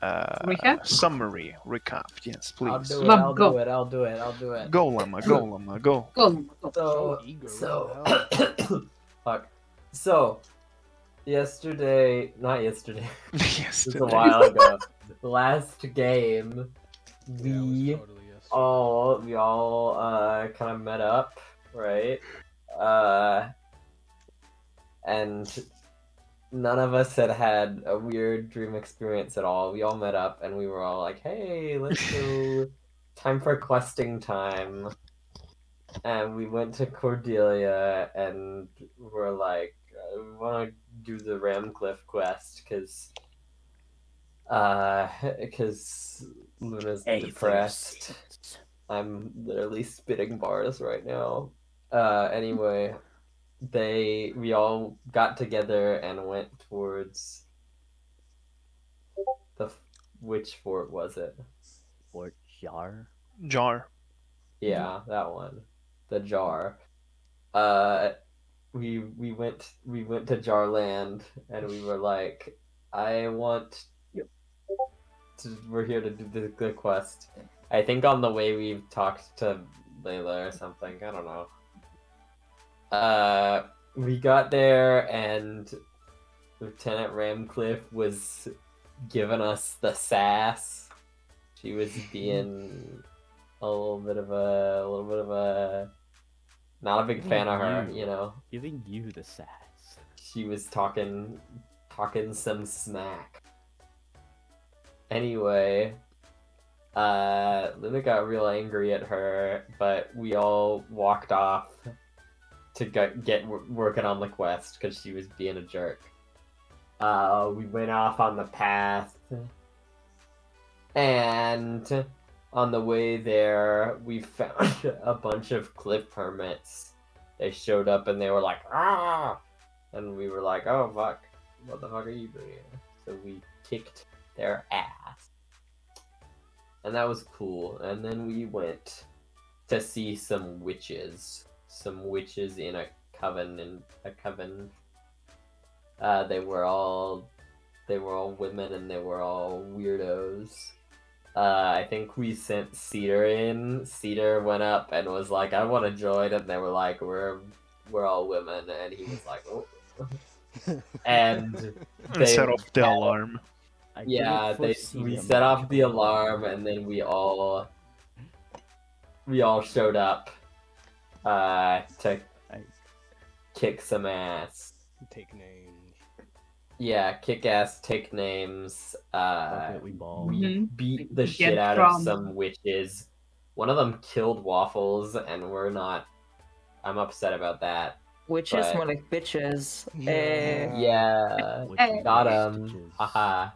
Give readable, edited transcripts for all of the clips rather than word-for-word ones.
Recap? summary recap. Yes, I'll please. do it. Mom, I'll go. do it. I'll do it. I'll do it. Go, Llama. Go, Llama. Go. Go. So, eager, so, what the fuck. So, yesterday, not yesterday, Yes. just a while ago, last game, Yeah, it was we totally yesterday. we all kind of met up, right? And none of us had a weird dream experience at all. We all met up and we were all like, "Hey, let's go! Time for questing time." And we went to Cordelia and we're like, "We want to do the Ramcliff quest because Luna's depressed." I'm literally spitting bars right now. Anyway, we all got together and went towards which fort was it? Fort Jar. Jar. Yeah, that one. The Jar. We went to Jarland and we were like, we're here to do the quest. I think on the way we talked to Layla or something. I don't know. We got there and Lieutenant Ramcliff was giving us the sass. She was being a little bit of a not a big fan of her, you know. Giving you the sass. She was talking some smack. Anyway, Luna got real angry at her, but we all walked off to get working on the quest because she was being a jerk. We went off on the path, and on the way there, we found a bunch of cliff hermits. They showed up and they were like, "Ah!" And we were like, "Oh, fuck. What the fuck are you doing here?" So we kicked their ass. And that was cool. And then we went to see some witches. Some witches in a coven. They were all women and they were all weirdos. I think we sent Cedar in. Cedar went up and was like, "I want to join," and they were like, "We're all women," and he was like, "Oh." And And set off the alarm. we set off the alarm, and then we all showed up to kick some ass. Take names. Yeah, kick ass, take names. We beat the Get shit out of drunk. some witches. One of them killed Waffles, and I'm upset about that. Witches But- more like bitches. Yeah, Hey. got him. Haha.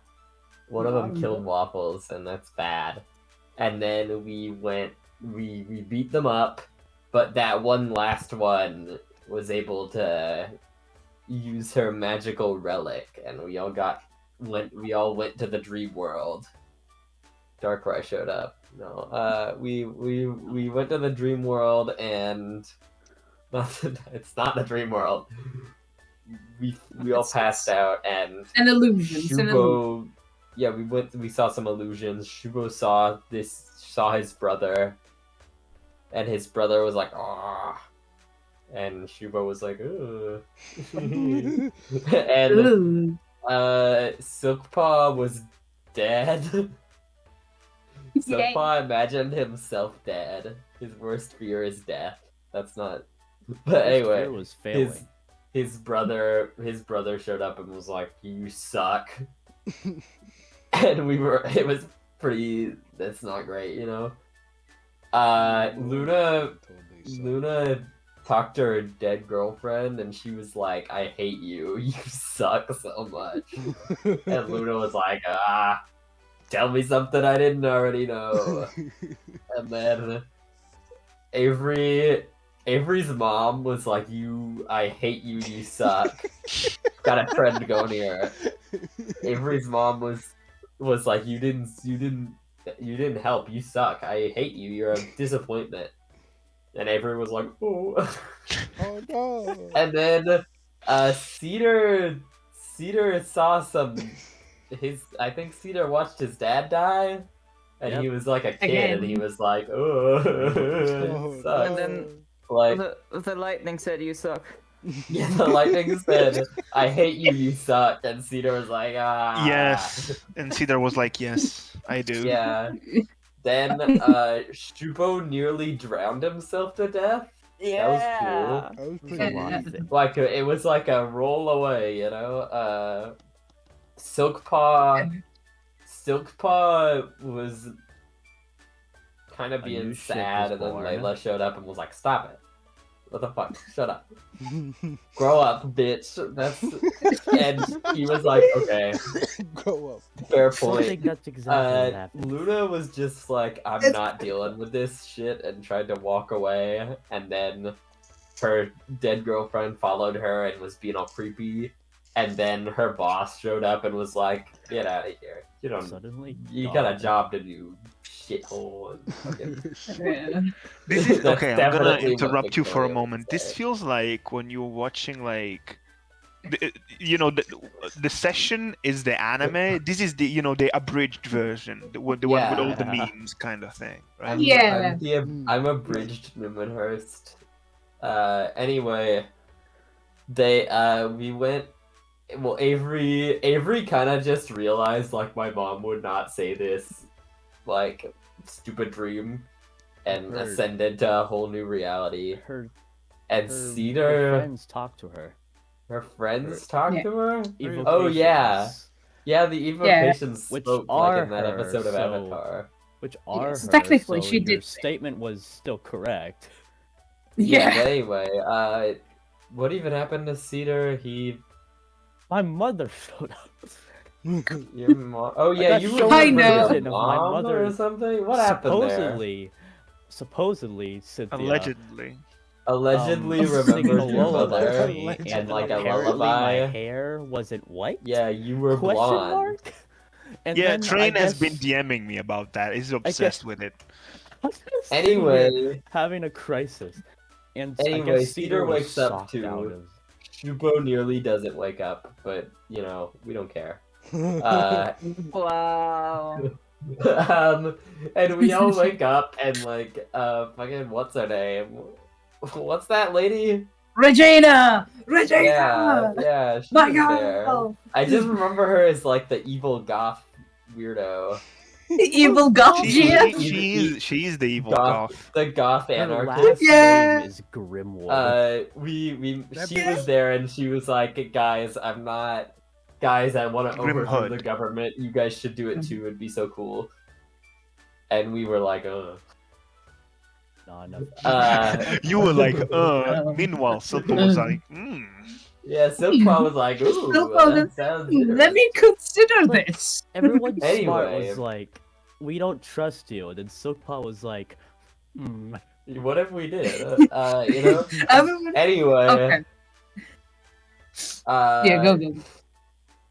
One of Got them 'em, killed though. Waffles, and that's bad. And then we beat them up, but that one last one was able to use her magical relic, and we all went to the dream world. Darkrai showed up. No, we went to the dream world, and it's not the dream world. We all passed out, and An illusion. Shubo, yeah, we saw some illusions. Shubo saw his brother, and his brother was like, "Ah," and Shubo was like, "Ugh." And Silk-Paw was dead. Silk-Paw imagined himself dead. His worst fear is death. That's not. But anyway, was failing. his brother showed up and was like, "You suck," and it was pretty. That's not great, you know. Luna talked to her dead girlfriend, and she was like, "I hate you. You suck so much." And Luna was like, "Tell me something I didn't already know." And then Avery's mom was like, "I hate you. You suck." Got a friend going here. Avery's mom was like, "You didn't help. You suck. I hate you. You're a disappointment." And Avery was like, "Oh." Oh no. And then Cedar saw some I think Cedar watched his dad die, and Yep. he was like a kid, Again. and he was like, "Oh, Oh, it sucks." And then- Like, The lightning said you suck. yeah, the lightning said, "I hate you, you suck," and Cedar was like, "Ah." Yes. And Cedar was like, yes, I do. Yeah. Then Shubo nearly drowned himself to death. Yeah. was That was It was pretty amazing. Like it was like a roll away, you know. Silk-Paw was kind of I knew being shit sad, was and then born. Layla showed up and was like, "Stop it! What the fuck? Shut up! Grow up, bitch!" And he was like, "Okay, Grow up. fair I point." think that's exactly what happened. Luna was just like, "I'm not dealing with this shit," and tried to walk away, and then her dead girlfriend followed her and was being all creepy, and then her boss showed up and was like, "Get out of here! Suddenly, You God. got a job to do, shithole." And fucking... Yeah. This is That's okay. I'm gonna definitely what interrupt you for a Victoria would moment. This say. feels like when you're watching like, the session is the anime. This is the abridged version, the one with all the Yeah. memes kind of thing, right? I'm abridged Numinhurst. Anyway, we went. Well, Avery kind of just realized like my mom would not say this, like stupid dream, and Heard. ascended to a whole new reality. Her And her Cedar, friends talked to her. her friends talked Yeah. to her. Evocations, Oh, yeah. Yeah, the evocations Which spoke are like in that her, episode of so- Avatar. Which are Yes, her, technically, so she your did. statement was still correct. Yeah. But Yeah. anyway, what even happened to Cedar? My mother showed up. Your mom. Oh yeah, got you shown I remember know. your vision of my mom mother or something? What happened there? Supposedly, Cynthia, Allegedly. Allegedly singing remembered a your lullaby mother to me, and like a apparently lullaby. my hair wasn't white. Yeah, you were Question blonde. mark? And Yeah, then Train I has guess- been DMing me about that. He's obsessed with it. I was just sitting here Anyway, having a crisis, and I Anyway, guess Cedar was wakes up shocked to- out of- Shubo nearly doesn't wake up, but we don't care. Wow. And we all wake up and like, fucking, what's her name? What's that lady? Regina! Yeah, Regina! yeah, she's My there. God! I just remember her as like the evil goth weirdo. Evil goth, yeah. She's the evil Goth. goth. The goth Her anarchist. last Yeah. name is Grimwood. She was there and she was like, guys, I want to overthrow Grimhood. the government. You guys should do it too. It'd be so cool. And we were like, No, no. You were like, Meanwhile, Silk-Paw was like, Yeah, Silk-Paw was like, ooh, Silk-Paw, that sounds Let me consider this. Everyone smart Anyway. was like, "We don't trust you," and then Silk-Paw was like, "Hmm." What if we did? Everyone- Anyway. Okay. Yeah, go.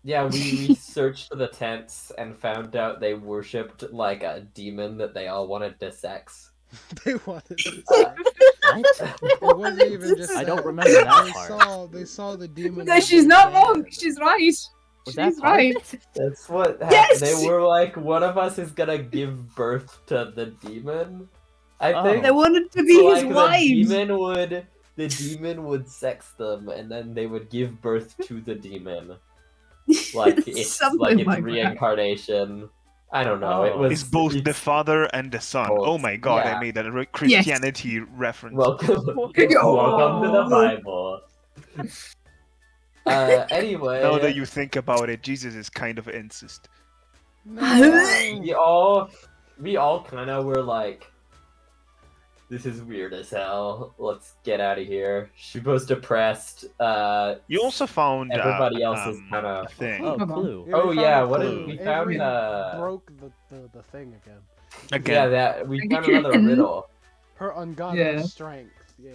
Yeah, we searched the tents and found out they worshipped like a demon that they all wanted to sex. They wanted to. What? It wasn't even just. I don't that. remember that part. They saw the demon. No, as she's a not man. wrong. She's right. Was that She's part of right. it? That's what happened. Yes! They were like, one of us is gonna give birth to the demon. I Oh. think They wanted to be so, his like, wives. the demon would sex them, and then they would give birth to the demon. Like it's Something like like that. reincarnation. I don't know. It Oh. was it's both the father and the son. both. Oh my god, Yeah. I made that a Christianity reference. welcome. Welcome to the Bible. Anyway, Now that you think about it, Jesus is kind of incest. we all kind of were like, this is weird as hell. Let's get out of here. Shubo's depressed. You also found Everybody else is kind a of. thing Oh, Come on. Clue. Yeah, Oh we yeah, found what Clue. did we found? Avery broke the thing again. Yeah, again. that we found another riddle. Her ungodly Yeah. strength. Yeah,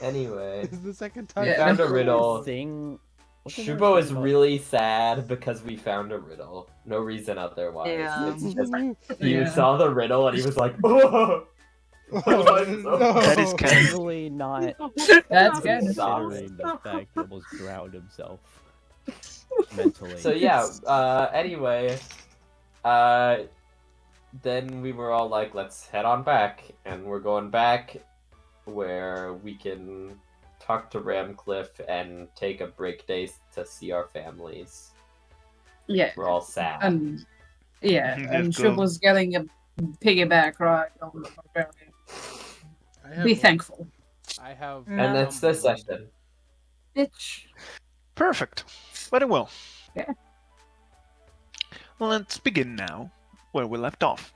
Anyway, This is the second time. we Yeah. found a riddle. Thing. what's the Shubo nerd is thing about- really sad because we found a riddle. No reason otherwise. Yeah. It's just he Yeah. saw the riddle and he was like, oh! That is kind of- Totally not That's good. considering the fact he almost drowned himself. mentally. So yeah, anyway, then we were all like, let's head on back, and we're going back where we can talk to Ramcliff and take a break day to see our families. Yeah. We're all sad. Yeah, Let's and go. Shubo's getting a piggyback ride on the Barbarian. I have Be like- thankful. I have. And that's this session. Bitch. Perfect. Very well. Yeah. Let's begin now, where we left off.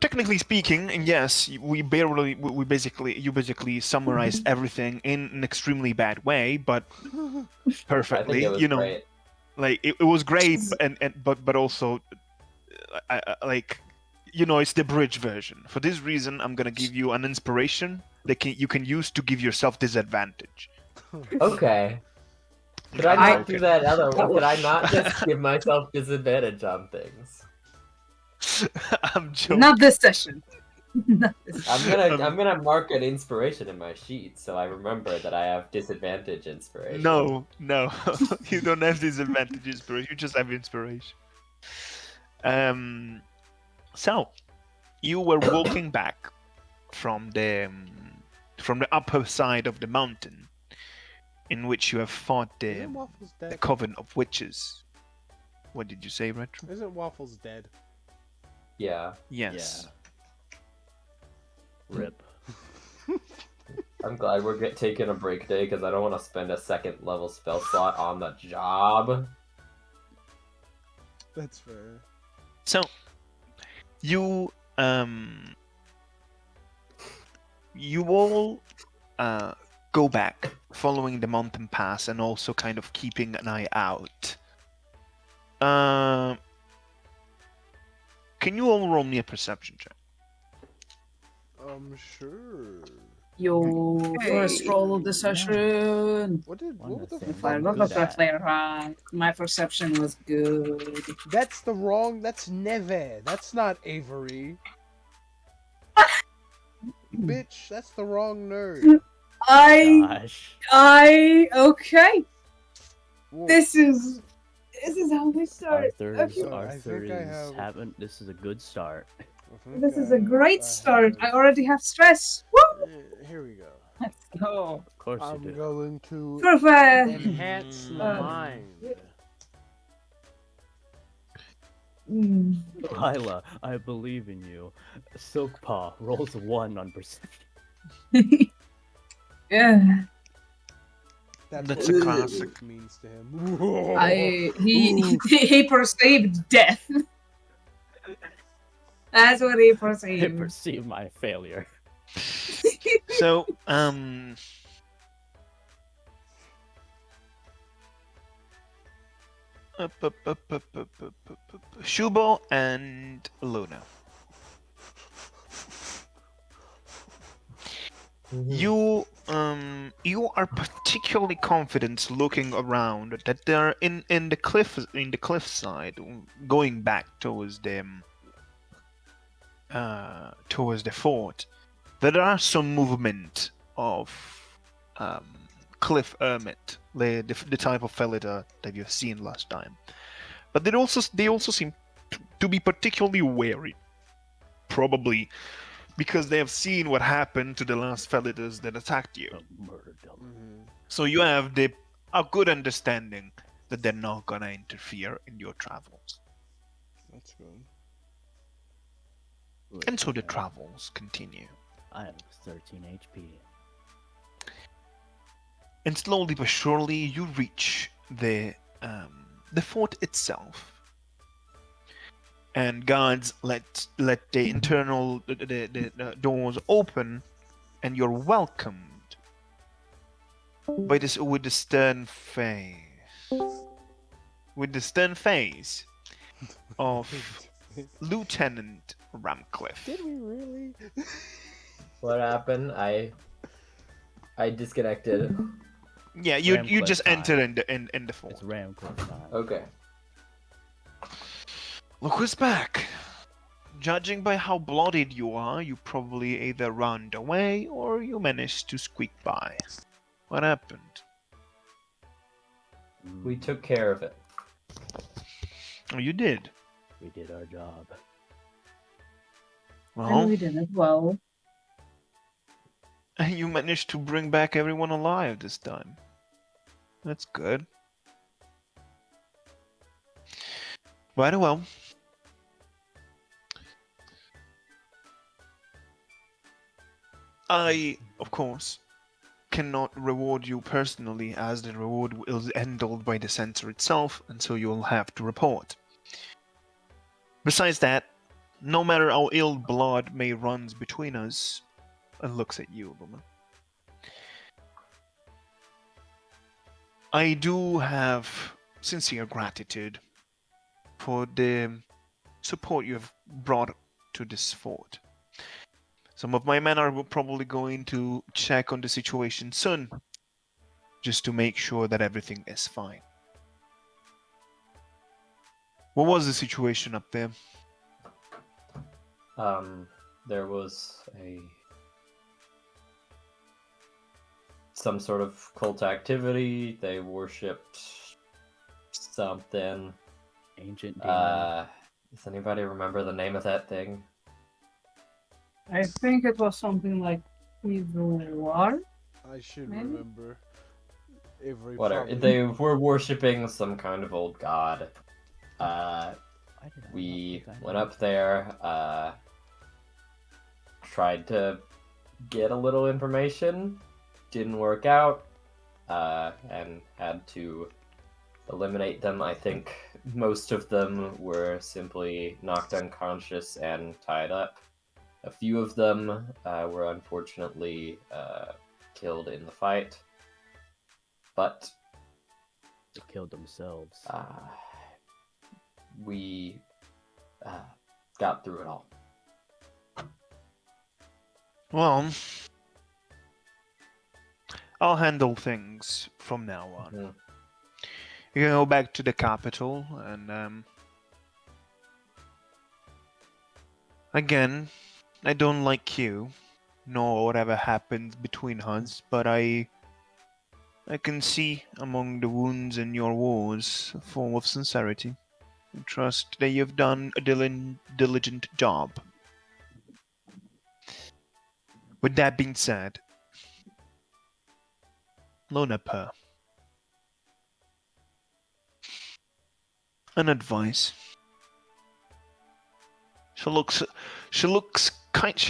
Technically speaking, yes, you basically summarized everything in an extremely bad way, but I think perfectly. it was You know, great. like it was great, but also, like, you know, it's the bridge version. For this reason, I'm gonna give you an inspiration that you can use to give yourself disadvantage. Okay. Could I not do that otherwise? Could I not just give myself disadvantage on things? I'm joking. Not this session. Not this I'm gonna mark an inspiration in my sheet so I remember that I have disadvantage inspiration. No, you don't have disadvantage inspiration. You just have inspiration. So you were walking back from the upper side of the mountain, in which you have fought Isn't Waffles the dead? coven of witches. What did you say, Retro? Isn't Waffles dead? Yeah. Yes. Rip. I'm glad we're taking a break day because I don't want to spend a second level spell slot on the job. That's fair. So you all go back, following the mountain pass and also kind of keeping an eye out. Can you all roll me a perception check? Sure. Your first roll of the session. What the Wonderful. If fuck? I I'm remember good at. correctly, right, my perception was good. That's the wrong. That's Neve. That's not Avery. Bitch, that's the wrong nerd. Gosh. Okay. Whoa. This is how we start. Arthur's Okay. So, I Arthur think I is have- haven't. This is a good start. I think This is I a great have- start. I already have stress. Woo! Here we go. Let's go. Of course you I'm do. going to Perfect. enhance the Uh, mind. Mm. Lila, I believe in you. Silk-Paw rolls 1 on perception. Yeah. That's what a classic. means to him. He perceived death. That's what he I perceived. perceive my failure. So, Shubo and Luna. You are particularly confident looking around that they're in the cliffside, going back towards the fort. There are some movement of cliff hermit, the type of felida that you've seen last time, but they also seem to be particularly wary, probably because they have seen what happened to the last felidas that attacked you. Murdered them. Mhm. So you have a good understanding that they're not gonna interfere in your travels, That's good. and so the travels continue. I have 13 HP. And slowly but surely, you reach the fort itself, and guards let the internal the doors open, and you're welcomed by this with the stern face of Lieutenant Ramcliff. Did we really? What happened? I disconnected. Yeah, you Ramcliff just time. enter in the fort. It's Ramcliff time. Okay. Look who's back. Judging by how bloodied you are, you probably either ran away or you managed to squeak by. What happened? We took care of it. Oh, you did. We did our job. And Well, we did it well. you managed to bring back everyone alive this time. That's good. Right, well. I, of course, cannot reward you personally, as the reward is handled by the center itself, and so you'll have to report. Besides that, no matter how ill blood may runs between us, and looks at you, woman, I do have sincere gratitude for the support you have brought to this fort. Some of my men are probably going to check on the situation soon, just to make sure that everything is fine. What was the situation up there? There was some sort of cult activity. They worshipped something. Ancient demon. Does anybody remember the name of that thing? I think it was something like Evoker. I should Maybe? remember. Avery Whatever. probably- They were worshipping some kind of old god. Why did I We not think I went knew? up there, tried to get a little information, didn't work out, and had to eliminate them. I think most of them were simply knocked unconscious and tied up. A few of them were unfortunately killed in the fight, but They killed themselves. we got through it all. Well, I'll handle things from now on. Mhm. You can go back to the capital and again, I don't like you, nor whatever happens between us, but I can see among the wounds in your wars a form of sincerity. I trust that you've done a diligent job. With that being said, Luniper, an advice. She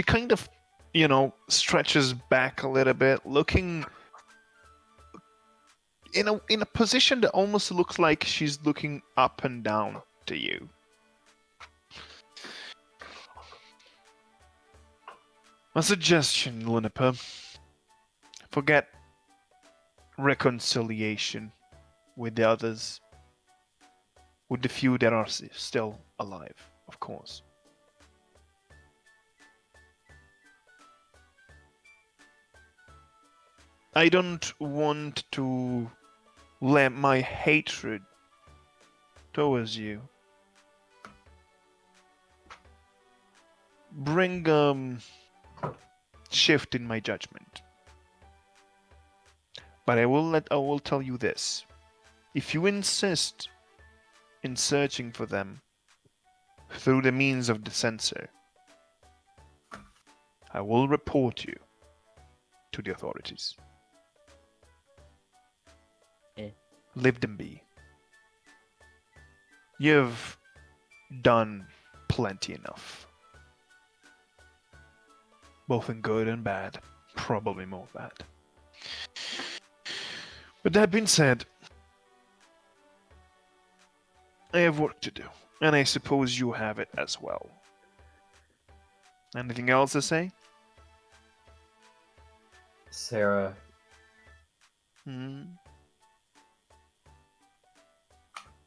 kind of, stretches back a little bit, looking in a position that almost looks like she's looking up and down to you. A suggestion, Luniper. Forget reconciliation with the others. With the few that are still alive, of course. I don't want to let my hatred towards you bring shift in my judgment. But I will tell you this. If you insist in searching for them through the means of the censor, I will report you to the authorities. Leave them be. You've done plenty enough. Both in good and bad. Probably more bad. With that being said, I have work to do, and I suppose you have it as well. Anything else to say? Sarah,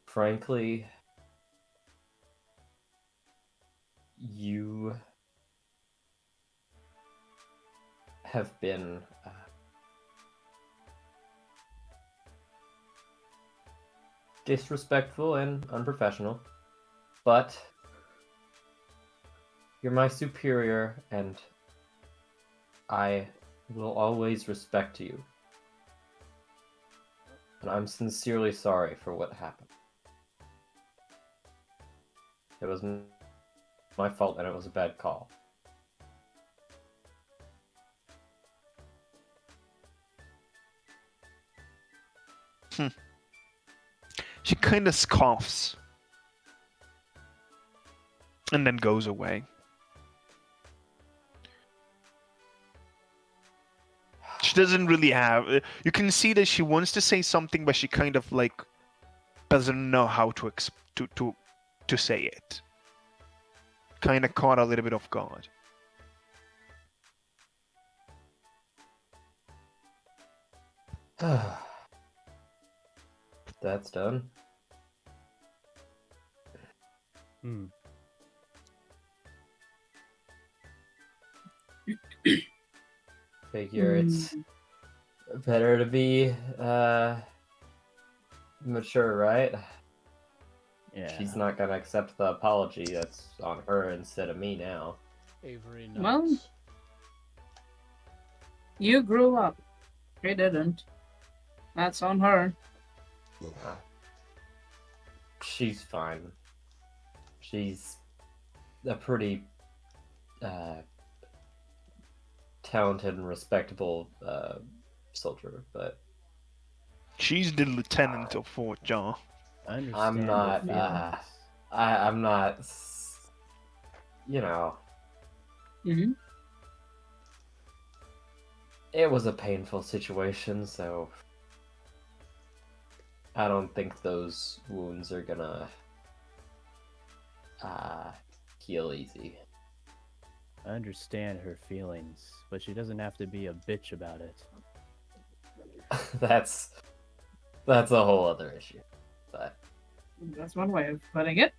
frankly, you have been disrespectful and unprofessional, but you're my superior and I will always respect you. And I'm sincerely sorry for what happened. It was my fault and it was a bad call. She kind of scoffs and then goes away. She doesn't really have. You can see that she wants to say something, but she kind of like doesn't know how to to say it. Kind of caught a little bit off guard. That's done. Hmm. Figure it's better to be mature, right? Yeah. She's not gonna accept the apology. That's on her instead of me now. Avery Well- nods. You grew up. She didn't. That's on her. She's fine. She's a pretty talented and respectable soldier, but She's the lieutenant of Fort Jar. I understand I'm your not. feelings. I'm not. You know, Mm-hmm. it was a painful situation, so I don't think those wounds are gonna heal easy. I understand her feelings, but she doesn't have to be a bitch about it. That's a whole other issue. But That's one way of putting it.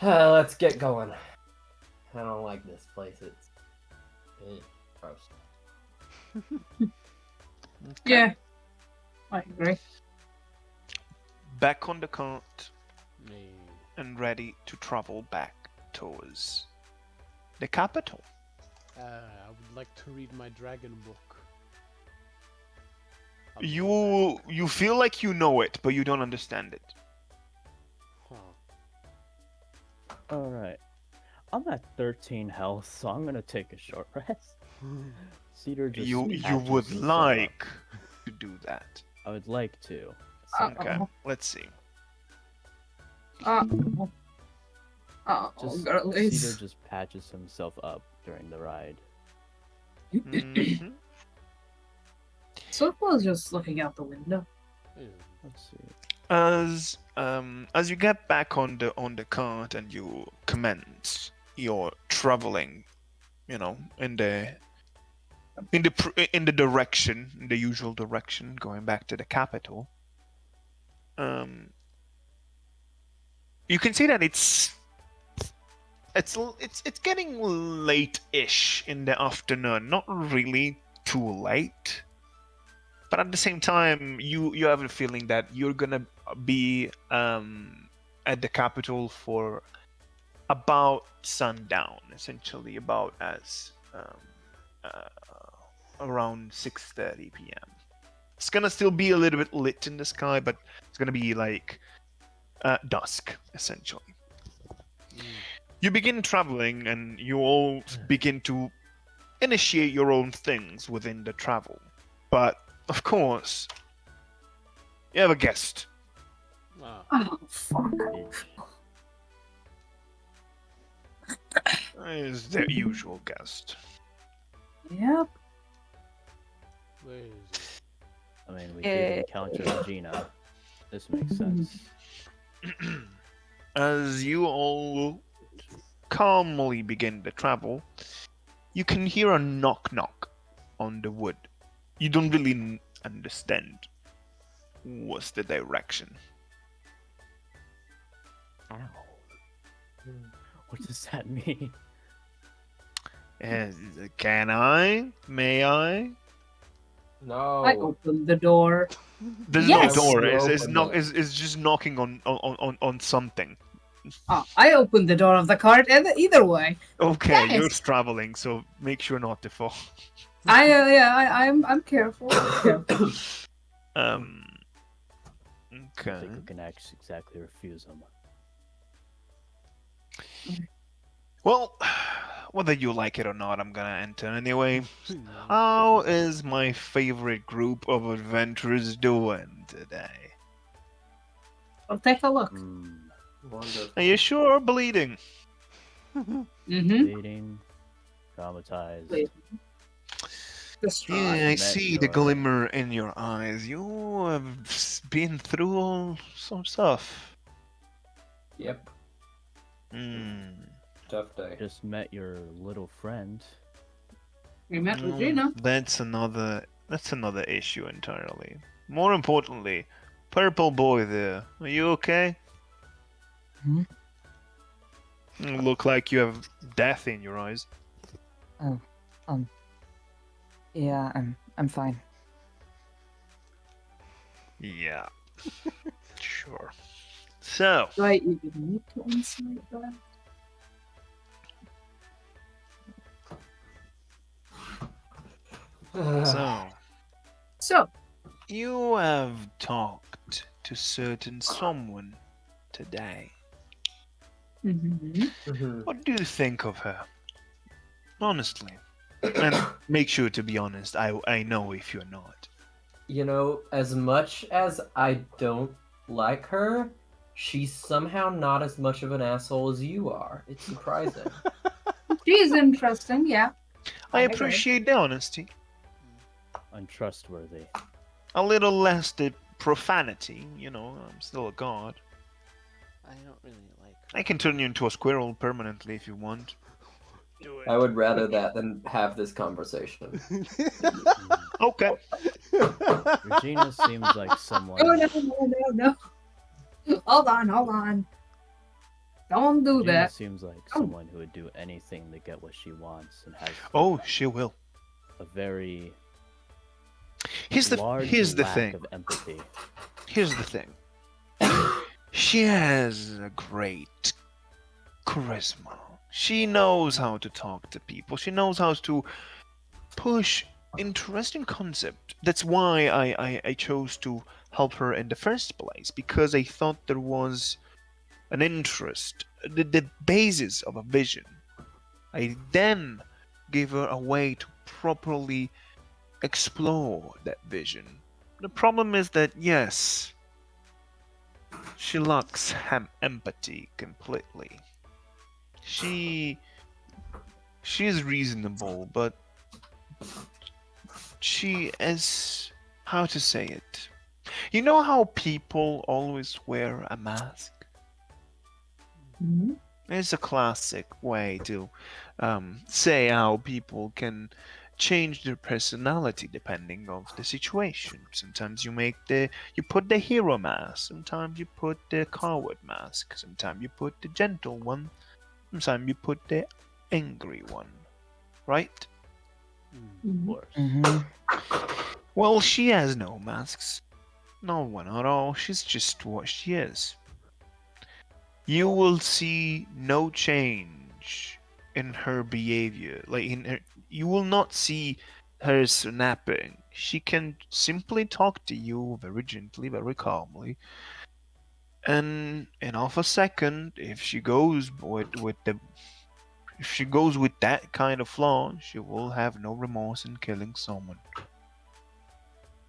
let's get going. I don't like this place. It's gross. Yeah. I agree. Back on the cart Me. and ready to travel back towards the capital. I would like to read my dragon book. You feel like you know it, but you don't understand it. Huh. Alright. I'm at 13 health, so I'm gonna take a short rest. Cedar just You patches would himself like up. to do that. I would like to. Okay, Uh-oh. let's see. Uh-oh. Uh-oh, Just girlies. Cedar just patches himself up during the ride. Mhm. Silk-Paw is just looking out the window. Yeah. Let's see. As you get back on the cart and you commence your traveling, you know, in the direction, in the usual direction, going back to the capital. You can see that it's getting late-ish in the afternoon. Not really too late, but at the same time, you have a feeling that you're gonna be at the capital for about sundown, essentially about as around 6:30 p.m. It's gonna still be a little bit lit in the sky, but it's gonna be like dusk, essentially. You begin traveling, and you all begin to initiate your own things within the travel. But of course, you have a guest. Ah, Oh, fuck. Bitch. Is the usual guest. Yep. where is it? I mean, we did encounter Regina. This makes sense. As you all calmly begin the travel, you can hear a knock on the wood. You don't really understand what's the direction. Ow. What does that mean? Can I? May I? No. I opened the door. There's Yes! no door. You It's opened not. it. It's just knocking on something. I opened the door of the cart, and either way, Okay, Yes! you're traveling, so make sure not to fall. I'm careful. I'm careful. Um. I don't Okay. think we can exactly refuse him. Well, whether you like it or not, I'm gonna enter anyway. How is my favorite group of adventurers doing today? I'll take a look. Wonderful. Are you sure? Bleeding. Mm-hmm. Bleeding, traumatized. Wait. Distraught. Yeah, I met see the your- glimmer in your eyes. You have been through some stuff. Yep. Hmm. Tough day. Just met your little friend. We met Regina. That's another issue entirely. More importantly, purple boy there. Are you okay? Hmm? You look like you have death in your eyes. Yeah, I'm fine. Yeah. Sure. So, Do I even need to insight that? so So, you have talked to certain someone today. mm-hmm. What do you think of her? Honestly. And make sure to be honest. I know if you're not. You know, as much as I don't like her, she's somehow not as much of an asshole as you are. It's surprising. She's interesting, yeah. I agree. appreciate the honesty. Untrustworthy. A little less the profanity, you know, I'm still a god. I don't really like I can turn you into a squirrel permanently if you want. do I would rather that than have this conversation. Okay. Regina seems like someone. No. Hold on. Don't do Regina that. seems like someone who would do anything to get what she wants and has Oh, she will. a very Here's large the lack thing. of empathy. Here's the thing. She has a great charisma. She knows how to talk to people. She knows how to push interesting concept. That's why I chose to help her in the first place, because I thought there was an interest, the basis of a vision. I then gave her a way to properly explore that vision. The problem is that, yes, she lacks empathy completely. She is reasonable, but she is, how to say it? You know how people always wear a mask? Mhm. It's a classic way to say how people can change their personality depending of the situation. Sometimes you put the hero mask, sometimes you put the coward mask, sometimes you put the gentle one, sometimes you put the angry one, right? Of course. Mm-hmm. Well, she has no masks. No one at all. She's just what she is. You will see no change in her behavior. You will not see her snapping. She can simply talk to you very gently, very calmly. And in half a second, if she goes with that kind of flaw, she will have no remorse in killing someone.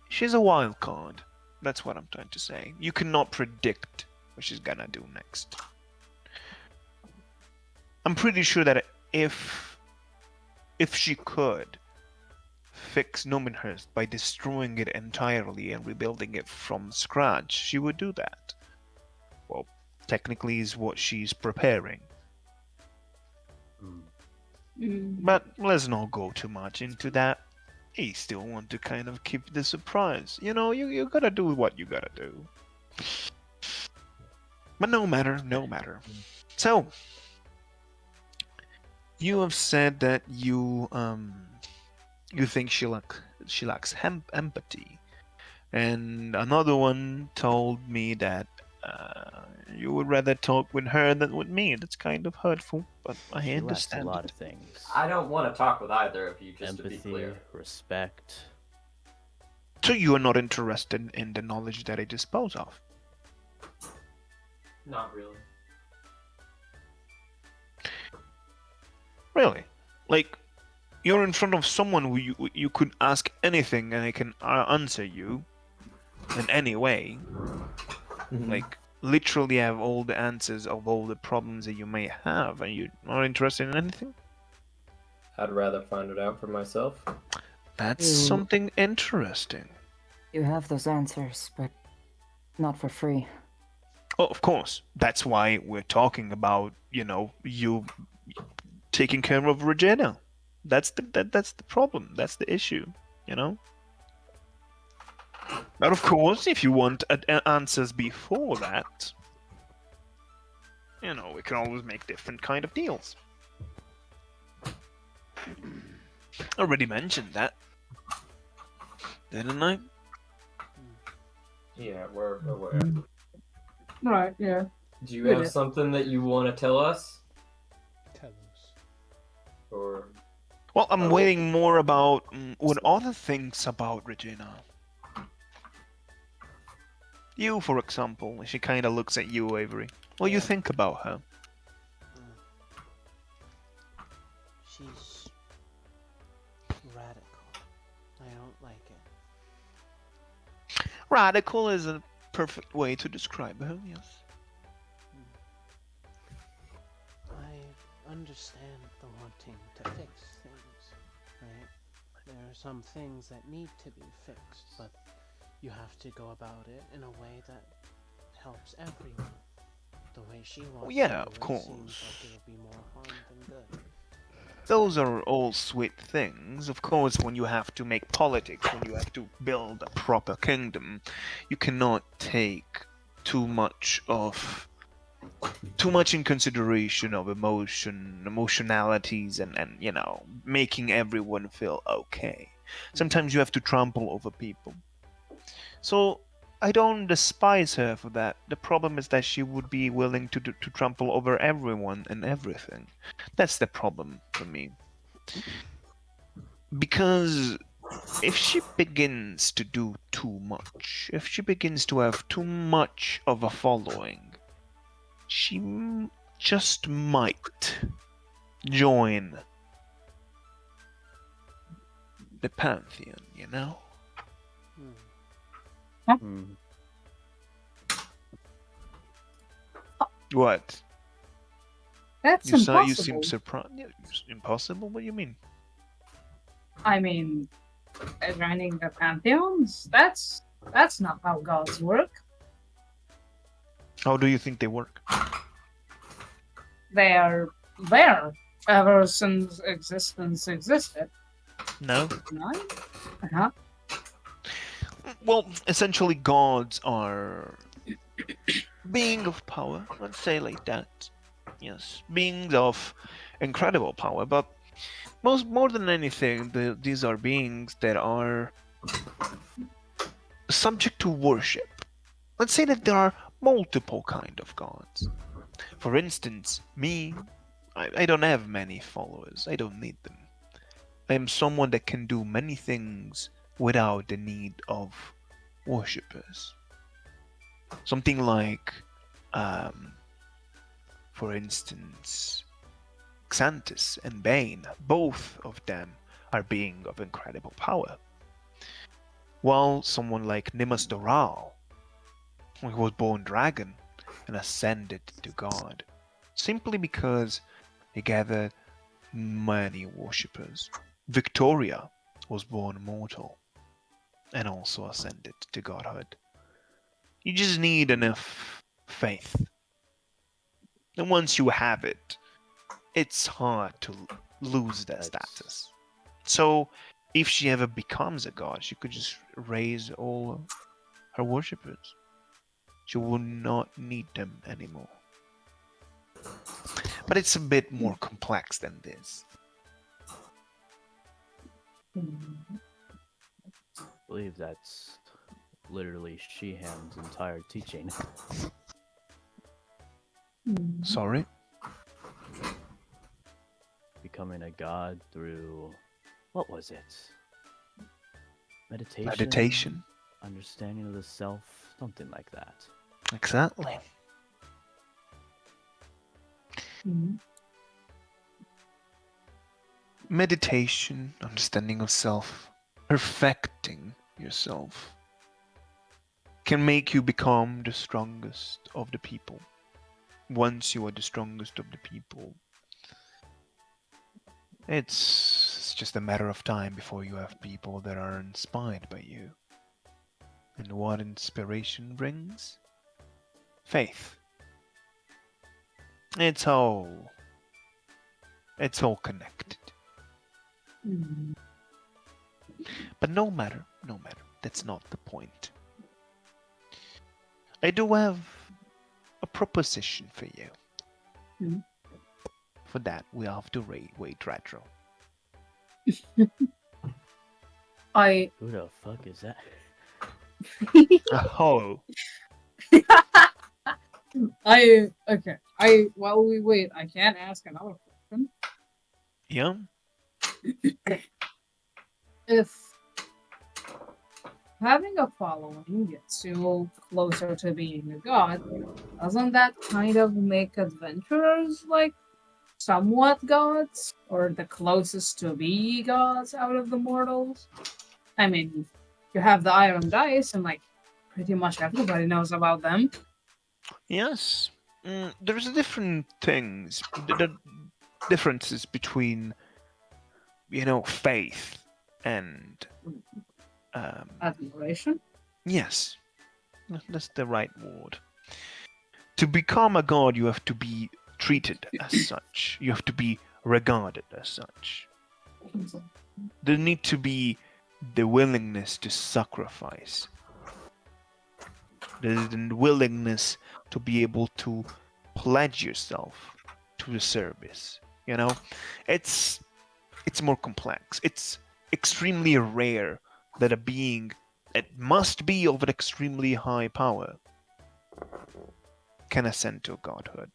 She's a wild card. That's what I'm trying to say. You cannot predict what she's gonna do next. I'm pretty sure that if she could fix Numinhurst by destroying it entirely and rebuilding it from scratch, she would do that. Well, technically is what she's preparing. Mm. Mm. But let's not go too much into that. I still want to kind of keep the surprise. You know, you gotta do what you gotta do. But no matter. So, you have said that you think she lacks empathy, and another one told me that you would rather talk with her than with me. That's kind of hurtful, but I She lacks a understand lot it. of things. I don't want to talk with either of you, just to be Empathy, clear. respect. So you are not interested in the knowledge that I dispose of? Not really. Really? Like, you're in front of someone who you could ask anything and I can answer you in any way. Like, literally have all the answers of all the problems that you may have, and you're not interested in anything? I'd rather find it out for myself. That's You- something interesting. You have those answers, but not for free. Oh, of course. That's why we're talking about, you taking care of Regina. That's the problem. That's the issue, But of course, if you want answers before that, we can always make different kind of deals. I already mentioned that, didn't I? Yeah, we're aware. Right, yeah. Do you We have did. something that you want to tell us? Tell us. Or Well, I'm Oh. waiting more about what other things about Regina. You, for example, she kind of looks at you, Avery. What do you Yeah. think about her? She's radical. I don't like it. Radical is a perfect way to describe her, yes. I understand the wanting to fix things, right? There are some things that need to be fixed, but you have to go about it in a way that helps everyone. The way she wants yeah, to do of it course. seems like it'll be more harm than good. Those are all sweet things. Of course, when you have to make politics, when you have to build a proper kingdom, you cannot take too much in consideration of emotionalities and making everyone feel okay. Sometimes you have to trample over people. So I don't despise her for that. The problem is that she would be willing to trample over everyone and everything. That's the problem for me. Because if she begins to do too much, if she begins to have too much of a following, she just might join the Pantheon, Hmm. What? That's You impossible. seem surprised. Impossible? What do you mean? I mean, joining the pantheons? That's not how gods work. How do you think they work? They are there ever since existence existed. No? No? Uh-huh. Well, essentially, gods are beings of power. Let's say like that. Yes, beings of incredible power. But more than anything, these are beings that are subject to worship. Let's say that there are multiple kind of gods. For instance, me, I don't have many followers. I don't need them. I am someone that can do many things without the need of worshippers. Something like, for instance, Xanthus and Bane, both of them are beings of incredible power. While someone like Nimas Doral, who was born dragon and ascended to god, simply because he gathered many worshippers. Victoria was born mortal and also ascended to godhood. You just need enough faith. And once you have it, it's hard to lose that status. So, if she ever becomes a god, she could just raise all her worshippers. She will not need them anymore. But it's a bit more complex than this. I believe that's literally Shihan's entire teaching. Sorry? Becoming a god through... what was it? Meditation. Understanding of the self, something like that. Exactly. Mhm. Meditation, understanding of self, perfecting yourself can make you become the strongest of the people. Once you are the strongest of the people, it's just a matter of time before you have people that are inspired by you. And what inspiration brings? Faith. It's all connected. Mhm. But no matter, that's not the point. I do have a proposition for you. Mhm. For that, we have to wait retro. I Who the fuck is that? Oh, okay. While we wait, I can ask another question. yeah. If having a following gets you closer to being a god, doesn't that kind of make adventurers like somewhat gods? Or the closest to be gods out of the mortals? I mean, you have the iron dice, and like pretty much everybody knows about them. Yes. There's different things. The differences between, faith and Admiration? yes, that's the right word. To become a god, you have to be treated as such. You have to be regarded as such. There need to be the willingness to sacrifice. There's the willingness to be able to pledge yourself to the service. It's more complex. It's extremely rare that a being that must be of an extremely high power can ascend to godhood.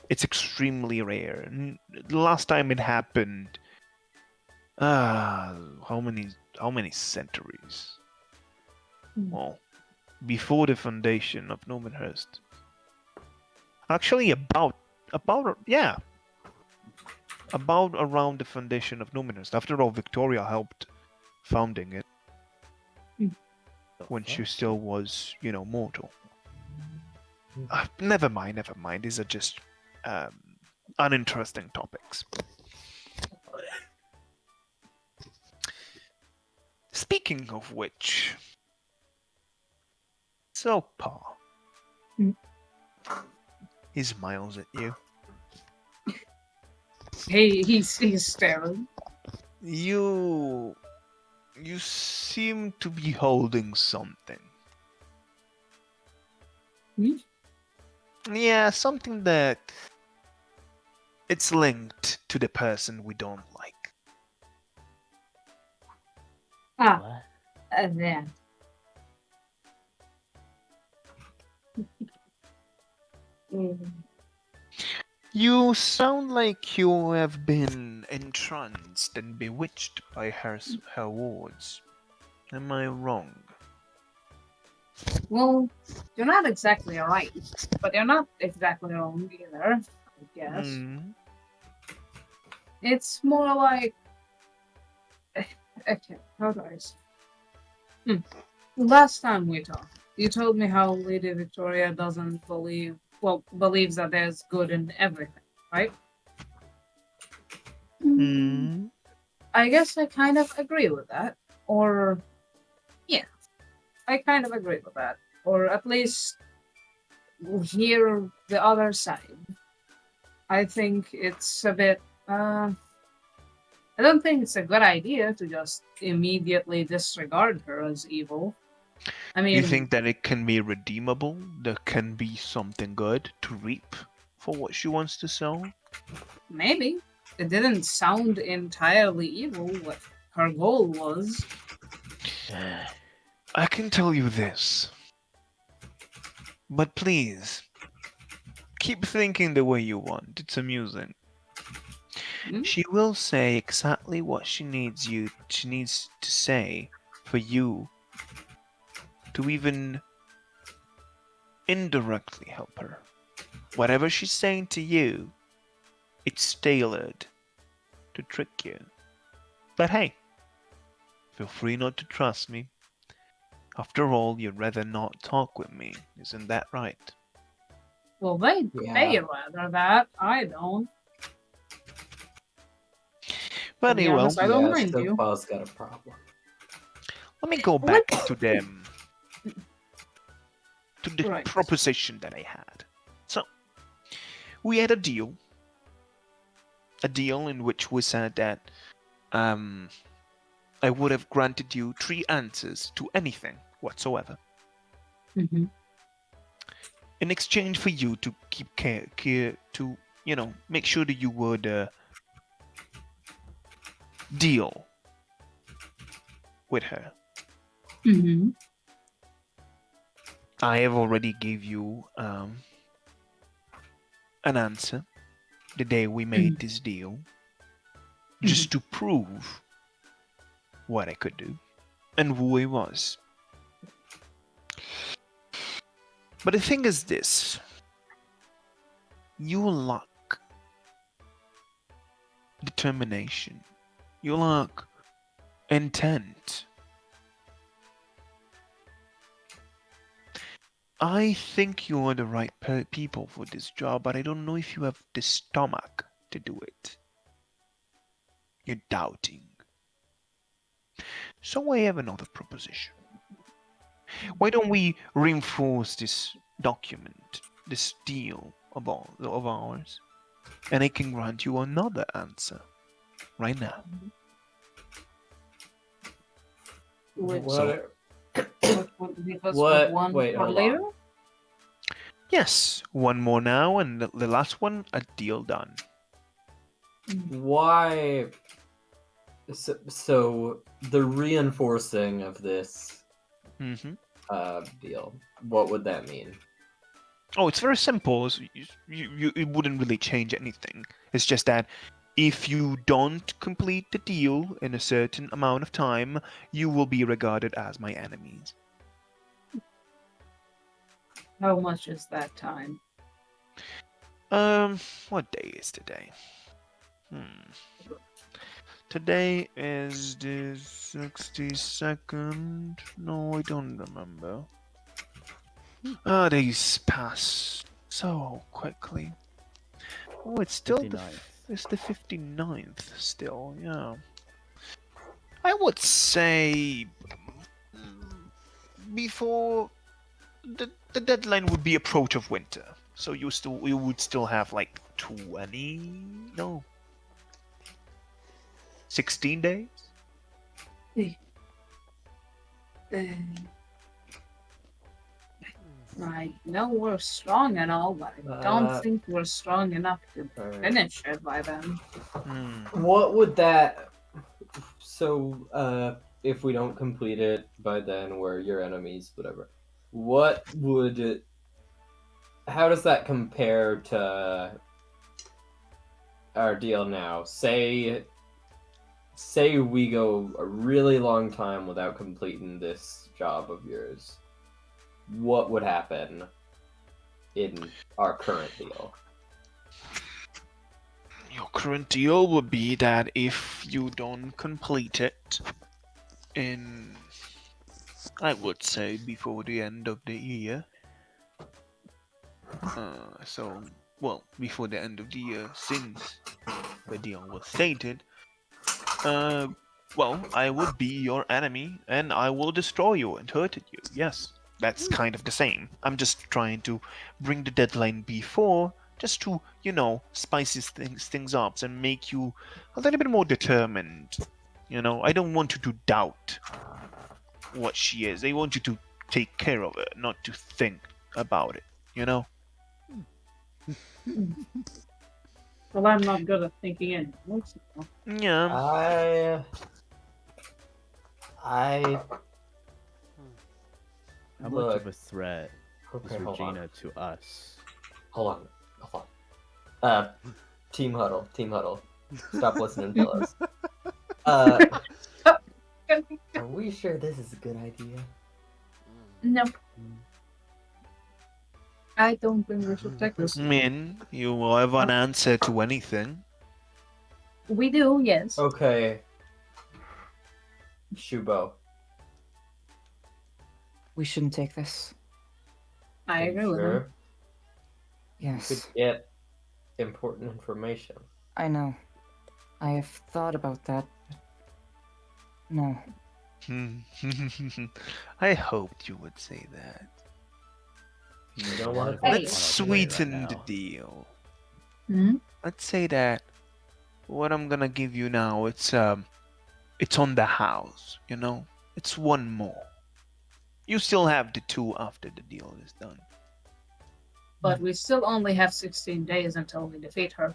It's extremely rare. The last time it happened, how many centuries? Well, before the foundation of Numinhurst. Actually, about around the foundation of Numinhurst. After all, Victoria helped founding it when she still was, mortal. Never mind. These are just uninteresting topics. Speaking of which, Silk-Paw. He smiles at you. He's staring. You seem to be holding something. Yeah, something that it's linked to the person we don't like. What? Yeah. You sound like you have been entranced and bewitched by her words. Am I wrong? Well, you're not exactly right, but you're not exactly wrong either, I guess. It's more like... Okay, how do I say? Last time we talked, you told me how Lady Victoria doesn't believes that there's good in everything, right? I guess I kind of agree with that. Or, yeah, I kind of agree with that. Or at least hear the other side. I think it's a bit, I don't think it's a good idea to just immediately disregard her as evil. I mean, You think that it can be redeemable? There can be something good to reap for what she wants to sow? maybe. It didn't sound entirely evil what her goal was. I can tell you this. But please, keep thinking the way you want. It's amusing. She will say exactly what she needs to say for you to even indirectly help her. Whatever she's saying to you, it's tailored to trick you. But hey, feel free not to trust me. After all, you'd rather not talk with me, isn't that right? Well, they Yeah. rather that. I don't. But To be anyway, honest, I don't Yeah, mind you. Silk-Paw's got a problem. let me go back to them. To the Right. proposition that I had. So, we had a deal. A deal in which we said that I would have granted you 3 answers to anything whatsoever. Mm-hmm. In exchange for you to keep care to, make sure that you would deal with her. Mm-hmm. I have already gave you an answer the day we made this deal, just to prove what I could do and who I was. But the thing is this: you lack determination, you lack intent. I think you are the right people for this job, but I don't know if you have the stomach to do it. You're doubting. So I have another proposition. Why don't we reinforce this document, this deal of ours, and I can grant you another answer right now. Which What? would leave us What? with one Wait, for hold later? on. Yes, one more now, and the last one, a deal done. Why? So the reinforcing of this Mm-hmm. deal. What would that mean? Oh, it's very simple. It wouldn't really change anything. It's just that if you don't complete the deal in a certain amount of time, you will be regarded as my enemies. How much is that time? What day is today? Today is the 62nd. No, I don't remember. Days pass so quickly. Oh, it's still 59th. it's the 59th still, yeah. I would say before the deadline would be approach of winter. So you would still have like 16 days? I know we're strong and all, but I don't think we're strong enough to Alright. finish it by then. What would that? So, if we don't complete it by then, we're your enemies, whatever. What would it? How does that compare to our deal now? Say we go a really long time without completing this job of yours. What would happen in our current deal? Your current deal would be that if you don't complete it in, I would say, before the end of the year. Before the end of the year, since the deal was stated, I would be your enemy and I will destroy you and hurt you. Yes, that's kind of the same. I'm just trying to bring the deadline before, just to, spice things up and make you a little bit more determined. I don't want you to doubt what she is. I want you to take care of it, not to think about it, Well, I'm not good at thinking anymore. So. Yeah. I How Look. much of a threat is Okay, hold on. Regina to us? Hold on. Team huddle. Stop listening to us. Are we sure this is a good idea? No, I don't think we should take this. Min, you will have an answer to anything. We do, yes. Okay. Shubo. We shouldn't take this. I agree with him. Sure. You Yes, could get important information. I know. I have thought about that, but no. I hoped you would say that. You don't want to Hey. Let's sweeten the deal. Hmm? Let's say that what I'm gonna give you now, it's on the house, you know? It's one more. You still have the two after the deal is done. But we still only have 16 days until we defeat her.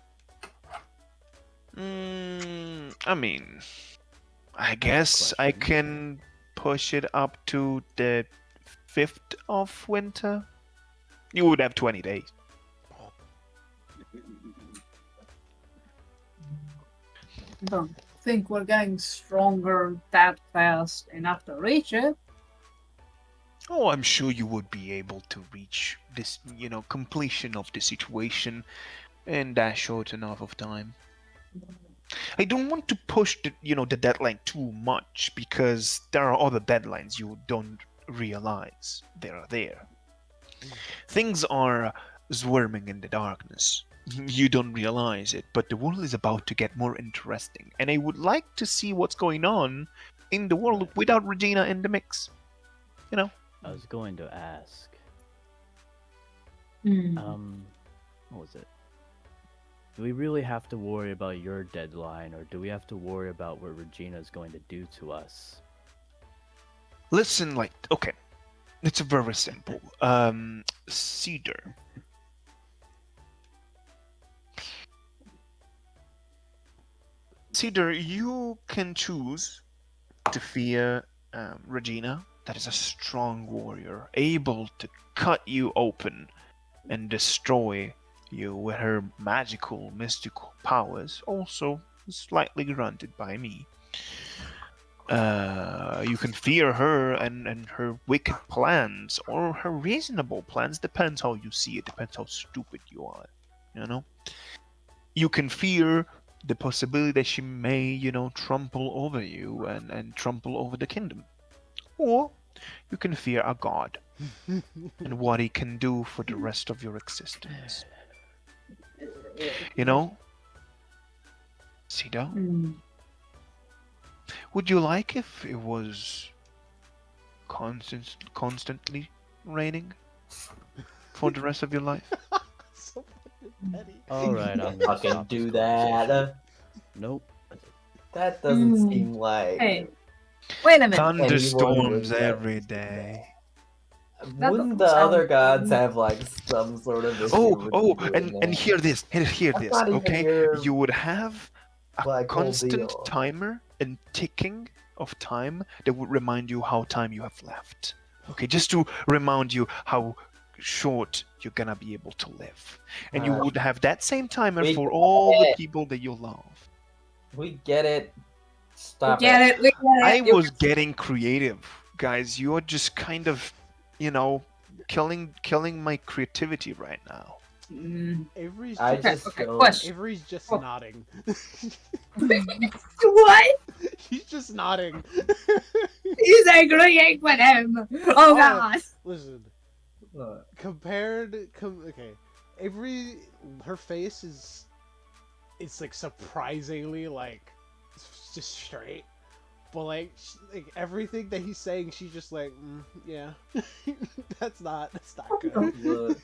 I mean, I guess I can push it up to the 5th of winter. You would have 20 days. Don't think we're getting stronger that fast enough to reach it. Oh, I'm sure you would be able to reach this, completion of the situation in that short enough of time. I don't want to push the deadline too much because there are other deadlines you don't realize they are there. Things are swarming in the darkness. You don't realize it, but the world is about to get more interesting, and I would like to see what's going on in the world without Regina in the mix. I was going to ask. Hmm. What was it? Do we really have to worry about your deadline, or do we have to worry about what Regina is going to do to us? Listen, okay, it's very simple. Cedar. Cedar, you can choose to fear Regina. That is a strong warrior, able to cut you open and destroy you with her magical, mystical powers, also slightly granted by me. You can fear her and her wicked plans, or her reasonable plans, depends how you see it, depends how stupid you are, You can fear the possibility that she may, trample over you and trample over the kingdom. Or you can fear a god and what he can do for the rest of your existence. Cedar, would you like if it was constantly raining for the rest of your life? So fucking petty. Alright, I'm gonna Fucking stop do this that. conversation. Nope. That doesn't seem like. Hey, wait a minute. Thunderstorms would every day. That Wouldn't doesn't the other sound gods fun. have like some sort of issue Oh, with you doing and that? hear this, hear That's this, not even okay? your, You would have a like, whole constant deal. timer and ticking of time that would remind you how time you have left. Okay, just to remind you how short you're gonna be able to live. And you would have that same timer We for all the get it. people that you love. We get it. We Stop get it. We get I it. was getting creative, guys. You're just kind of, killing my creativity right now. Avery's I just, just okay, don't. question. Avery's just Oh. nodding. What? He's just nodding. He's agreeing with him. Oh God. Listen, Look, okay, Avery, her face is, it's like surprisingly like just straight, but like everything that he's saying, she's just like, yeah, that's not good. look,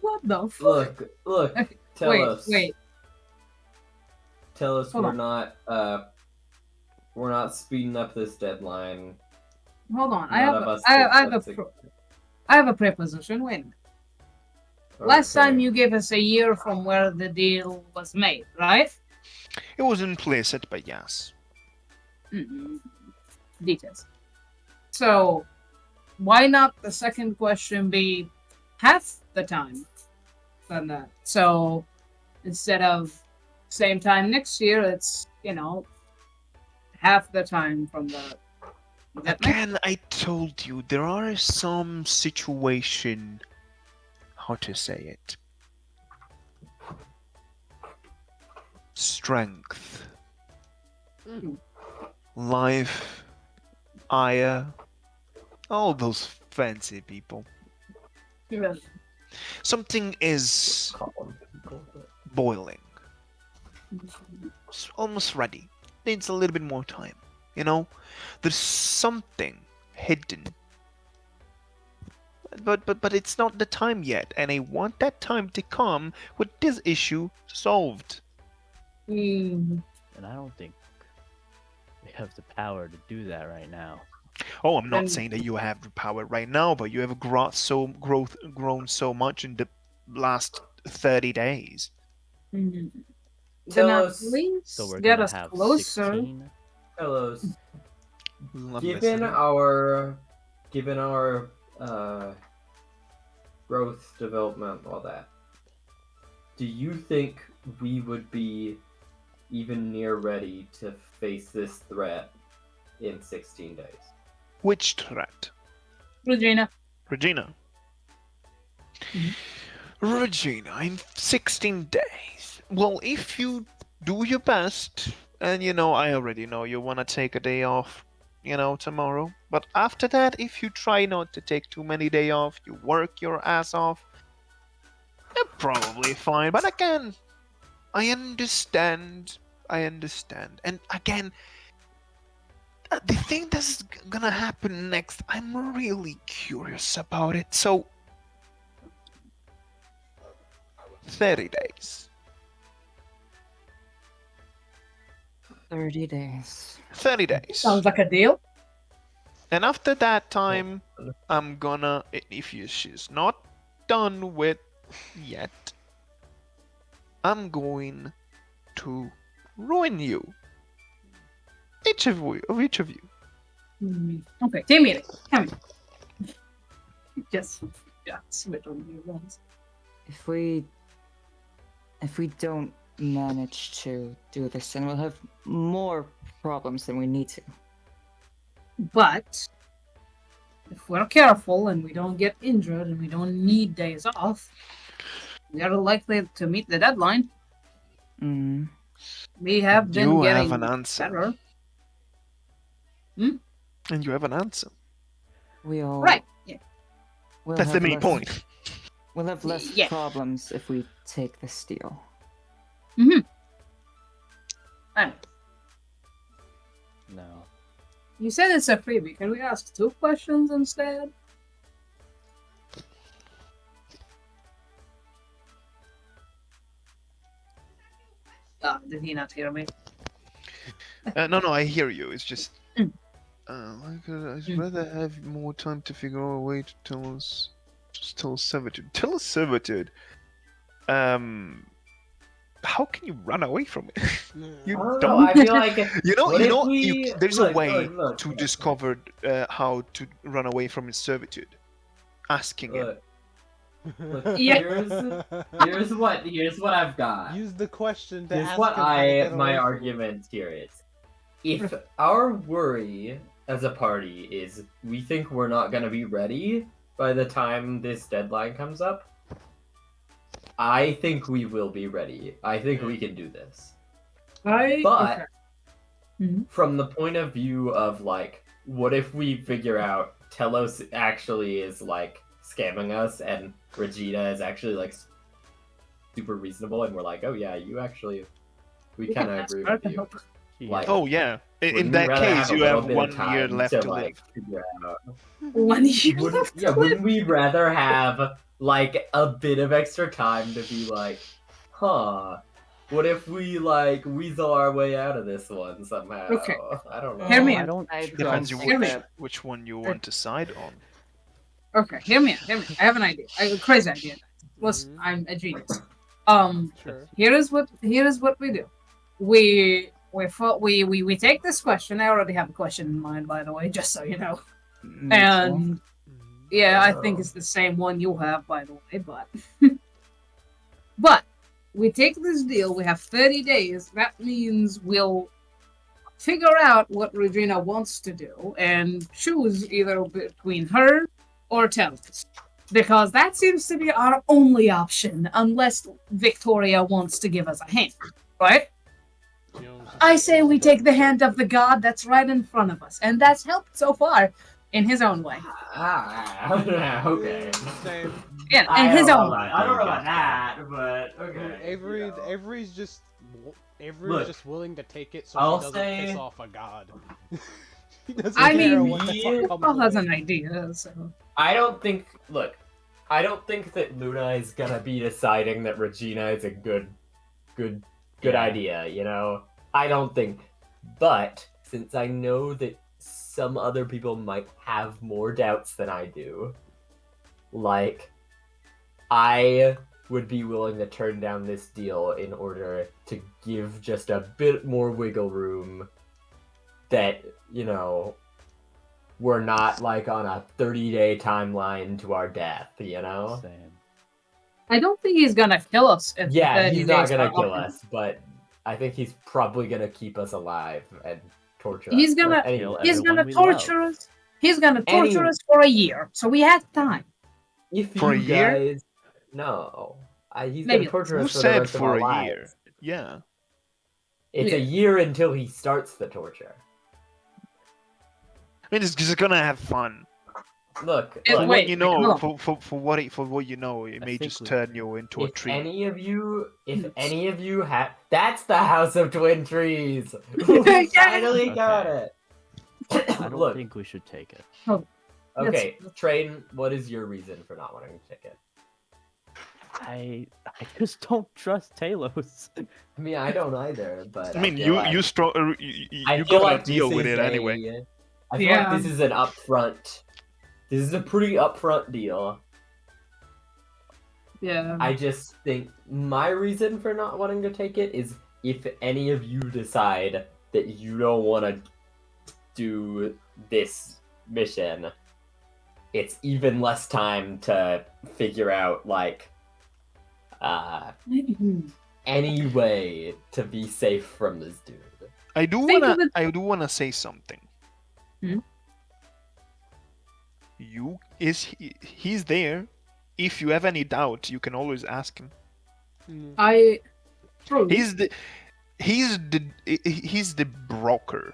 What the fuck? look. Tell us. Wait. Tell us Hold we're not speeding up this deadline. Hold on. None of us I have a preposition. Wait a minute. Last time you gave us a year from where the deal was made, right? It was implicit, but yes. Details. So, why not the second question be half the time than that? So, instead of same time next year, it's, half the time from the You get me? Again, I told you there are some situation. How to say it? Strength, life, ire, all those fancy people. Yeah. Something is boiling. It's almost ready. Needs a little bit more time. You know, there's something hidden. But it's not the time yet, and I want that time to come with this issue solved. Mm. And I don't think we have the power to do that right now. Oh, I'm not Then- saying that you have the power right now, but you have grown so much in the last 30 days. Mm. Then Telos, at least So we're get gonna us have closer. 16. Telos, I'm given listening. our growth, development, all that, do you think we would be even near ready to face this threat in 16 days? Which threat? Regina. Regina. Mhm. Regina, in 16 days. Well, if you do your best, and I already know you want to take a day off, tomorrow. But after that, if you try not to take too many days off, you work your ass off, you're probably fine. But again, I understand. And again, the thing that's gonna happen next, I'm really curious about it. So, 30 days. 30 days. 30 days. Sounds like a deal. And after that time, I'm gonna, if she's not done with yet, I'm going to ruin you. Each of you. Okay, take me. Come here. Just spit on you once. If we don't manage to do this, then we'll have more problems than we need to. But if we're careful and we don't get injured and we don't need days off, we are likely to meet the deadline. Mm. We have been You getting have an answer. better. And you have an answer. We'll Right. Yeah. We'll That's the have main less- point. We'll have less Yeah. problems if we take this deal. And No. you said it's a freebie. Can we ask 2 questions instead? Did he not hear me? No, I hear you. It's just. Mm. I'd rather have more time to figure out a way to tell us. Just tell us servitude. Tell us servitude. How can you run away from it? You I don't don't. know. I feel like what if There's look, a way look, to look, discover how to run away from his servitude. Asking it. Look, Yeah. here's what I've got. Use the question to Here's ask what him how to get my away from argument here is. If our worry as a party is we think we're not gonna be ready by the time this deadline comes up, I think we will be ready. I think we can do this. But Okay. Mhm. from the point of view of like, what if we figure out Telos actually is like scamming us and Regina is actually like super reasonable and we're like, oh yeah, we We kind can of ask agree her with to you. help us. Like, Oh yeah. In wouldn't that we rather case, a you little have bit of 1 year time left to like, live. figure out? 1 year left to live. Wouldn't we rather have like a bit of extra time to be like, huh? What if we like weasel our way out of this one somehow? Okay. I don't know. Hear me I out. don't I trust- Depends don't on think me. that- which one you want to side on. Okay, hear me out. I have an idea. A crazy idea. Listen, Mhm. I'm a genius. Sure. Here is what we do. We take this question. I already have a question in mind, by the way, just so you know. Me too. And yeah, I think Oh. it's the same one you have, by the way. But we take this deal. We have 30 days. That means we'll figure out what Regina wants to do and choose either between her or Tempest. Because that seems to be our only option, unless Victoria wants to give us a hand, right? I say we take the hand of the god that's right in front of us, and that's helped so far, in his own way. Okay. Same. Yeah, I in his don't own know way. about- I don't know about that, but okay. Avery's just Look, just willing to take it so I'll she doesn't say- piss off a god. He doesn't I care mean, what the he- fuck comes Paul has of it. an idea, so. I don't think. Look, I don't think that Luna is gonna be deciding that Regina is a good Yeah. idea. You know, I don't think. But since I know that some other people might have more doubts than I do, like, I would be willing to turn down this deal in order to give just a bit more wiggle room that, you know, we're not like on a 30-day timeline to our death, you know? Same. I don't think he's gonna kill us. If Yeah, 30 he's not days gonna are kill up. us, but I think he's probably gonna keep us alive and torture He's us. gonna- But anyway, Kill He's everyone gonna we torture love. us. He's gonna torture Any- us for a year, so we have time. if For a you year? guys... No. He's Maybe gonna torture Who us for the said rest of for our a lives. year? Yeah. It's Yeah. a year until he starts the torture. I mean, it's just gonna have fun. Look, It- For look, wait, what you wait, know, hold for what you know, it I may think just we- turn you into a if tree. any of you Yes. have... That's the House of Twin Trees! Yeah. We finally got Okay. it! I don't Look, think we should take it. okay, Train, what is your reason for not wanting to take it? I just don't trust Talos. I mean, I don't either, but I mean, feel like, you I feel gotta like deal this with is it anyway. I feel Yeah. like this is an upfront. This is a pretty upfront deal. Yeah. I just think my reason for not wanting to take it is if any of you decide that you don't want to do this mission, it's even less time to figure out like any way to be safe from this dude. I do Think wanna of it- I do wanna say something. Hmm? He's there. If you have any doubt, you can always ask him. I. True. He's the broker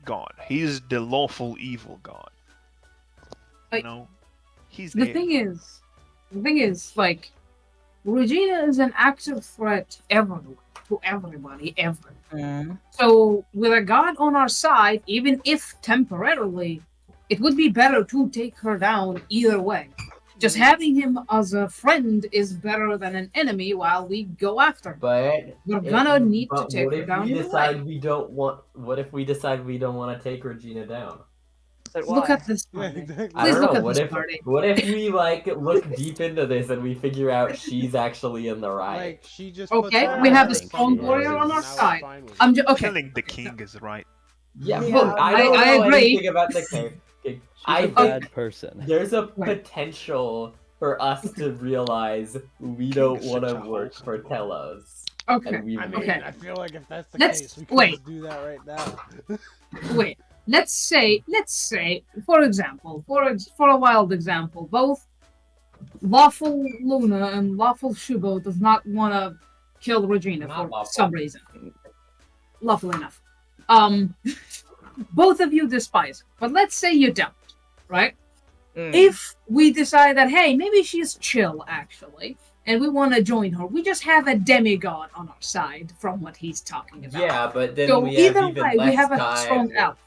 god. He's the lawful evil god. I- You know, he's The there. thing is, like, Regina is an active threat to everybody, ever. So, with a god on our side, even if temporarily, it would be better to take her down either way. Just having him as a friend is better than an enemy while we go after him. But We're gonna need to but take what her if down we either decide way. we don't want? What if we decide we don't want to take Regina down? Look at this Yeah, party. exactly. I Please don't look know. at What this if party. what if we like look deep into this and we figure out she's actually in the right? Like she just Okay, puts we her have a on strong something warrior and on now our it's side. fine with I'm it. just okay. Killing the king is right. Yeah, Yeah, look, I don't I know agree. anything about the cave. She's I a think bad person. there's a Right. potential for us to realize we don't is want to such a work wholesome for boy. Telos. Okay. And we I mean, Okay. I feel like if that's the Let's- case, we could wait. just do that right now. Wait. Let's say, for example, for a wild example, both lawful Luna and lawful Shubo does not want to kill Regina Not for lawful. some reason. Lawful enough. Both of you despise her, but let's say you don't, right? If we decide that, hey, maybe she's chill, actually, and we want to join her, we just have a demigod on our side from what he's talking about. Yeah, but then So we have either even way, less we have a time. strong out.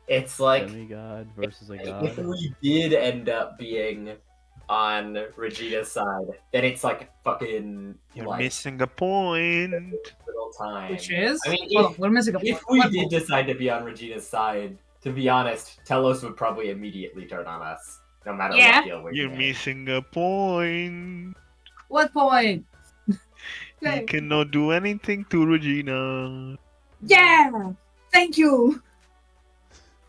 It's like Demigod versus a if god. we did end up being on Regina's side, then it's like fucking You're like missing a point. little time. Which is? I mean, Hold if- on, we're missing a If point. we What did point? decide to be on Regina's side, to be honest, Telos would probably immediately turn on us, no matter Yeah. what deal we're You're doing. missing a point. What point? He Okay. cannot do anything to Regina. Yeah! Thank you!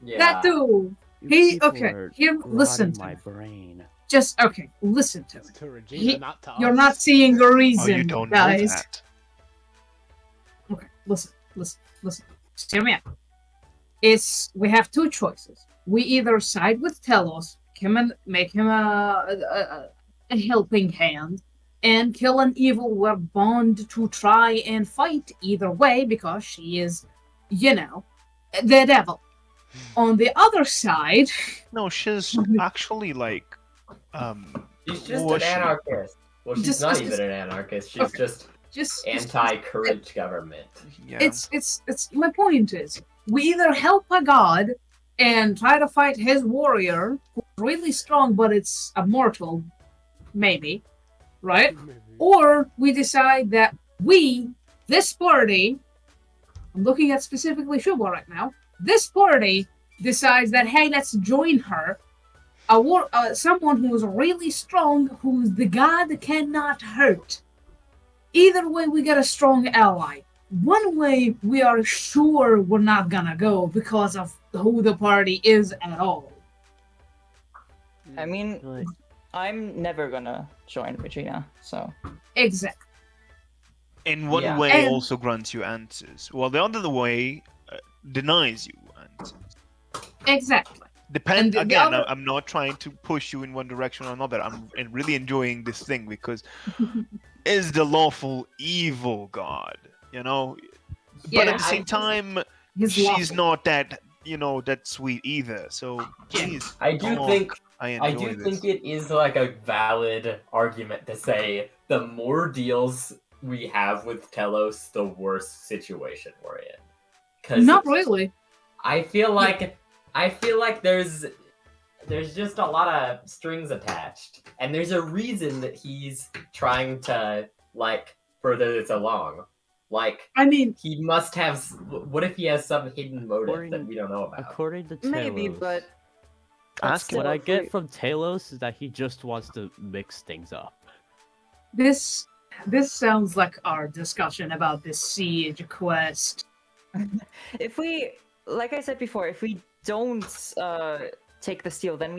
Yeah. That too! You He, people okay, are here, listen rotting to my me. brain. Just, okay, listen to me. To Regina, He- not to You're us. not seeing a Oh, reason, you don't guys. know that. Okay, listen. Just hear me out. is we have two choices. We either side with Telos, make him a helping hand, and kill an evil we're bound to try and fight either way because she is, the devil. On the other side, No, she's actually like She's just what an was she? anarchist. Well, she's Just- not just- even an anarchist. She's okay. just just anti-courage government. Yeah. it's my point is we either help a god and try to fight his warrior who's really strong but it's immortal, maybe, right? Or we decide that this party, I'm looking at specifically Shuba right now, this party decides that, hey, let's join her. Someone who's really strong, who's the god cannot hurt. Either way, we get a strong ally. One way, we are sure we're not gonna go because of who the party is at all. I mean, Like, I'm never gonna join Regina, so. Exactly. In one Yeah. way, And- also grants you answers, while the other way denies you answers. Exactly. Depend the again. other- I'm not trying to push you in one direction or another. I'm really enjoying this thing because is the lawful evil god, you know. But Yeah, at the same time, He's she's lawful. not that that sweet either. So please, I do come on, think I I enjoy do this. think it is like a valid argument to say the more deals we have with Telos, the worse situation we're in. 'Cause Not really. I feel like there's just a lot of strings attached, and there's a reason that he's trying to like further this along. Like I mean, he must have. What if he has some hidden motive that we don't know about? according to Talos, Maybe, but. Ask him. what I get from Talos is that he just wants to mix things up. this sounds like our discussion about this siege quest. If we, like I said before, if we don't take the steal, then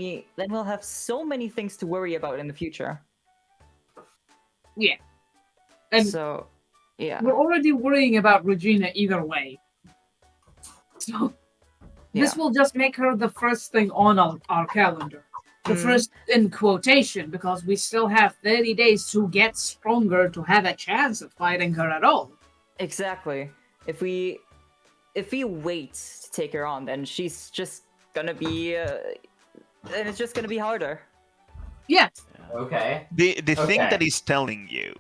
we'll have so many things to worry about in the future. And So, yeah. we're already worrying about Regina either way. So this will just make her the first thing on our calendar. The Mm. first in quotation, because we still have 30 days to get stronger to have a chance of fighting her at all. Exactly. If we wait to take her on, then she's just gonna be, and it's just gonna be harder. Yeah, Okay. The thing Okay. that he's telling you,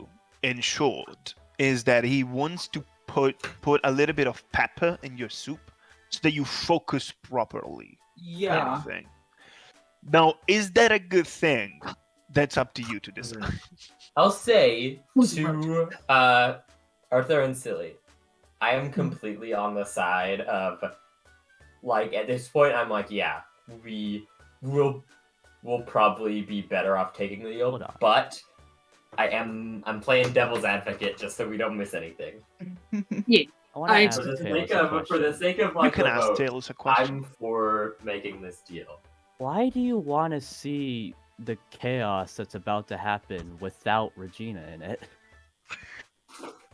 in short, is that he wants to put a little bit of pepper in your soup so that you focus properly. Yeah. Kind of thing. Now, is that a good thing? That's up to you to decide. I'll say Who's to Arthur and Silly, I am completely on the side of like at this point I'm like, yeah, we'll probably be better off taking the deal, Hold on. but I'm playing devil's advocate just so we don't miss anything. I want to I- ask For the Talos sake a of You like can the ask vote, Talos a question. I'm for making this deal. Why do you want to see the chaos that's about to happen without Regina in it?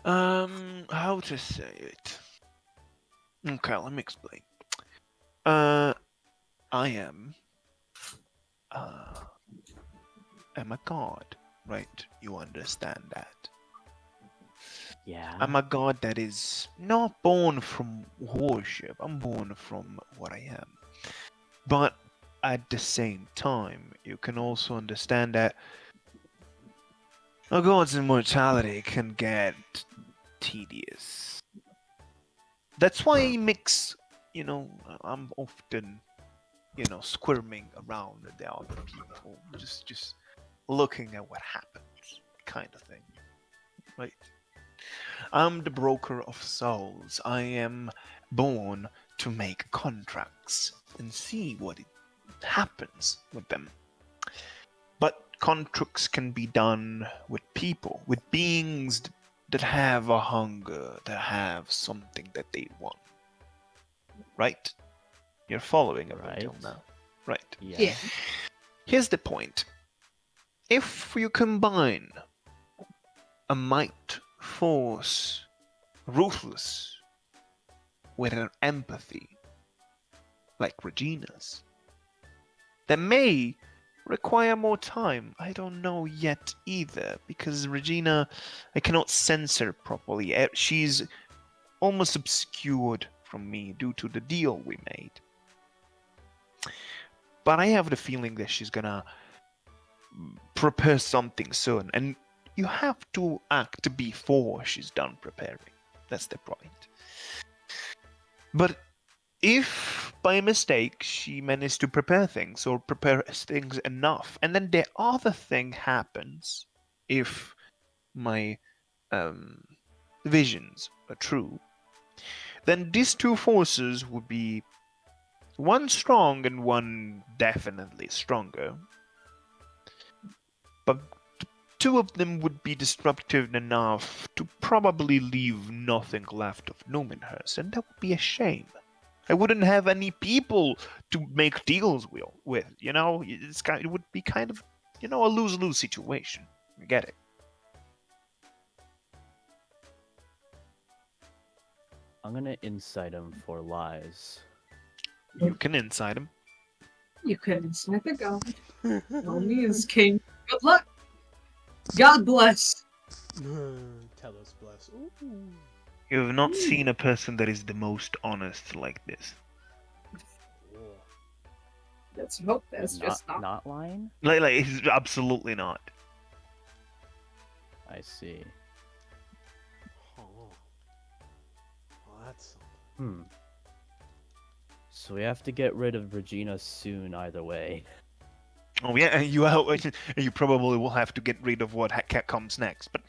How to say it? Okay, let me explain. I am a god, right? You understand that. Yeah. I'm a god that is not born from worship. I'm born from what I am. But at the same time, you can also understand that a god's immortality can get tedious. That's why I mix, I'm often, squirming around the other people, just looking at what happens, kind of thing, right? I'm the broker of souls. I am born to make contracts and see what happens with them. But contracts can be done with people, with beings that have a hunger, that have something that they want. Right? You're following up until Right. now. Right. yeah. Here's the point. If you combine a might, force, ruthless with an empathy, like Regina's. That may require more time. I don't know yet either, because Regina, I cannot sense her properly. She's almost obscured from me due to the deal we made. But I have the feeling that she's gonna prepare something soon, and you have to act before she's done preparing. That's the point. But if by mistake she managed to prepare things or prepare things enough, and then the other thing happens, if my visions are true, then these two forces would be one strong and one definitely stronger. But two of them would be disruptive enough to probably leave nothing left of Numinhurst, and that would be a shame. I wouldn't have any people to make deals with. You know, it would be kind of, a lose-lose situation. I get it. I'm gonna incite him for lies. You can incite him. You couldn't snipe a god. No means king. Good luck. God bless. Tell us, bless. Ooh. You have not seen a person that is the most honest like this. Let's hope that's Not, just not. not lying? Like, he's absolutely not. I see. Oh. Well, that's. So we have to get rid of Regina soon either way. Oh yeah, and you probably will have to get rid of what comes next, but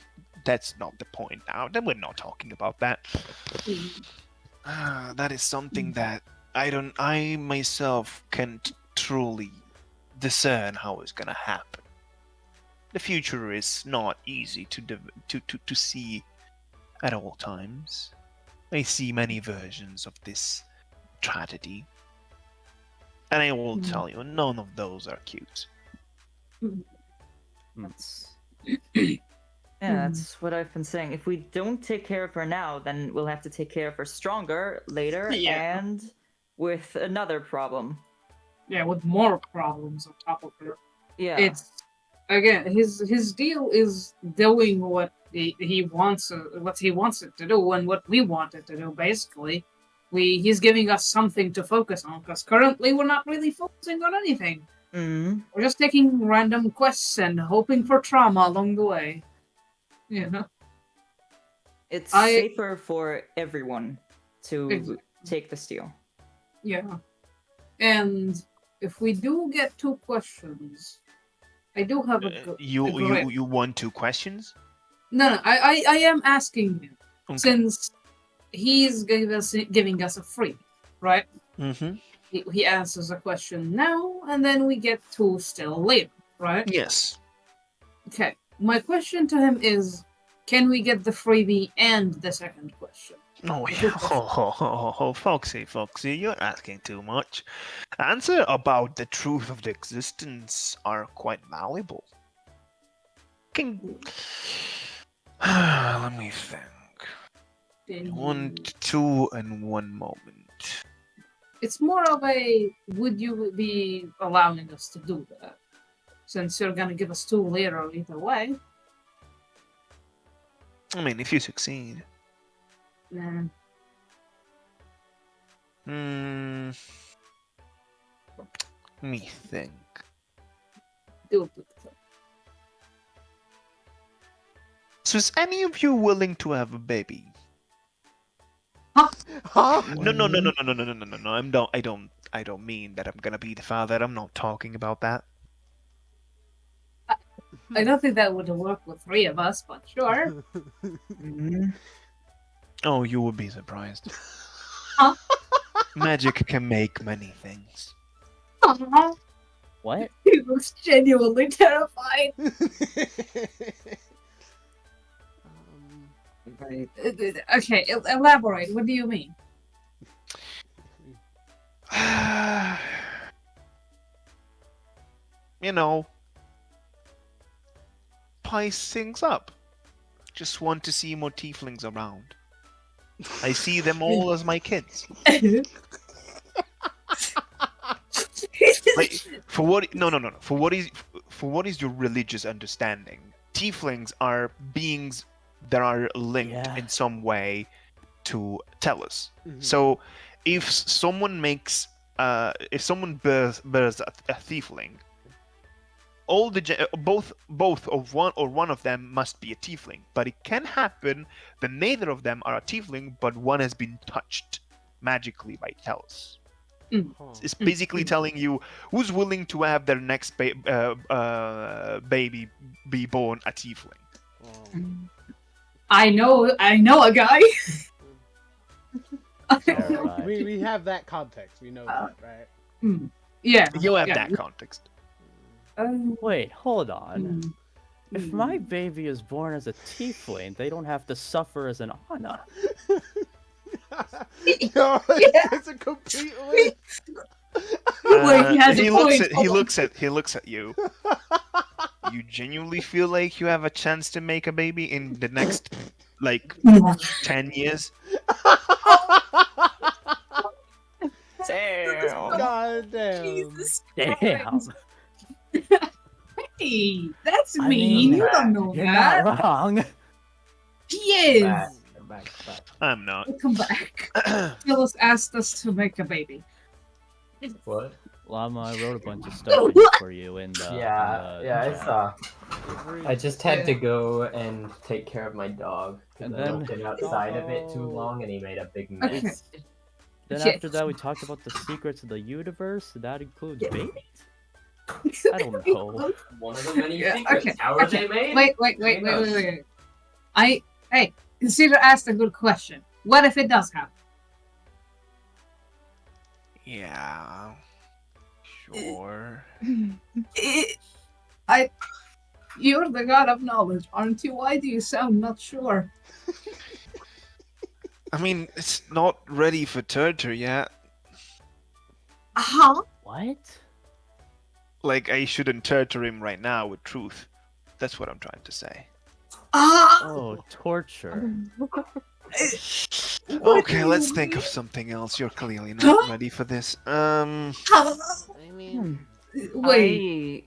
that's not the point now. Then we're not talking about that. That is something that I myself can't truly discern how it's gonna happen. The future is not easy to see at all times. I see many versions of this tragedy. And I will tell you, none of those are cute. That's yeah, that's what I've been saying. If we don't take care of her now, then we'll have to take care of her stronger later, Yeah. and with another problem. Yeah, with more problems on top of it. Yeah, It's again his deal is doing what he wants it to do and what we want it to do. Basically, he's giving us something to focus on because currently we're not really focusing on anything. We're just taking random quests and hoping for trauma along the way. You know, it's safer for everyone to take the steal. Yeah, and if we do get 2 questions, I do have a good. You want 2 questions? No, I am asking him Okay. since he's giving us a free, right? Mm-hmm. He answers a question now, and then we get 2 still later, right? Yes. Okay. My question to him is, can we get the freebie and the second question? Oh, yeah. Foxy, you're asking too much. Answer about the truth of the existence are quite valuable. Let me think. 1, 2, and 1 moment. It's more of a, would you be allowing us to do that? Since you're gonna give us 2 later either way. I mean, if you succeed. Nah. Let me think. Do it. So is any of you willing to have a baby? Huh? No. I don't mean that I'm gonna be the father. I'm not talking about that. I don't think that would work with 3 of us, but sure. Oh, you would be surprised. Huh? Magic can make many things. Aww. What? He looks genuinely terrified. Right. Okay, elaborate. What do you mean? You know, spice things up. Just want to see more tieflings around. I see them all as my kids. Like, for what? No. For what is your religious understanding? Tieflings are beings that are linked Yeah. in some way to Tellus. Mhm. So, if someone bears a tiefling, both of one of them must be a tiefling. But it can happen that neither of them are a tiefling, but one has been touched magically by Tellus. Huh. It's basically telling you who's willing to have their next baby be born a tiefling. Well, I know a guy. Alright. we have that context. We know that, right? Yeah. You have yeah. that context. Wait, hold on. Mm. If my baby is born as a tiefling, they don't have to suffer as an Aana. No, it's a completely. Wait, he has a he point. looks at you. You genuinely feel like you have a chance to make a baby in the next, like, 10 years? Damn. God damn. Jesus Damn. Christ. Hey, that's I mean. mean, You don't know You're that. not wrong. He is. Back. I'm not. Welcome back. Phyllis asked us to make a baby. What? Llama, I wrote a bunch of stuff for you in the Yeah, in the I chat. saw. I just had to go and take care of my dog. And Because I then- left him outside of it too long and he made a big Okay. mess. Then Yes. after that, we talked about the secrets of the universe. That includes babies. I don't know. One of the many Yeah, secrets. okay, How are okay. they made? Wait. Hey, Cedar asked a good question. What if it does happen? Yeah. Sure. You're the god of knowledge, aren't you? Why do you sound not sure? I mean, it's not ready for Turtur yet. Huh? What? Like, I shouldn't Turtur him right now with truth. That's what I'm trying to say. Oh, torture. Okay, let's think of something else. You're clearly not ready for this. I mean, Wait.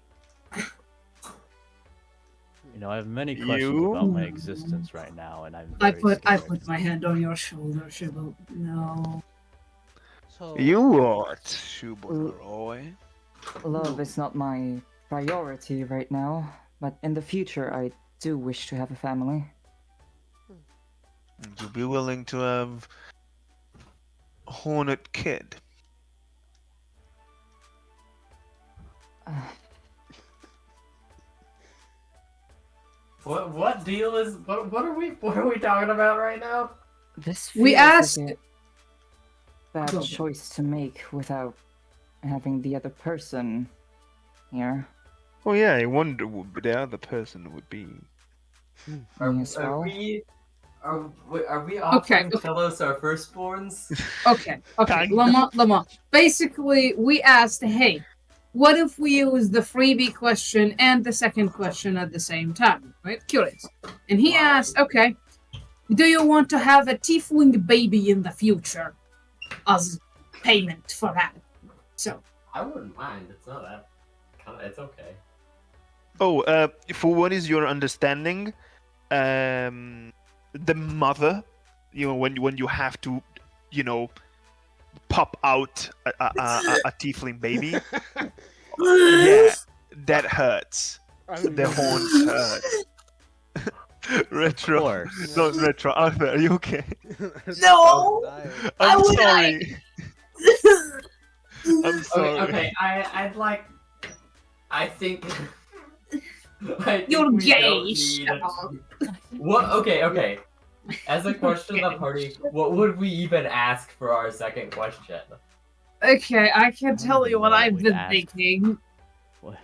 You know, I have many questions You? about my existence right now, and I'm I very put scared. my hand on your shoulder, Shibble. No. so You what, Noroi? Love is not my priority right now, but in the future I do wish to have a family. Would you be willing to have a hornet kid? What deal is what are we talking about right now? This We feels asked- like a bad Go. choice to make without having the other person here. Oh yeah, I wonder what the other person would be. Are, Me as are well. we are we offering okay. Telos our firstborns? Okay. Kind Lamont. Basically, we asked, hey, what if we use the freebie question and the second question at the same time? Right? Curious. And he asked, okay, do you want to have a tiefling baby in the future as payment for that? So, I wouldn't mind. It's not that. It's okay. Oh, for what is your understanding? The mother, you know, when you have to, you know, pop out a tiefling baby, yeah, that hurts. The horns hurt. Retro. course. No, Retro. Arthur, are you okay? No! I I'm would sorry. I'm sorry. Okay. I'd like. I think. You're we gay, don't need- shut up. What? Okay. As a question of the party, what would we even ask for our second question? Okay, I can tell you even what know what I've we'd been ask. thinking. What?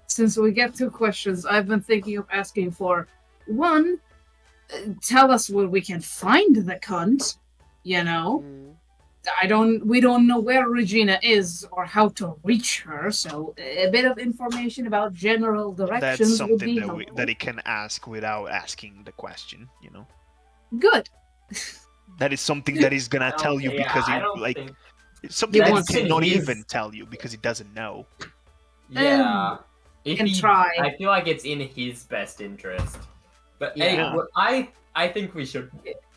Since we get two questions, I've been thinking of asking for one, tell us where we can find the cunt. You know, we don't know where Regina is or how to reach her, so a bit of information about general directions That's would be something helpful. that he can ask without asking the question. You know, Good. that is something that he's gonna tell you Okay, yeah, because I he don't like. think something that he wants to cannot use- even tell you because he doesn't know. Yeah. If can he, try. I feel like it's in his best interest. But hey, Yeah. I think we should.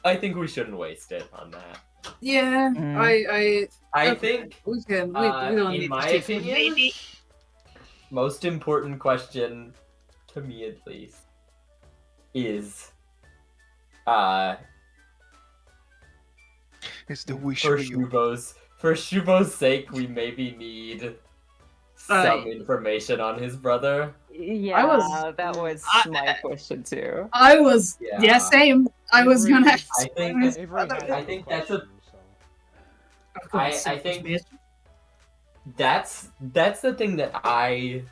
I think we shouldn't waste it on that. Yeah, Mm. I Okay. think, we can. We don't in need my to take opinion, maybe. most important question, to me at least, is It's the wish for for you. Shubo's sake, we maybe need some information on his brother. Yeah, was- that was I- my question too. I was. Yeah. Yeah, same. I was Avery- gonna. I ask think- his Avery brother. has I the think that's a- question, so. Of course, I think- bitch. That's the thing that I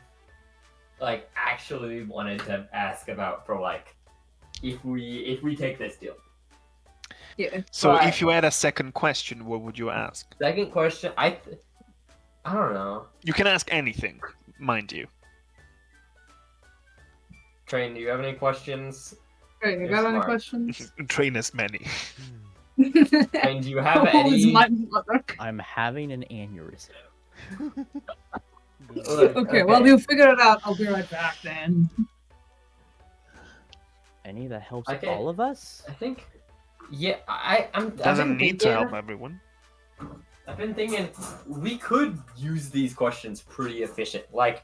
like actually wanted to ask about for like if we take this deal. Yeah. So But- if you had a second question, what would you ask? Second question, I don't know. You can ask anything, mind you. Train, do you have any questions? Hey, you You're got any smart. questions? Train as many. And do you have Who is any? my mother? I'm having an aneurysm. Look, Okay, well, you figure it out. I'll be right back then. Any that helps Okay. all of us? I think. Yeah, I'm. Doesn't need to help Thinking, everyone. I've been thinking we could use these questions pretty efficient. Like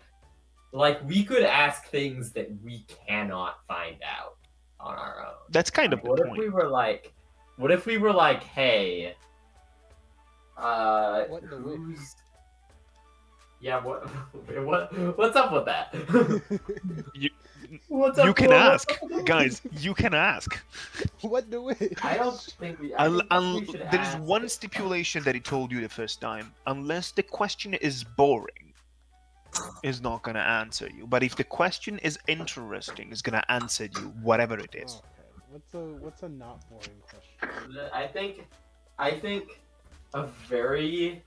we could ask things that we cannot find out on our own. That's kind of the What if point. we were like, hey, What the wi- who's... Yeah, what's up with that? You- What's up? You can with- ask, guys. You can ask. What do we? I don't think we. I think we should There is ask- one stipulation that he told you the first time. Unless the question is boring, is not gonna answer you. But if the question is interesting, is gonna answer you, whatever it is. Okay. What's a not boring question? I think a very.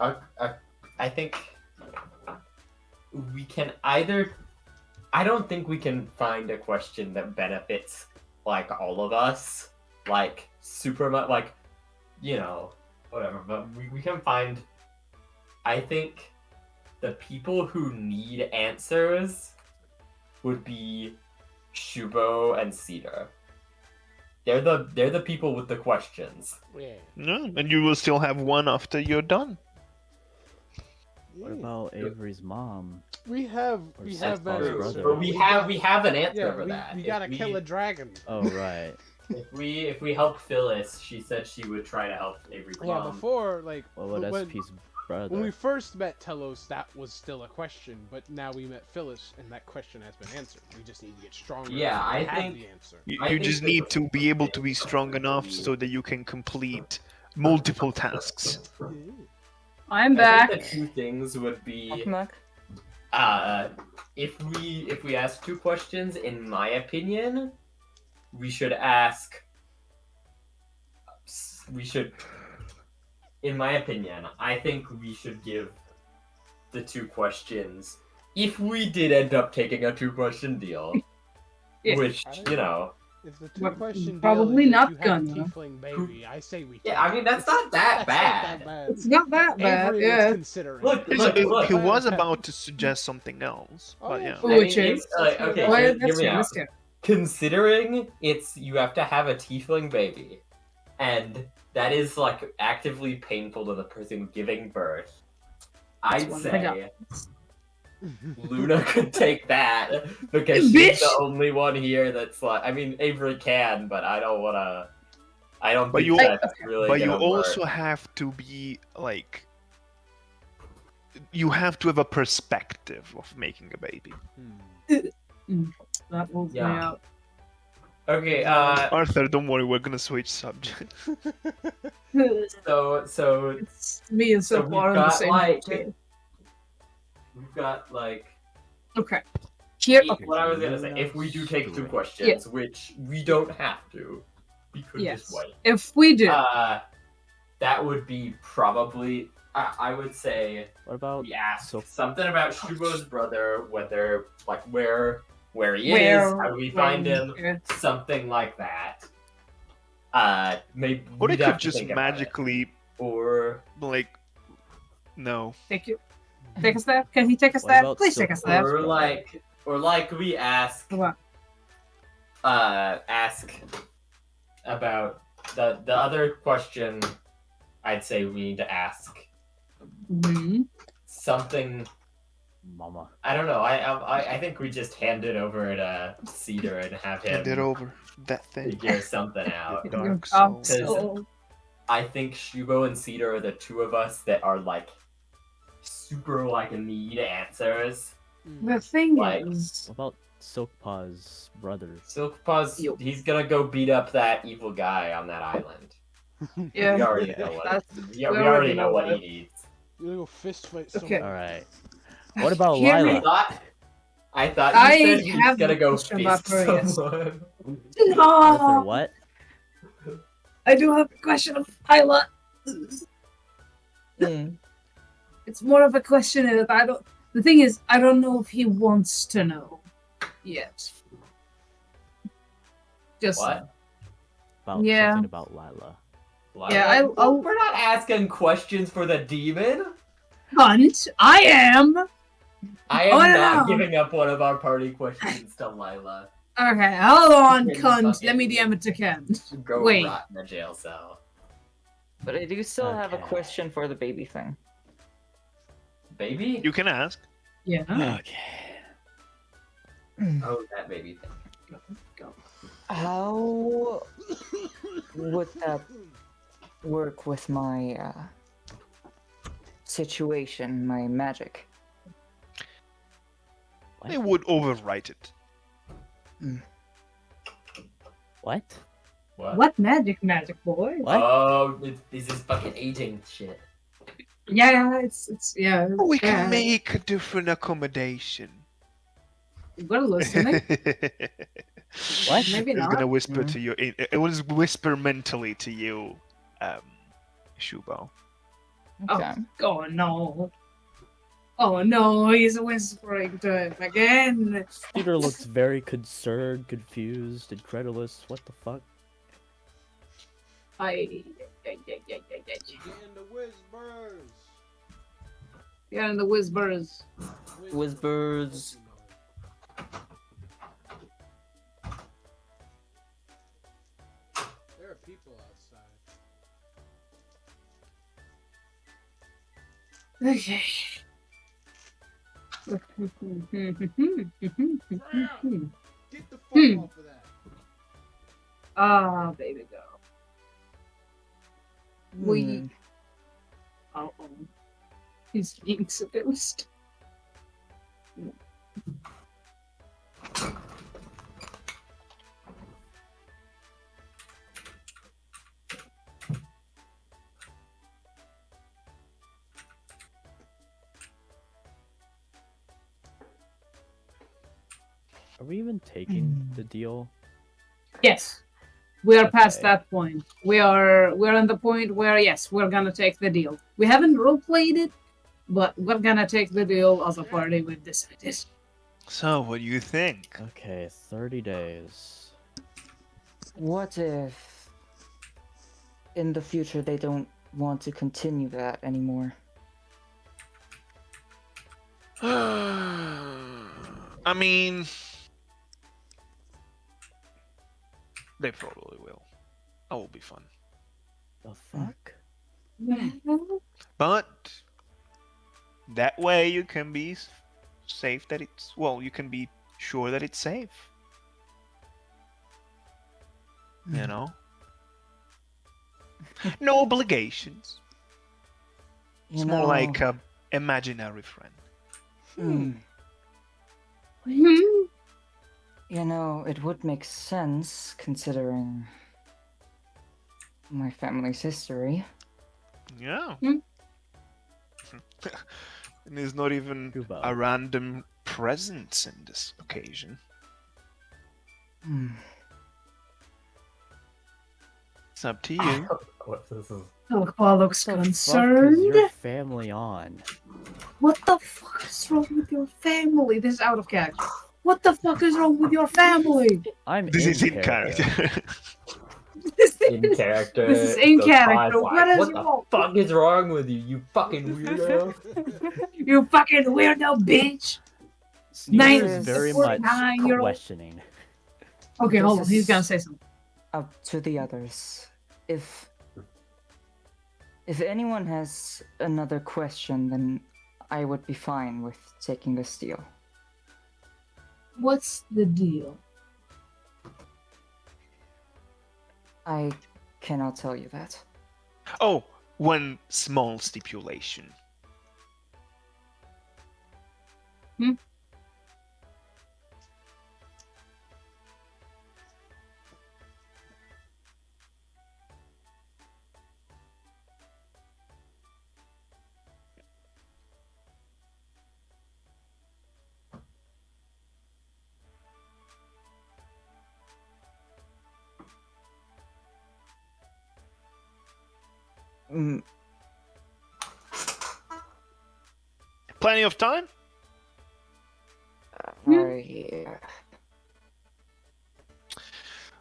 I think we can either. I don't think we can find a question that benefits like all of us, like super much, like whatever. But we can find. I think the people who need answers would be Shubo and Cedar. They're the people with the questions. Yeah. No, and you will still have one after you're done. Yeah. What about Avery's mom? We have Or we Seth's have that brother. answer. But we have an answer Yeah, for that. we If gotta kill a dragon. Oh right. If we help Phyllis, she said she would try to help Avery's Yeah, mom. before like Well, what when, SP's brother? when we first met Telos, that was still a question, but now we met Phyllis, and that question has been answered. We just need to get stronger. Yeah, and I have think- the answer. You, I you think just that need the- to be able to be strong enough so that you can complete multiple tasks. I'm I back. think the two things would be Welcome back. if we ask two questions, in my opinion, we should ask. In my opinion, I think we should give the two questions. If we did end up taking a two-question deal, Yeah. which If the Well, two-question probably deal is not if you have a gonna. tiefling baby, I say we. yeah, I mean that's not that That's not bad. that bad. It's not that bad, Avery was yeah. considering. Look, it. look, look. He was Okay. about to suggest something else, Oh, but yeah, yeah. sure. I mean, Which is- okay, Well, hear that's me out. realistic. Considering you have to have a tiefling baby, and that is like actively painful to the person giving birth, I'd one thing say Luna could take that because she's Bitch! the only one here that's like. I mean, Avery can, but I don't want to. I don't But think you- that's really. But you gonna also work. have to be like. You have to have a perspective of making a baby. That will play Yeah. out. Okay. Arthur, don't worry, we're gonna switch subject. So It's me and So so we've far on the got, same like- page. we've got like. Okay. Here. What I was gonna say, if we do take two Straight. questions, which we don't have to, we could Yes. just wait. If we do. That would be probably. I would say What about we ask so- something about Shubo's brother, whether like where he Where- is, how do we find him, Yeah. something like that. Maybe Or we'd it have could to just think about it. magically Or Like, no. Take a step. Can he take a What step? about Please take a Silk-Paw? step. or like we ask Come on. ask about the other question. I'd say we need to ask Mhm. something. Mama. I don't know. I think we just hand it over to Cedar and have him Hand it over. That thing. figure something out. Dark Oh, soul. so- I think Shugo and Cedar are the two of us that are like super like need answers. The thing Like- is, What about Silk-Paw's brother? Silk-Paw's Yo. he's gonna go beat up that evil guy on that island. yeah, We already know what that's- we already know what he that. needs. You gotta go fist fight someone. Okay. Alright. What about Hear me. Lila? I thought I you said he's have gonna a go question about fist her, yes. someone. Arthur, No, what? I do have a question of Isla. Mm. It's more of a question that I don't. The thing is, I don't know if he wants to know yet. Just What? About Yeah. something about Lila. Yeah, I'll- We're not asking questions for the demon. Hunt. I am. I am Oh, not no. giving up one of our party questions to Lila. Okay, hold on, Okay, cunt. fucking- Let me DM it to Ken. Go Wait. rot in the jail cell. But I do still have a Okay. question for the baby thing. Baby? You can ask. Yeah. Okay. Oh, that baby thing. Go. How would that work with my situation, my magic? They would overwrite it. What? What magic, boy? What? Oh, this is fucking aging shit. Yeah, it's yeah. We can yeah. make a different accommodation. We're listening. What? Maybe It's not. gonna whisper to you. It will whisper mentally to you, Shubo. Okay. Oh no. Oh no, he's whispering to him again. Peter looks very concerned, confused, incredulous. What the fuck? I Get in the whispers. yeah, and the whispers. Whispers. There are people outside. Okay. Get the fuck off of that. Ah, baby girl. We. Hmm. Oh, he's being seduced. Are we even taking the deal? Yes, we are past Okay. that point. We're on the point where yes, we're gonna take the deal. We haven't role played it, but we're gonna take the deal as a party. We've decided. So, what do you think? Okay, 30 days. What if in the future they don't want to continue that anymore? I mean, they probably will. That will be fun. The fuck? But that way you can be safe that it's you can be sure that it's safe. You know? No obligations. It's more like a imaginary friend. Hmm. Mhm. You know, it would make sense considering my family's history. Yeah. Hmm. And there's not even Kubo. a random presence in this occasion. Hmm. It's up to you. What this is? Silk-Paw looks What the fuck is concerned. your family on? What the fuck is wrong with your family? This is out of character. What the fuck is wrong with your family? I'm This is in character. character. This in character. This is in goes character. past, What is what the wrong? fuck is wrong with you, you fucking weirdo? You fucking weirdo bitch. Sneaker is is very much 49-year-old. questioning. Okay, This hold on. He's gonna is- say something. Up to the others. If anyone has another question, then I would be fine with taking the steal. What's the deal? I cannot tell you that. Oh, one small stipulation. Mm, Plenty of time?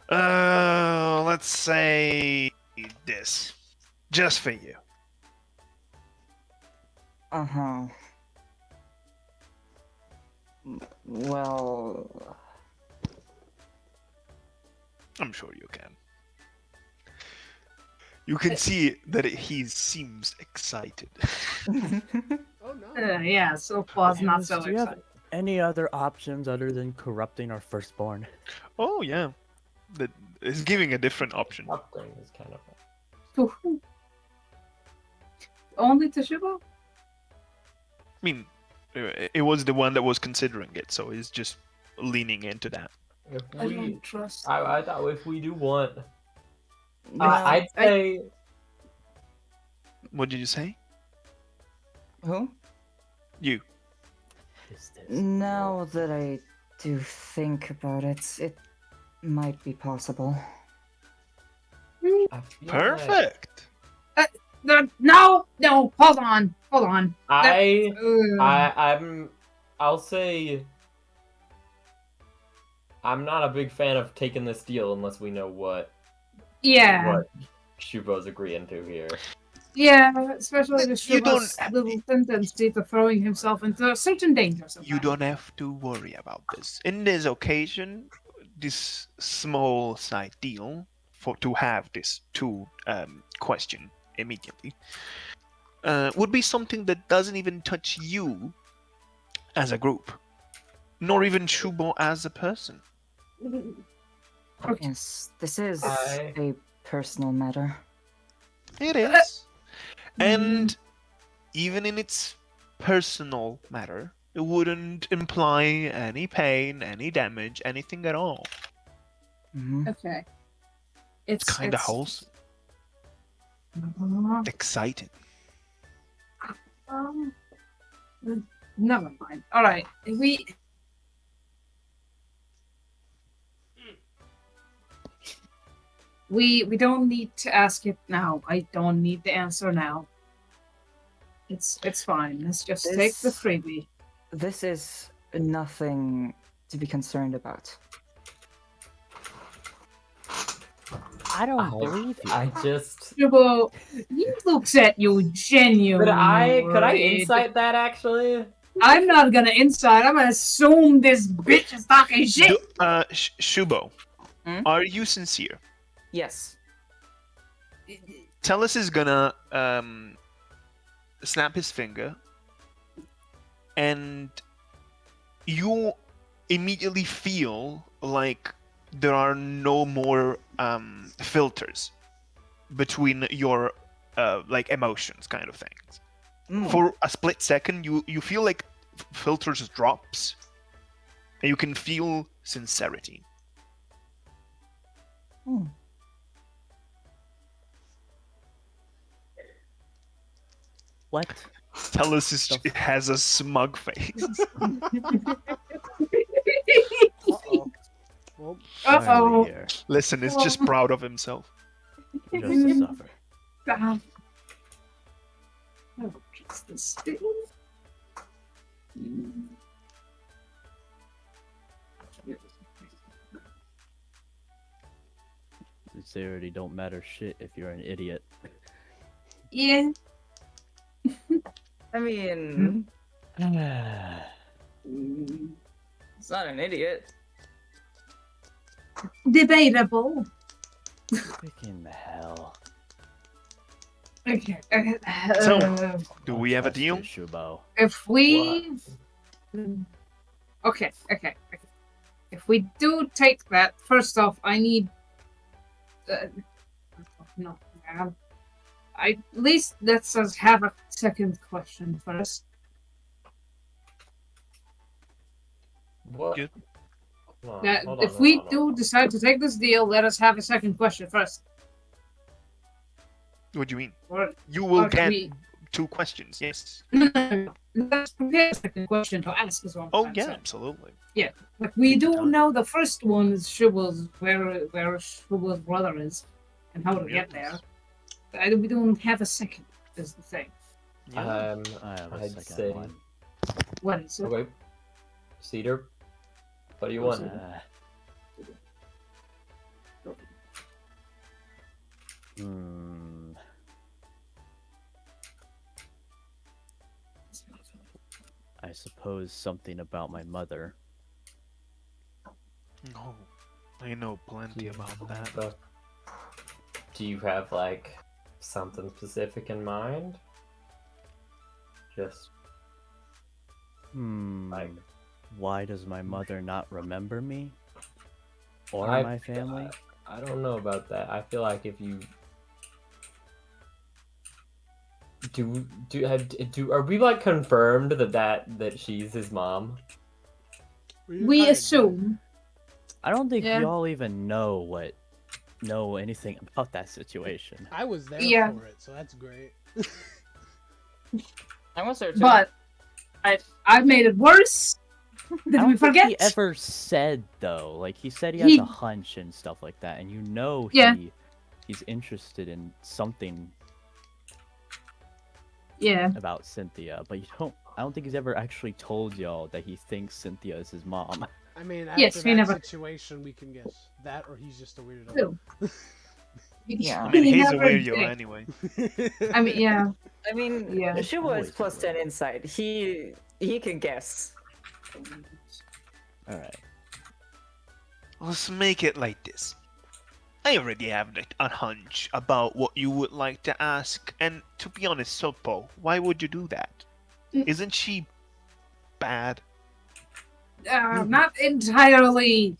I, Let's say this. Just for you. uh-huh. Well, I'm sure you can. You can see that he seems excited. Oh no. Yeah, so far not Parents, so do you have excited. any other options other than corrupting our firstborn? Oh yeah, that is giving a different option. Upbringing is kind of. To who? Only to Shubo? I mean, it was the one that was considering it, so he's just leaning into that. If I we, don't trust. I thought if we do want, no, I'd say What did you say? who? You. Is this Now that I do think about it, it might be possible. I feel like Perfect. No, hold on. I'll say I'm not a big fan of taking this deal unless we know what Shubo's agreeing to here. Yeah, especially the You don't- Shubo's little tendency to throwing himself into certain danger sometimes. You don't have to worry about this. In this occasion, this small side deal to have this question immediately would be something that doesn't even touch you as a group, nor even Shubo as a person. Okay. Yes, this is I- a personal matter. It is. And even in its personal matter, it wouldn't imply any pain, any damage, anything at all. Mhm. Okay. It's kind of wholesome, exciting. Never mind. All right, we don't need to ask it now. I don't need the answer now. It's fine. Let's just take the This- freebie. This is nothing to be concerned about. I don't believe you. I just. Shubo, he looks at you genuinely. Could I worried. insight that actually? I'm not gonna insight. I'm gonna assume this bitch is talking shit. Shubo, Hmm? are you sincere? Yes. Tellus is gonna snap his finger, and you immediately feel like there are no more filters between your like emotions, kind of things. Mm. For a split second, you feel like filters drops, and you can feel sincerity. Mm. What? Tellus has a smug face. Uh-oh. Well, Why are we Uh-oh. here? Listen, he's just proud of himself. Just to suffer. God. Oh, just this thing. sincerity don't matter shit if you're an idiot. Yeah. I mean, Freaking it's not an idiot. Debatable. hell. Okay. So, do we have a Trust deal? you, Shubo. If we. Okay. If we do take that, first off, I need. No, man. At least let's us have a second question first. What? Good. Hold on, That hold on, if hold we on, do hold on. decide to take this deal, let us have a second question first. What do you mean? Or, You will or get we... 2 questions, yes. No. Let's prepare a second question to ask as well. Oh, yeah, absolutely. Like we Take your do time. know the first one is Shubo's where Shubo's brother is and how to get there. Yes. We don't have a second, is the thing. Yeah. I have a I'd second say. one. What is it? Okay. Cedar, what do you want? Hmm. I suppose something about my mother. No, I know plenty about that. But do you have like something specific in mind? Just like Why does my mother not remember me? Or I- my family? I don't know about that. I feel like if you are we like confirmed that she's his mom? We assume. I don't think Yeah. y'all even know anything about that situation. I was there Yeah. for it, so that's great. I was there too. But I've made it worse. I Did don't we forget? think he ever said though. Like he said he He- has a hunch and stuff like that, and you know Yeah. he's interested in something Yeah. about Cynthia, but I don't think he's ever actually told y'all that he thinks Cynthia is his mom. I mean, after Yes, we that never- situation, we can guess that, or he's just a weirdo. True. Yeah. I mean, He he's a never weirdo did. anyway. I mean, yeah. I mean, Yeah. Shubo is Always plus the way. 10 inside. He can guess. All right. Let's make it like this. I already have a hunch about what you would like to ask, and to be honest, Silk-Paw, why would you do that? Isn't she bad? Not entirely.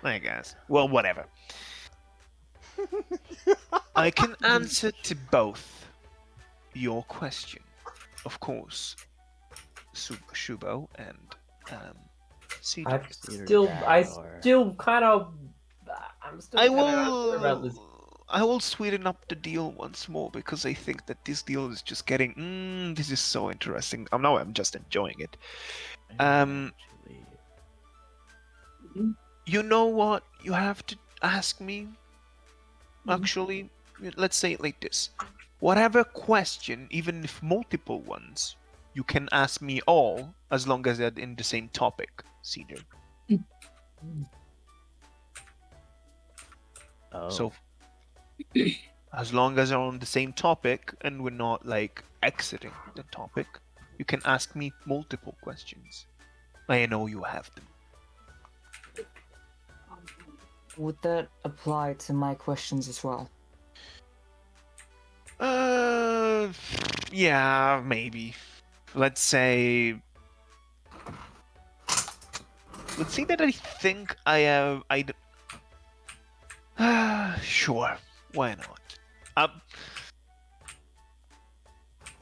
I guess. Well, whatever. I can answer to both your question, of course, Shubo and Cedar. I will sweeten up the deal once more because I think that this deal is just getting. This is so interesting. I'm just enjoying it. Actually, You know what? You have to ask me. Actually, let's say it like this: whatever question, even if multiple ones, you can ask me all as long as they're in the same topic, Cedar. oh. So, as long as they're on the same topic and we're not like exiting the topic, you can ask me multiple questions. I know you have them. Would that apply to my questions as well? Yeah, maybe. Let's say that I think I have. Sure. Why not?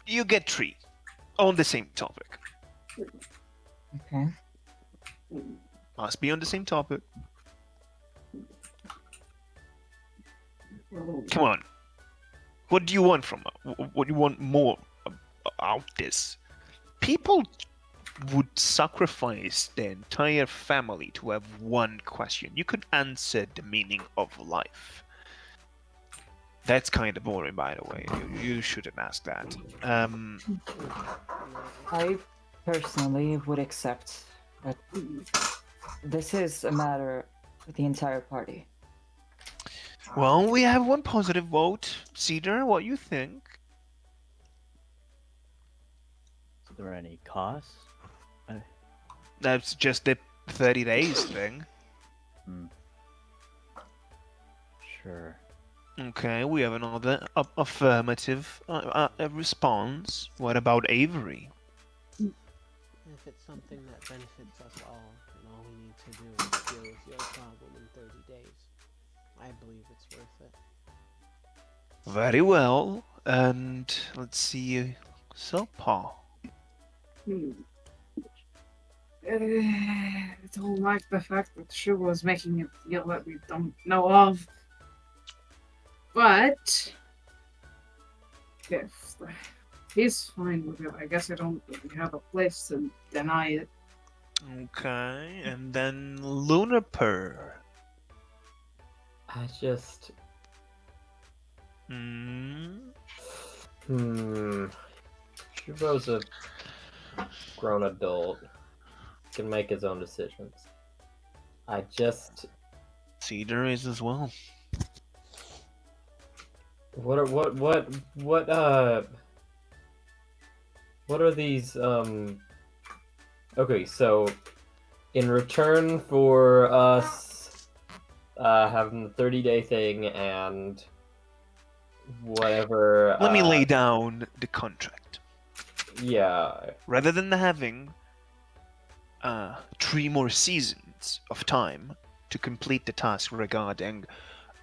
You get 3 on the same topic. Okay. Must be on the same topic. Come on. What do you want from what do you want more out this? People would sacrifice their entire family to have one question. You could answer the meaning of life. That's kind of boring, by the way. You shouldn't ask that. I personally would accept that this is a matter for the entire party. Well, we have one positive vote. Cedar, what you think? Is there any cost? That's just the 30 days thing. Hmm. Sure. Okay, we have another affirmative response. What about Avery? If it's something that benefits us all, and all we need to do is deal with your problem in 30 days, I believe it's worth it. Very well. And let's see. Silk-Paw. I don't like the fact that she was making a deal that we don't know of. But if he's fine with it, I guess I don't really have a place to deny it. Okay, and then Luniper. I just. Hmm. Shubo's a grown adult. Can make his own decisions. I just. Cedar is as well. What are these okay, so in return for us having the 30-day thing and whatever Let me lay down the contract. yeah, Rather than having 3 more seasons of time to complete the task regarding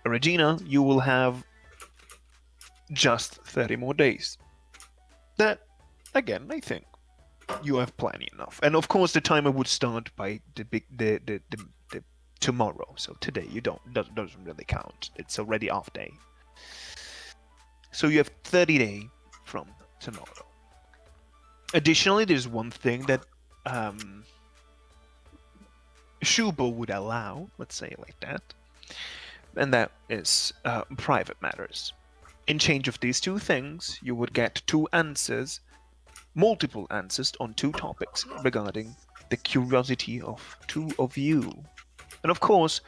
Regina, you will have just 30 more days. That, again, I think you have plenty enough. And of course, the timer would start by the tomorrow. So today you doesn't really count. It's already off day. So you have 30 days from tomorrow. Additionally, there's one thing that Shubo would allow, let's say it like that, and that is private matters. In change of these 2 things, you would get 2 answers, multiple answers on 2 topics regarding the curiosity of 2 of you. And of course,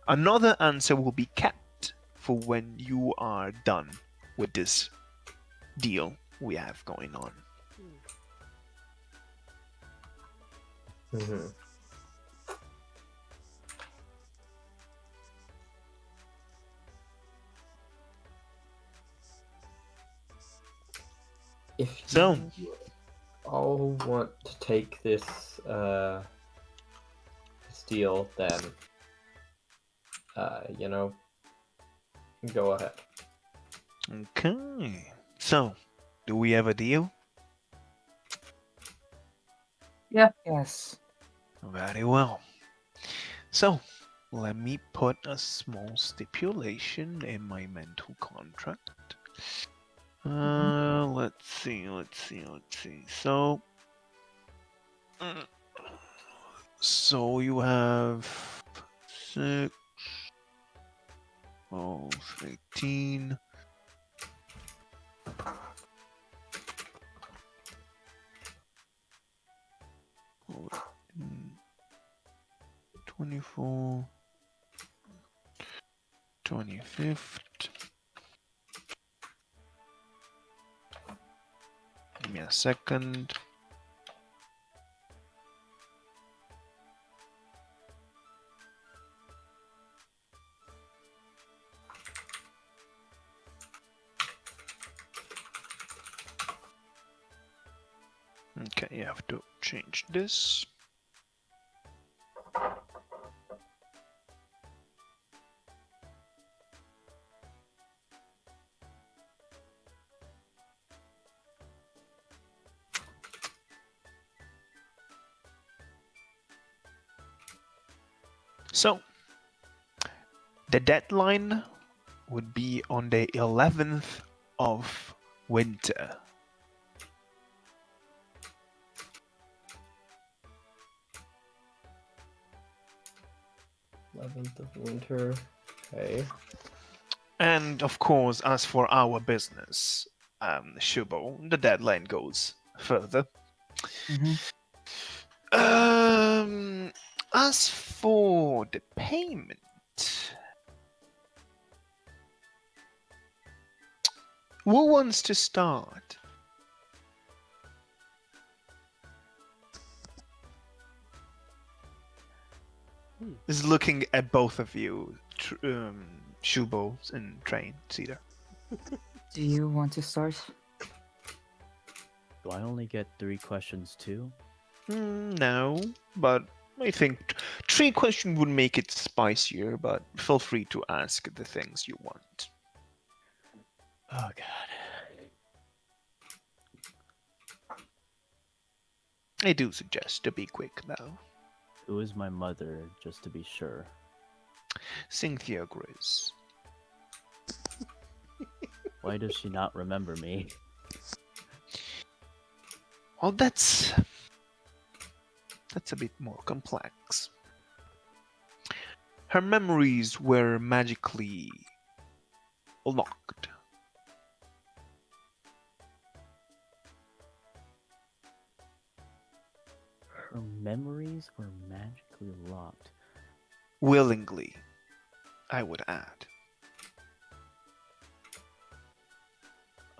another answer will be kept for when you are done with this deal we have going on. mm-hmm. If So, you all want to take this deal, then go ahead. okay. So, do we have a deal? Yes. Very well. So, let me put a small stipulation in my mental contract. Let's see. So you have 6, 12, 18. Oh, 24, 25th. Give me a second. Okay, you have to change this. So, the deadline would be on the 11th of winter. 11th of winter. Okay. And of course, as for our business, Shubo, the deadline goes further. As for the payment, Who wants to start? Is looking at both of you, Shubo and Train, Cedar. Do you want to start? Do I only get 3 questions too? No, but I think 3 questions would make it spicier, but feel free to ask the things you want. Oh god. I do suggest to be quick, though. Who is my mother, just to be sure? Cynthia Grizz. Why does she not remember me? Well, that's a bit more complex. Her memories were magically locked. Her memories were magically locked. Willingly, I would add.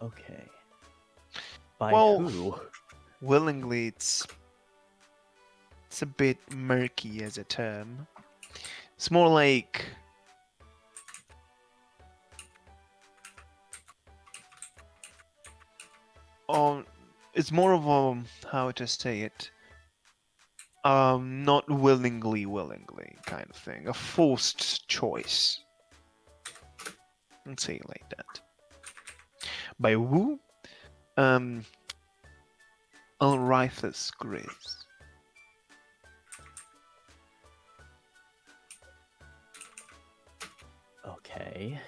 Okay. By Well, who? Willingly, it's a bit murky as a term. It's more like it's more of a, how to say it, not willingly kind of thing, a forced choice. Let's say it like that. By who? Alberich Grizz. Okay.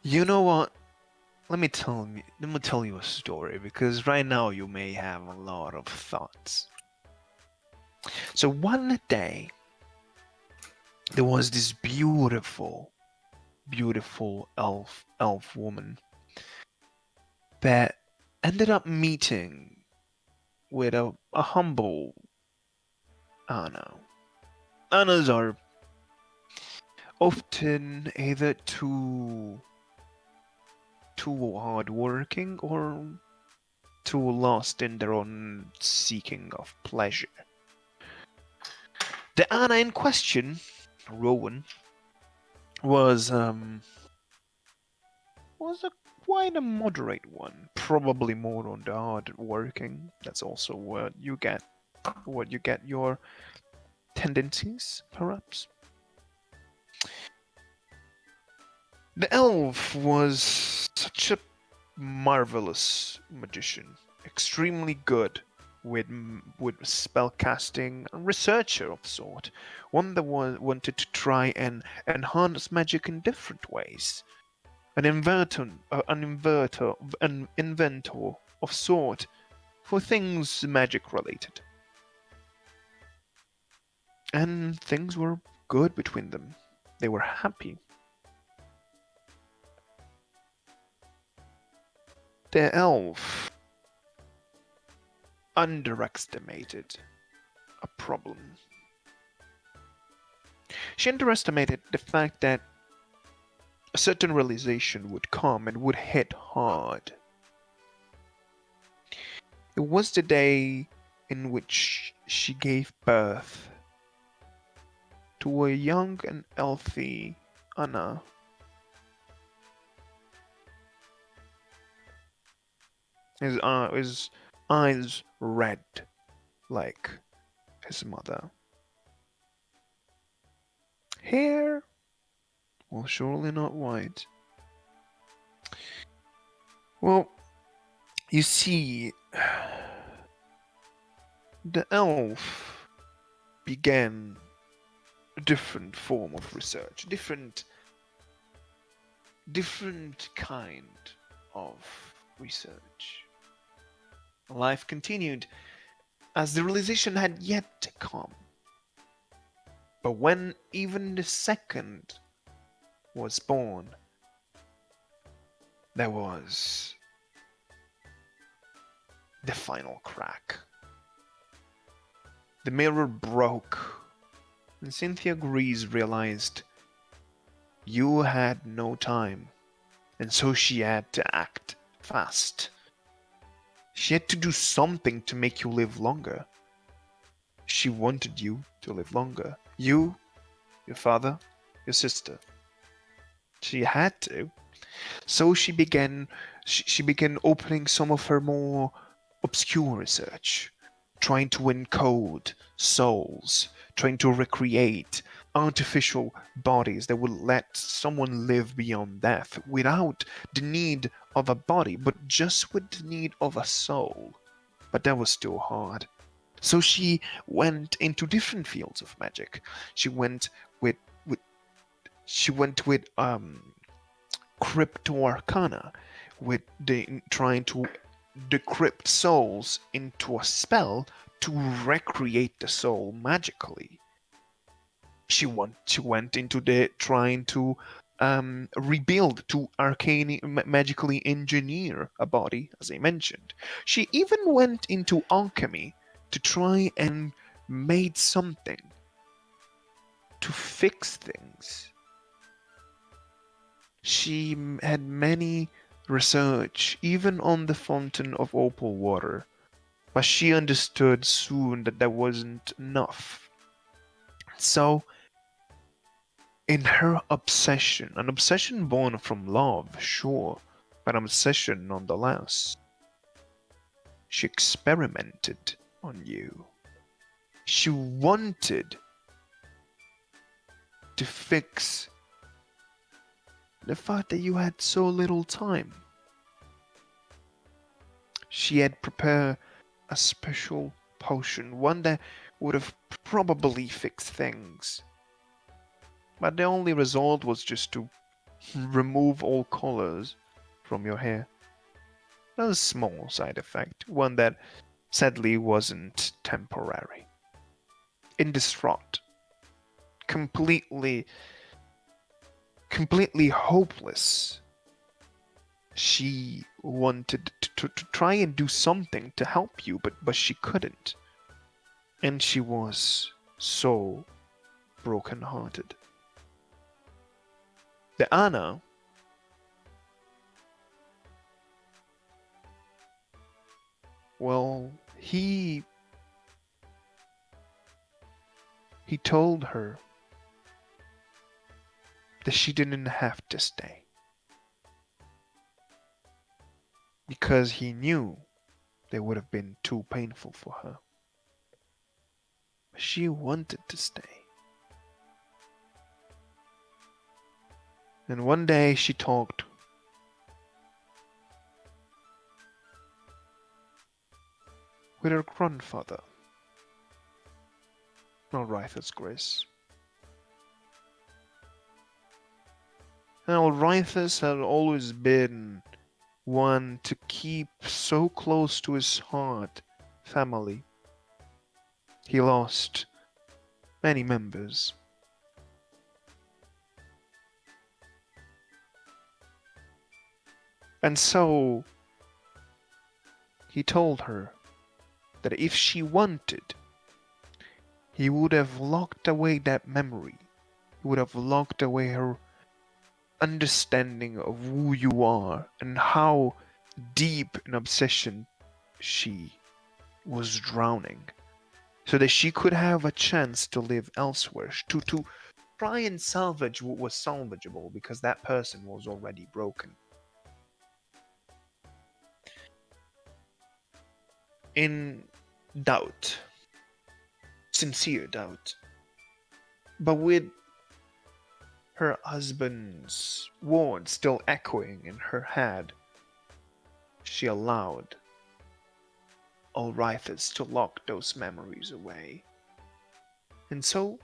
You know what? Let me tell you a story, because right now you may have a lot of thoughts. So one day there was this beautiful elf woman that ended up meeting with a humble Aana. Aanas are often either too hardworking or too lost in their own seeking of pleasure. The Aana in question, Rowan, was a quite a moderate one, probably more on the hard working. That's also what you get your tendencies, perhaps. The elf was such a marvelous magician, extremely good with spell casting, a researcher of sort, one that wanted to try and enhance magic in different ways, an inventor of sort for things magic related, and things were good between them. They were happy. The elf underestimated a problem. She underestimated the fact that a certain realization would come and would hit hard. It was the day in which she gave birth to a young and healthy Aana. His eyes red like his mother. Hair? Well, surely not white. Well, you see, the elf began a different form of research, different kind of research. Life continued as the realization had yet to come. But when even the second was born, there was the final crack. The mirror broke, and Cynthia Grizz realized You had no time, and so she had to act fast. She had to do something to make you live longer. She wanted you to live longer. You, your father, your sister. She had to. So she began opening some of her more obscure research, trying to encode souls, trying to recreate artificial bodies that would let someone live beyond death without the need of a body, but just with the need of a soul. But that was still hard. So she went into different fields of magic. She went with with she went with crypto arcana, with the trying to decrypt souls into a spell to recreate the soul magically. She went into the trying to rebuild, to magically engineer a body, as I mentioned. She even went into alchemy to try and made something to fix things. She had many research, even on the fountain of opal water, but she understood soon that that wasn't enough. So, in her obsession, an obsession born from love, sure, but an obsession nonetheless, she experimented on you. She wanted to fix the fact that you had so little time. She had prepared a special potion, one that would have probably fixed things. But the only result was just to remove all colors from your hair. A small side effect, one that sadly wasn't temporary. In distraught, completely hopeless, she wanted to try and do something to help you, but she couldn't. And she was so broken-hearted. The Aana well, he told her that she didn't have to stay. Because he knew they would have been too painful for her. She wanted to stay. And one day she talked with her grandfather, Alrithas Grace. Alrithas had always been one to keep so close to his heart family. He lost many members. And so he told her that if she wanted, he would have locked away that memory. He would have locked away her understanding of who you are and how deep an obsession she was drowning, so that she could have a chance to live elsewhere, to try and salvage what was salvageable, because that person was already broken. In doubt, sincere doubt, but with her husband's words still echoing in her head, she allowed Alrithas to lock those memories away. And so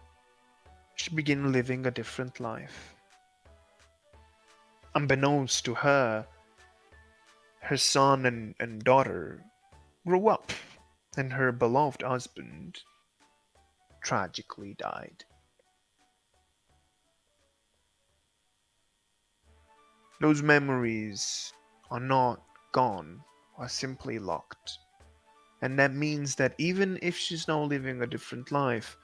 she began living a different life. Unbeknownst to her, her son and daughter grew up, and her beloved husband tragically died. Those memories are not gone, are simply locked. And that means that even if she's now living a different life,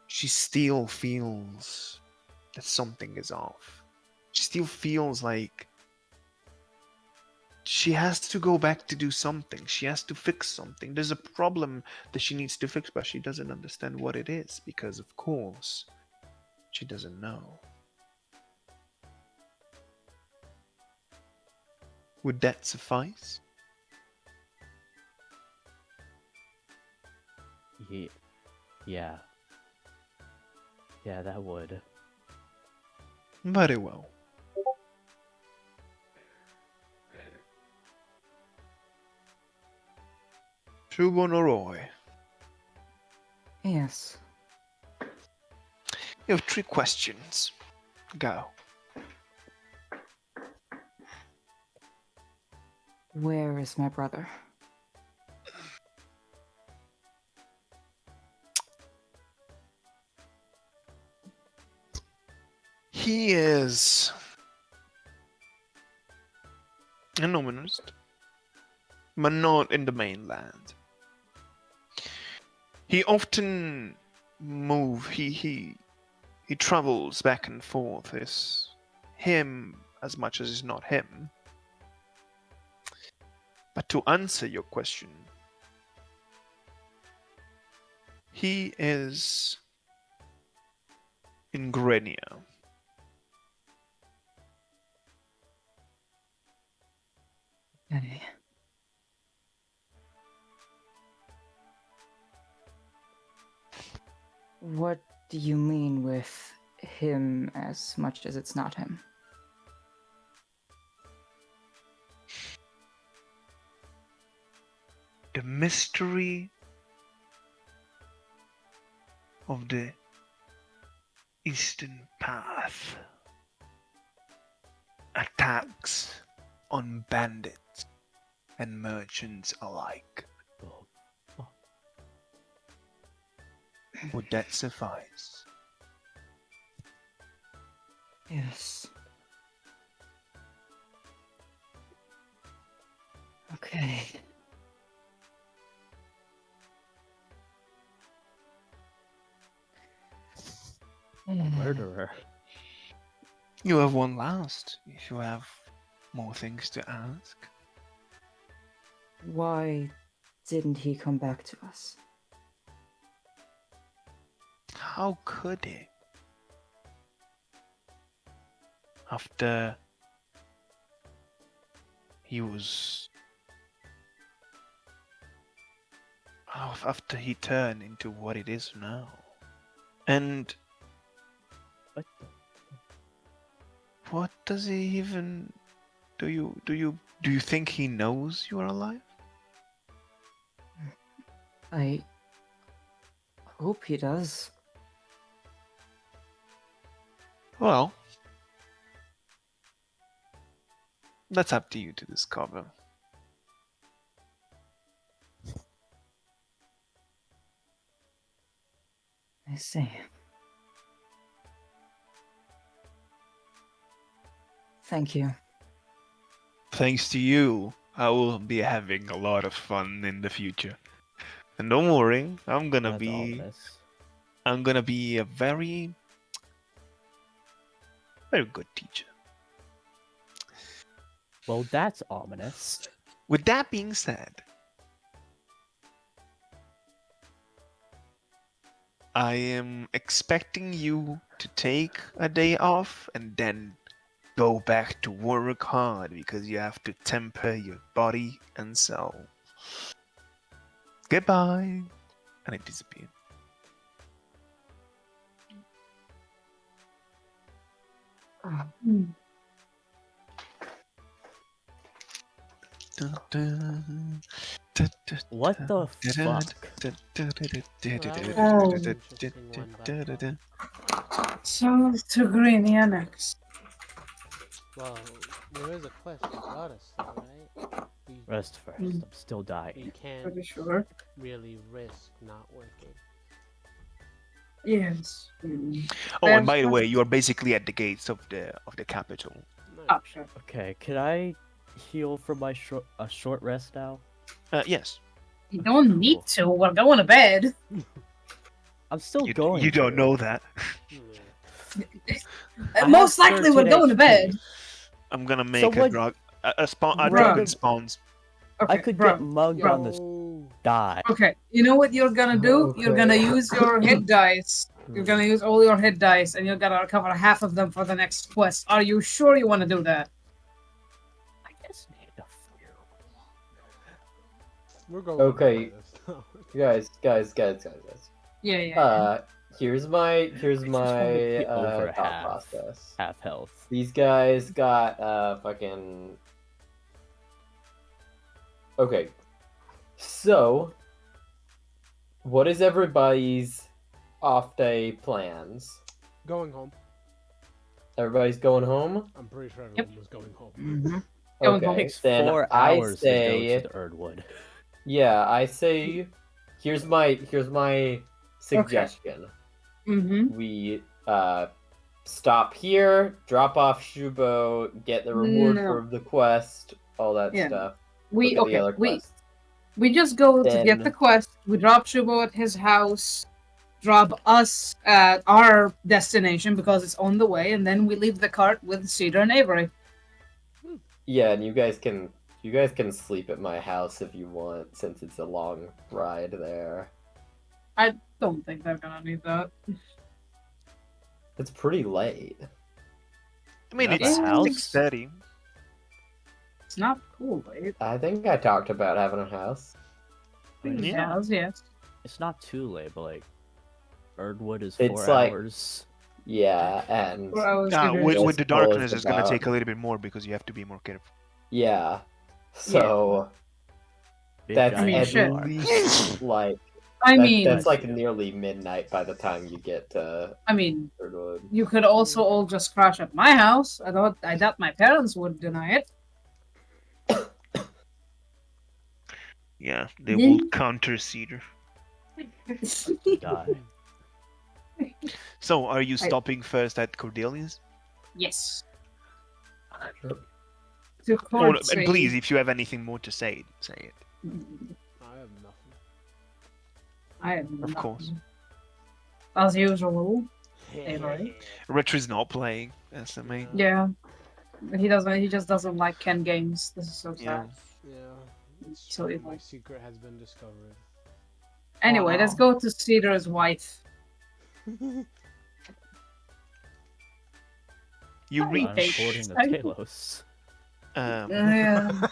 she still feels that something is off. she still feels like she has to go back to do something. She has to fix something. There's a problem that she needs to fix, but she doesn't understand what it is because, of course, she doesn't know. Would that suffice? Yeah. Yeah, that would. Very well. Shugo Noroi, Yes. you have 3 questions. Go. Where is my brother? He is in Numinhurst, but not in the mainland. He often he travels back and forth. It's him as much as it's not him. But to answer your question, he is in Grenia. Okay. What do you mean with him as much as it's not him? The mystery of the Eastern Path attacks on bandits and merchants alike. Oh, fuck. Would that suffice? Yes. Okay. Murderer. You have one last, if you have more things to ask. Why didn't he come back to us? How could he? After he was... After he turned into what it is now. And What the? what does he even... Do you think he knows you are alive? I hope he does. Well, that's up to you to discover. I see. Thank you. Thanks to you, I will be having a lot of fun in the future. And don't worry, I'm gonna That's be a very good teacher. Well, that's ominous. With that being said, I am expecting you to take a day off and then go back to work hard because you have to temper your body and soul. Goodbye. And it disappeared. What the fuck? So to Greenia next. Well, there is a quest that got us there, right? Rest first. Mm. I'm still We dying. can't Pretty sure. really risk not working. Yes. Oh, and by the way, you are basically at the gates of the capital. No. Oh, sure. Okay, can I heal for my short rest now? Yes. You don't need to. We're going to bed. I'm still You going. don't to. know that. Yeah. Most have likely we're 13 going to HP. bed. I'm gonna So make what- a Bruh. dragon spawns. Okay, I could bro. get mugged bro. on this Yo. die. Okay, you know what you're gonna do? You're gonna Okay. use your hit dice. You're gonna use all your hit dice, and you're gonna recover half of them for the next quest. Are you sure you want to do that? I just need a few. We're going. Okay. for this. Guys. Yeah. Here's my be over thought half. process. Half health. These guys got fucking. Okay, so what is everybody's off-day plans? Going home. Everybody's going home. I'm pretty sure Yep. everyone was going home. Mm-hmm. It Okay, takes then 4 I hours say, to go to the Erdwood. yeah, I say, here's my suggestion. Mm-hmm. We stop here, drop off Shubo, get the reward No. for the quest, all that Yeah. stuff. We Look at the other quests. we just go to get Then- the quest. We drop Shubo at his house, drop us at our destination because it's on the way, and then we leave the cart with Cedar and Avery. Yeah, and you guys can sleep at my house if you want, since it's a long ride there. Don't think they're gonna need that. It's pretty late. I mean, Not it's the house. 6:30. It's not cool, right? I think I talked about having a house. Yeah. Yes. It's not too late, but like Erdwood is It's 4 like- hours. Yeah, and Or I was Nah, gonna- with Just the call us darkness, it's gonna about- take a little bit more because you have to be more careful. yeah. So Big that's I mean, at shit. least like I that- mean, that's like nearly midnight by the time you get to Erdwood. you could also all just crash at my house. I doubt my parents would deny it. Yeah, they Yeah. will counter Cedar. Die. So, are you stopping first at Cordelia's? Yes. Sure. To Or, court and say- please, if you have anything more to say, say it. I have nothing. I have Of nothing. course. As usual. Avery. Rich is not playing. That's the main. Yeah. He doesn't. He just doesn't like Ken games. This is so sad. Yeah. Yeah. It's So true, evil. my secret has been discovered. Anyway, let's Wow. go to Cedar's wife. You I'm reach. According to Talos. Yeah.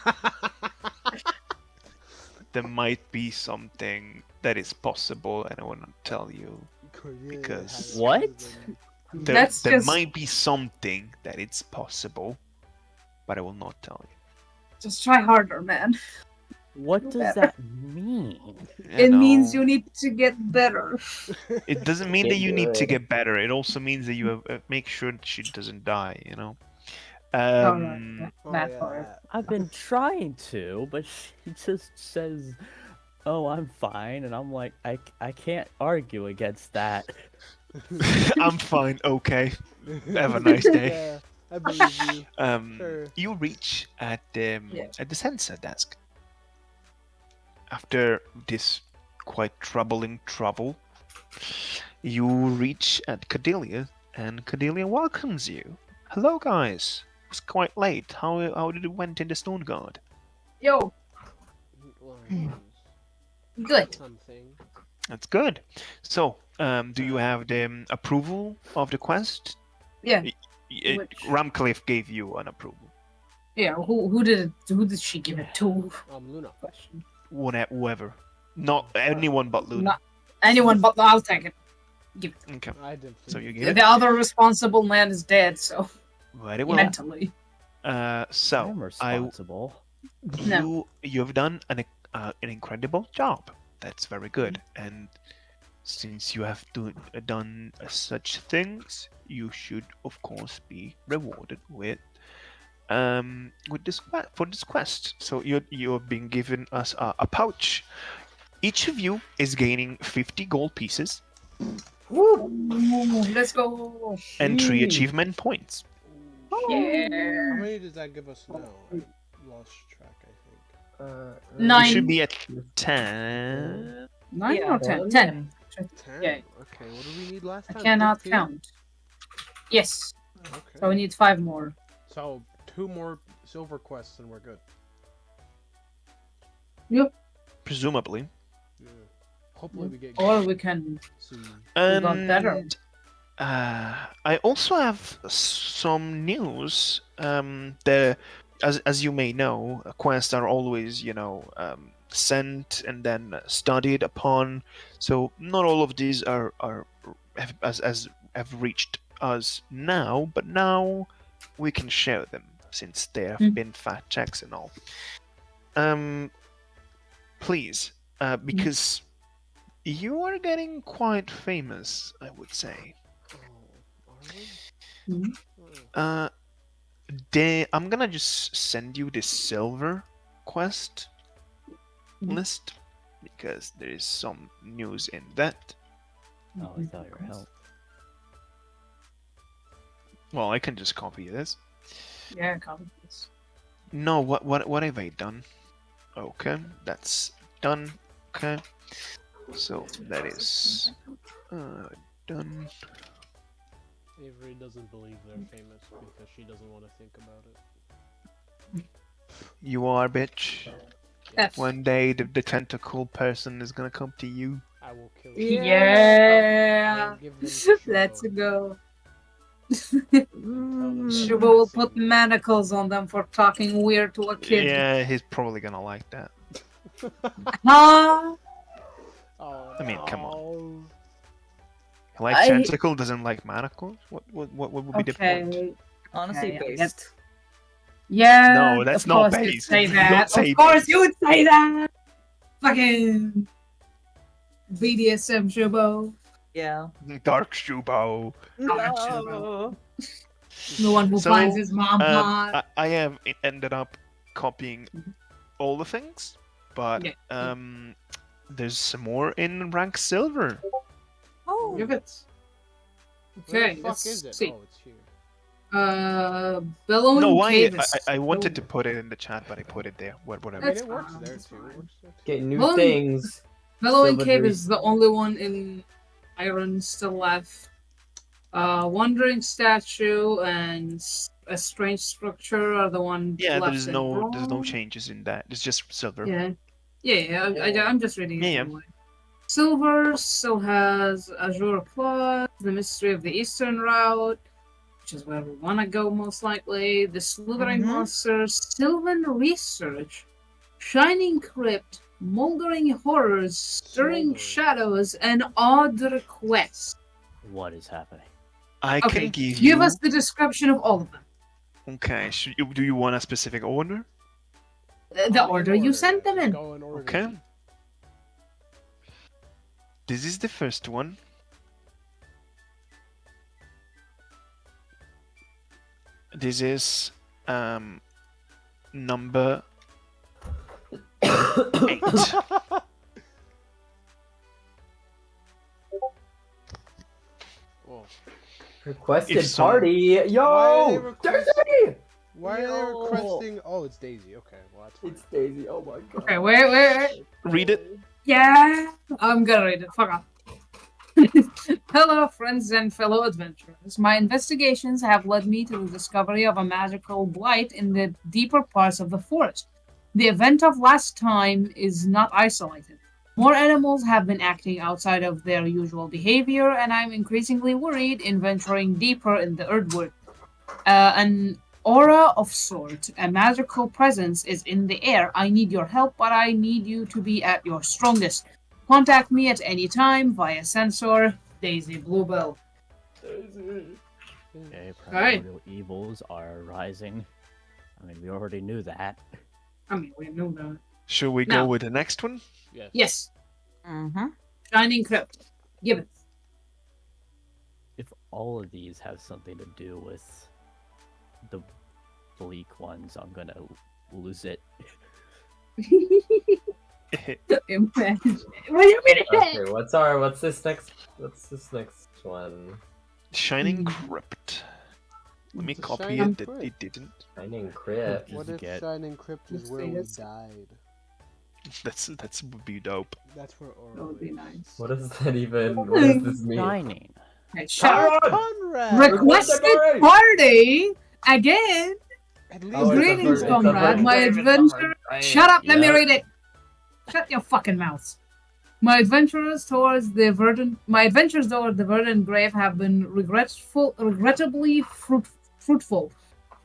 There might be something that is possible, and I will not tell you. Cordelia Because- has a What? husband. There That's just- might be something that it's possible, but I will not tell you. Just try harder, man. What Do does better. that mean? It means know. you need to get better. It doesn't mean that Can't you do need to it. get better. It also means that you make sure she doesn't die. You know. Oh, no, Oh, that yeah, part. that. I've been trying to, but she just says, "Oh, I'm fine," and I'm like, I can't argue against that. I'm fine. Okay. Have a nice day. Yeah, I believe you. Sure. You reach at the Yeah. sensor desk. After this quite troubling travel, you reach at Cordelia, and Cordelia welcomes you. Hello, guys. It was quite late. How did it went in the Stone Guard? Yo, Well, good. something. That's good. So, do you have the approval of the quest? Yeah. Which- Ramcliffe gave you an approval. Yeah. Who did she give it to? Luna. Question. Whoever. Not anyone but Luna. Not anyone, but I'll take it. Give it. Okay. I did. So you The, give it? the other responsible man is dead, so Very well. mentally. So I'm responsible. No. you have done an incredible job. That's very good. And since you have done such things, you should of course be rewarded with this for this quest. So you have been given us a pouch. Each of you is gaining 50 gold pieces Ooh, let's go. and 3 Jeez. achievement points. How Yeah. many does that give us now? I lost track, I think. Nine. You should be at 10. 9 Yeah, or 10? 10. 10. Yeah. Okay, what did we need last I time? cannot 15? count. Yes. Okay. So we need 5 more. So 2 more silver quests and we're good. Presumably. Yeah. Hopefully we get Or we can. soon. We got better. And I also have some news. As you may know, quests are always, sent and then studied upon. So not all of these have reached us now, but now we can share them since there have been fact checks and all. Please, because you are getting quite famous, I would say. Oh, are we? Mhm. Oh. I'm gonna just send you the silver quest list because there is some news in that. Oh, without your help. Well, I can just copy this. Yeah, copy this. No, what have I done? Okay, that's done. Okay, so that is done. Avery doesn't believe they're famous because she doesn't want to think about it. You are, bitch. F. One day the tentacle person is gonna come to you. I will kill you. I Yeah. will give them to Let's Shubo go. and tell them they're Shubo will messing put with manacles on them for talking weird to a kid. Yeah, he's probably gonna like that. Huh? Oh, I mean, come on. no. He likes I- tentacle, doesn't like manacles. What would be the point? Okay. Honestly, Okay, I get- based. Yeah. No, that's of not course you'd based. say You that. don't say Of course based. you would say that. Fucking BDSM Shubo. Yeah. Dark Shubo. No. The one who So, finds his mom hot. I have ended up copying all the things, but Yeah. there's some more in rank silver. Oh. Give it. Where Okay, the fuck let's is it? see. Oh, it's here. Bellowing No, why? Cave is I wanted to silver. put it in the chat, but I put it there. I Whatever. mean, That's it works fine, there that's too. fine. It works there too. Get new Well, things. Bellowing Silver Cave Grease. is the only one in Iron still left. Wandering Statue and a Strange Structure are the ones Yeah, left there's in no bronze. changes in that. It's just silver. Yeah. I'm just reading it Yeah. anyway. Silver still has Azure Plus, the Mystery of the Eastern Route, which is where we want to go most likely. The Slithering Mhm. Monsters, Sylvan Research, Shining Crypt, Moldering Horrors, Stirring Smoldering. Shadows, and Odd Request. What is happening? I Okay, can give give you. us the description of all of them. Okay. Do you want a specific order? The order you sent them Just in. go in order. Okay. This is the first one. This is number 8. Oh. Requested If some- party. Why are they Yo! requesting- Daisy! Why are Yo. they requesting? Oh, it's Daisy. Okay, well that's fine. It's Daisy. Oh my god. Okay, wait. Read it. Yeah, I'm gonna read it. Fuck off. Hello, friends and fellow adventurers. My investigations have led me to the discovery of a magical blight in the deeper parts of the forest. The event of last time is not isolated. More animals have been acting outside of their usual behavior, and I'm increasingly worried in venturing deeper in the earthwork. An aura of sort, a magical presence is in the air. I need your help, but I need you to be at your strongest. Contact me at any time via sensor. Daisy Bluebell. Okay, Alright. primordial evils are rising. I mean, we already knew that. I mean, we know that. Should we No. go with the next one? Yes. Yes, Mm-hmm. Shining Crypt. Give it. If all of these have something to do with the bleak ones, I'm gonna lose it. Imagine. Wait a minute. Okay, what's this next one? Shining Hmm. Crypt. Let me It's a copy Shining it. That Crypt. it didn't. Shining Crypt. What Just if get- Shining Crypt is Let's where see, we let's see. died? That would be dope. That's where Aura That would be lives. nice. What does that even? What does this mean? Shining. Okay, shut up. Conrad! Requested Barbarian! party again. At least Oh, it's a Greetings, it's a comrade. My virgin. adventure. Shut up. Let me Yep. read it. Shut your fucking mouth. My adventures towards the verdant grave have been regrettably fruitful.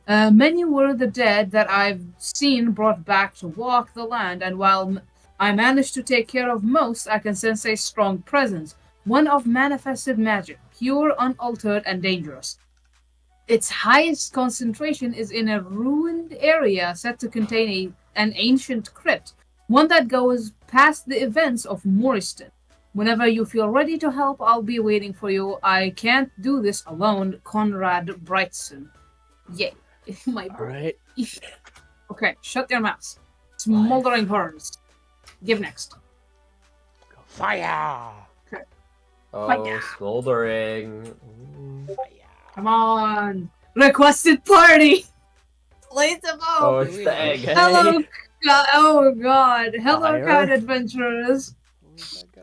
Many were the dead that I've seen brought back to walk the land, and while I managed to take care of most, I can sense a strong presence, one of manifested magic, pure, unaltered, and dangerous. Its highest concentration is in a ruined area said to contain an ancient crypt, one that goes past the events of Morriston. Whenever you feel ready to help, I'll be waiting for you. I can't do this alone, Conrad Brightson. Yay. My boy. Alright. Okay, shut your mouth. Smoldering horns. Give next. Fire! Oh, smoldering. Come on. Requested party. Place of Oh, hope. it's the egg. Hello. Oh god. Hello, Fire. kind adventurers.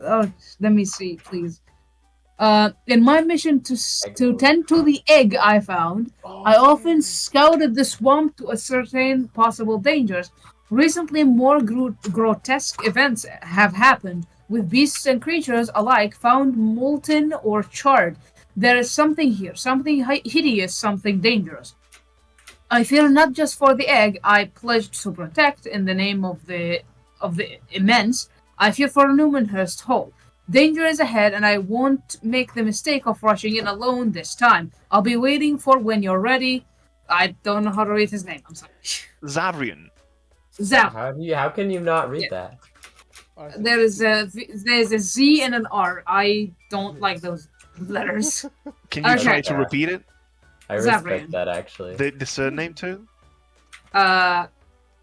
Oh, let me see, please. In my mission to tend to the egg I found, I often scouted the swamp to ascertain possible dangers. Recently, more grotesque events have happened, with beasts and creatures alike found molten or charred. There is something here, something hideous, something dangerous. I fear not just for the egg I pledged to protect in the name of the immense. I fear for Numinhurst whole. Danger is ahead, and I won't make the mistake of rushing in alone this time. I'll be waiting for when you're ready. I don't know how to read his name. I'm sorry. Zavrian. Zav. How can you not read Yeah. that? There's a Z and an R. I don't like those letters. Can you Okay. try to repeat it? I respect Zavrian. that actually. The surname too?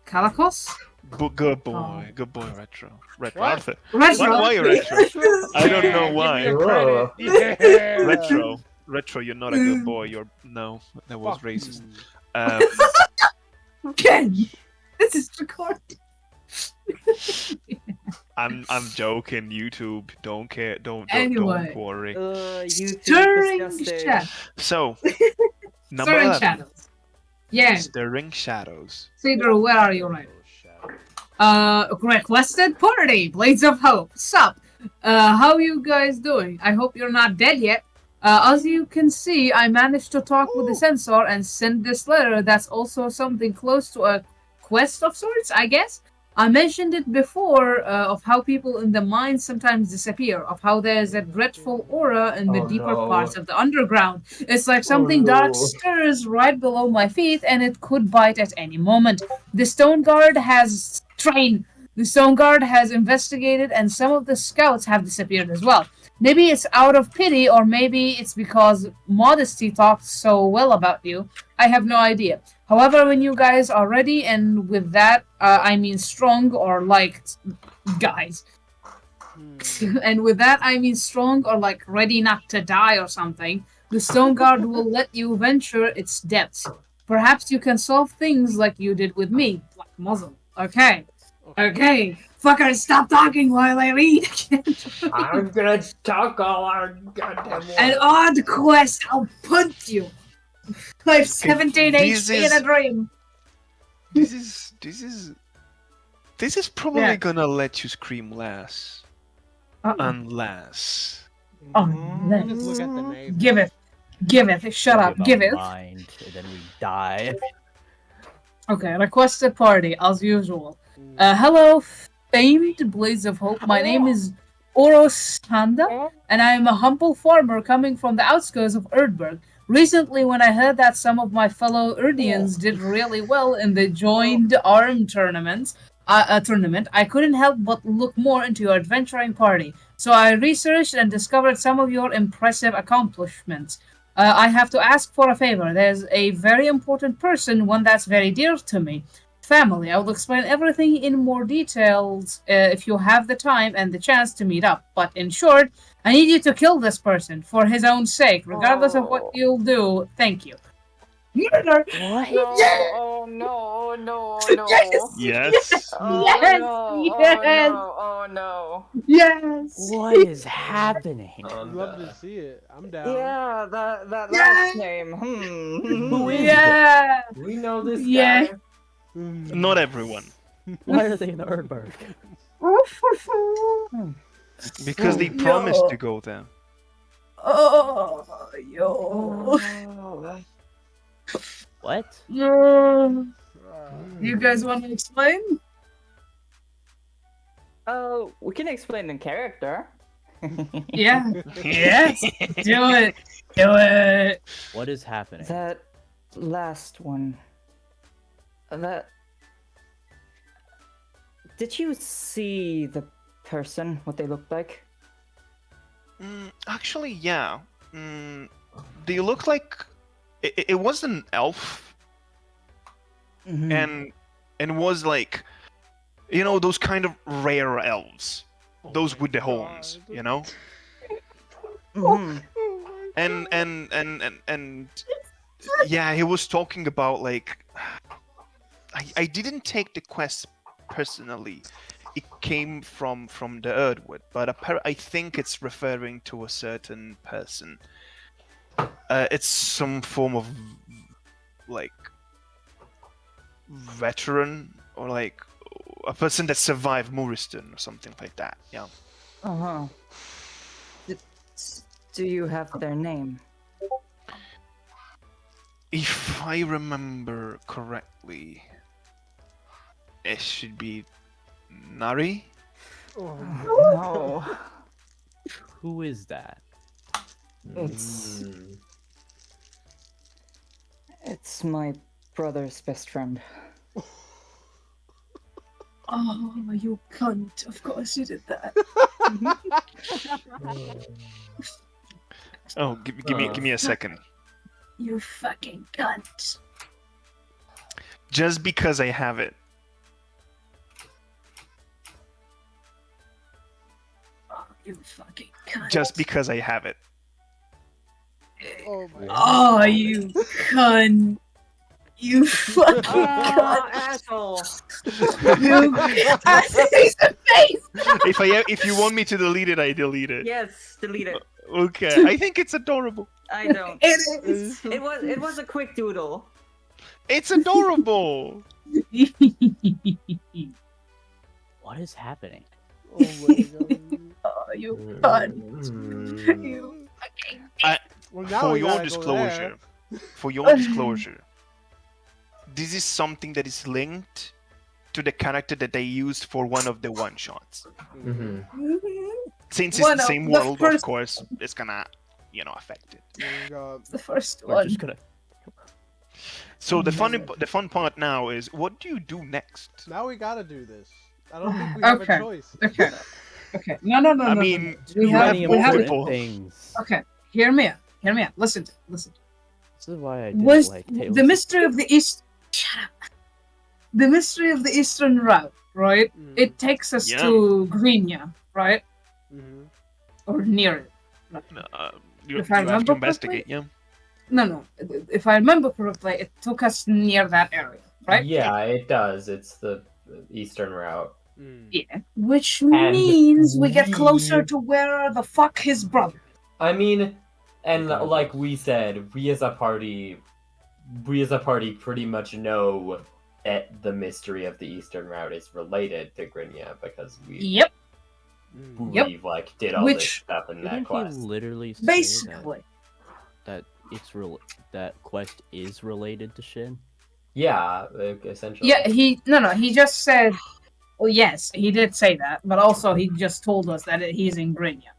Kalikos? Good boy. Oh. Good boy, Retro. Retro. What? Arthur. Retro. Why Retro? I don't know why. Whoa. Yeah. Retro. Retro, you're not a good boy. You're... No, that was Fuck racist. you. Ken! This is recorded. I'm joking. YouTube, don't care. Don't Anyway. worry. You two Stirring disgusting. chat. So, number Stirring 11. shadows. Yeah. Stirring Shadows. Cedar, where are you right? Requested party, Blades of Hope. Sup? How you guys doing? I hope you're not dead yet. As you can see, I managed to talk with the censor and send this letter that's also something close to a quest of sorts, I guess. I mentioned it before of how people in the mines sometimes disappear, of how there's a dreadful aura in the Oh, deeper no. parts of the underground. It's like something dark no. stirs right below my feet and it could bite at any moment. The Stone Guard has investigated and some of the scouts have disappeared as well. Maybe it's out of pity or maybe it's because modesty talks so well about you. I have no idea. However, when you guys are ready, and with that, I mean strong or like guys. And with that, I mean strong or like ready not to die or something. The Stone Guard will let you venture its depths. Perhaps you can solve things like you did with me, Black Muzzle. Okay. Okay. Fucker, stop talking while I read. I'm gonna talk all our goddamn An odd quest, I'll punch you. I have 17 this HP is- in a dream. This is probably Yeah. gonna let you scream less. Uh-uh. Unless... Oh, Just look at the name. Give it. Give it. Shut up. Give it. Mind, and then we die. Okay, requested party, as usual. Hello, famed Blades of Hope. My name is Orosanda, and I am a humble farmer coming from the outskirts of Erdberg. Recently, when I heard that some of my fellow Erdians did really well in the joined arm tournament, I couldn't help but look more into your adventuring party. So I researched and discovered some of your impressive accomplishments. I have to ask for a favor. There's a very important person, one that's very dear to me. Family. I will explain everything in more details if you have the time and the chance to meet up. But in short, I need you to kill this person for his own sake, regardless of what you'll do. Thank you. Murder! What? Yeah! Oh no, no, Yes! no. Yes! Oh, Yes! no, Yes! Oh no. Yes. What is happening? I'd love to see it. I'm down. Yeah, that Yeah. last name. Who is Yeah. We know this Yeah. guy. Not everyone, Why are they in Erdberg? because they Yo. promised to go there. Oh, yo. What? You guys want to explain? Oh, we can explain in character. Yeah. Yes. Do it. Do it. What is happening? That last one. That. Did you see the person? What they looked like? Actually, yeah. They look like it was an elf, Mhm. and was like, you know, those kind of rare elves, those with the horns, you know. Mhm. And yeah, he was talking about like, I didn't take the quest personally. It came from the Erdwood, but I think it's referring to a certain person. It's some form of like veteran, or like a person that survived Muristan or something like that. Yeah. Uh-huh. Do you have their name? If I remember correctly, it should be Nari. No. Who is that? It's Mm. it's my brother's best friend. Oh, you cunt. Of course you did that. Oh, give me a second. You fucking cunt. Just because I have it. Oh, you fucking cunt. Just because I have it. Oh my Oh, you cunt. You fucking Ah, cunt. asshole! You cunt. If you want me to delete it, I delete it. Yes, delete it. Okay. I think it's adorable. I don't. It is. It was a quick doodle. It's adorable. What is happening? Oh my god. Oh, you cunt. Mm. You fucking Well, now For we your gotta go disclosure, there. for your disclosure, this is something that is linked to the character that they used for one of the one shots. Mhm. Since it's One the of same the world, of first- course, it's gonna, affect it. Oh my god. the first We're one. just gonna. So the fun part now is, what do you do next? Now we gotta do this. I don't think we have Okay. a choice. Okay. Okay. No. I mean, We you have. have Many We have. important multiple. things. Okay. Hear me out. Hear me out. Listen. Listen. This is why I didn't Was like Tales the of- mystery of the East? Shut up. The mystery of the Eastern Route, right? It takes us Yeah. to Greenia, right? Mm-hmm. Or near it. You If I have to remember investigate, yeah. No. If I remember correctly, it took us near that area, right? Yeah, it does. It's the eastern route. Yeah. Which And means we get closer we- to where the fuck his brother. I mean, and Okay. like we said, we as a party pretty much know that the mystery of the eastern route is related to Grinia because Yep. we like did all this Which- stuff in that Didn't he quest. literally say Basically. that that quest is related to Shin? Yeah, essentially. Yeah, he just said, well, yes, he did say that, but also he just told us that he's in Grinia.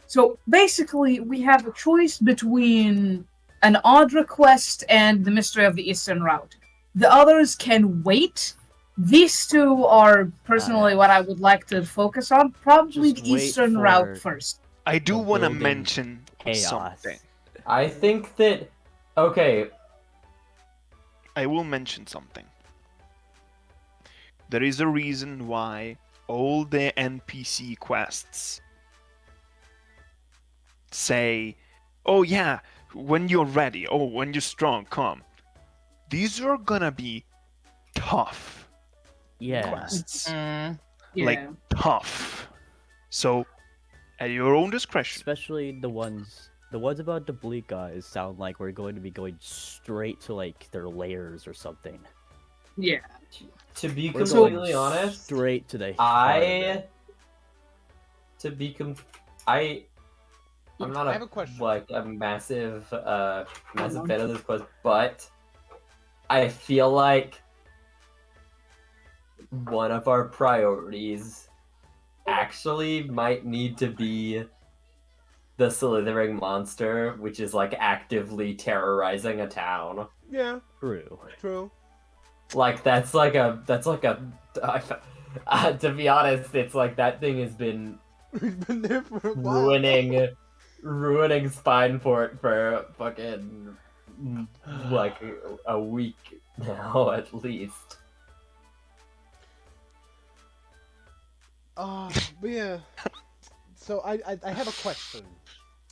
So basically, we have a choice between an odd request and the mystery of the Eastern Route. The others can wait. These two are personally what I would like to focus on. Probably Just the wait Eastern for Route first. I do Of want to building mention chaos. something. I think that okay, I will mention something. There is a reason why all the NPC quests say, oh yeah, when you're ready, oh, when you're strong, come. These are gonna be tough Yeah. quests. Yeah. Like, tough. So, at your own discretion. Especially the ones about the bleak guys sound like we're going to be going straight to like their lairs or something. Yeah. To be We're completely going honest, straight to the heart of it. I'm not I have a question. like a massive massive fan of this quest, but I feel like one of our priorities actually might need to be the slithering monster, which is like actively terrorizing a town. Yeah, True. true. Like that's like a to be honest, it's like that thing has been We've been there for a while. ruining Spineport for fucking like a week now at least. But yeah. So I have a question.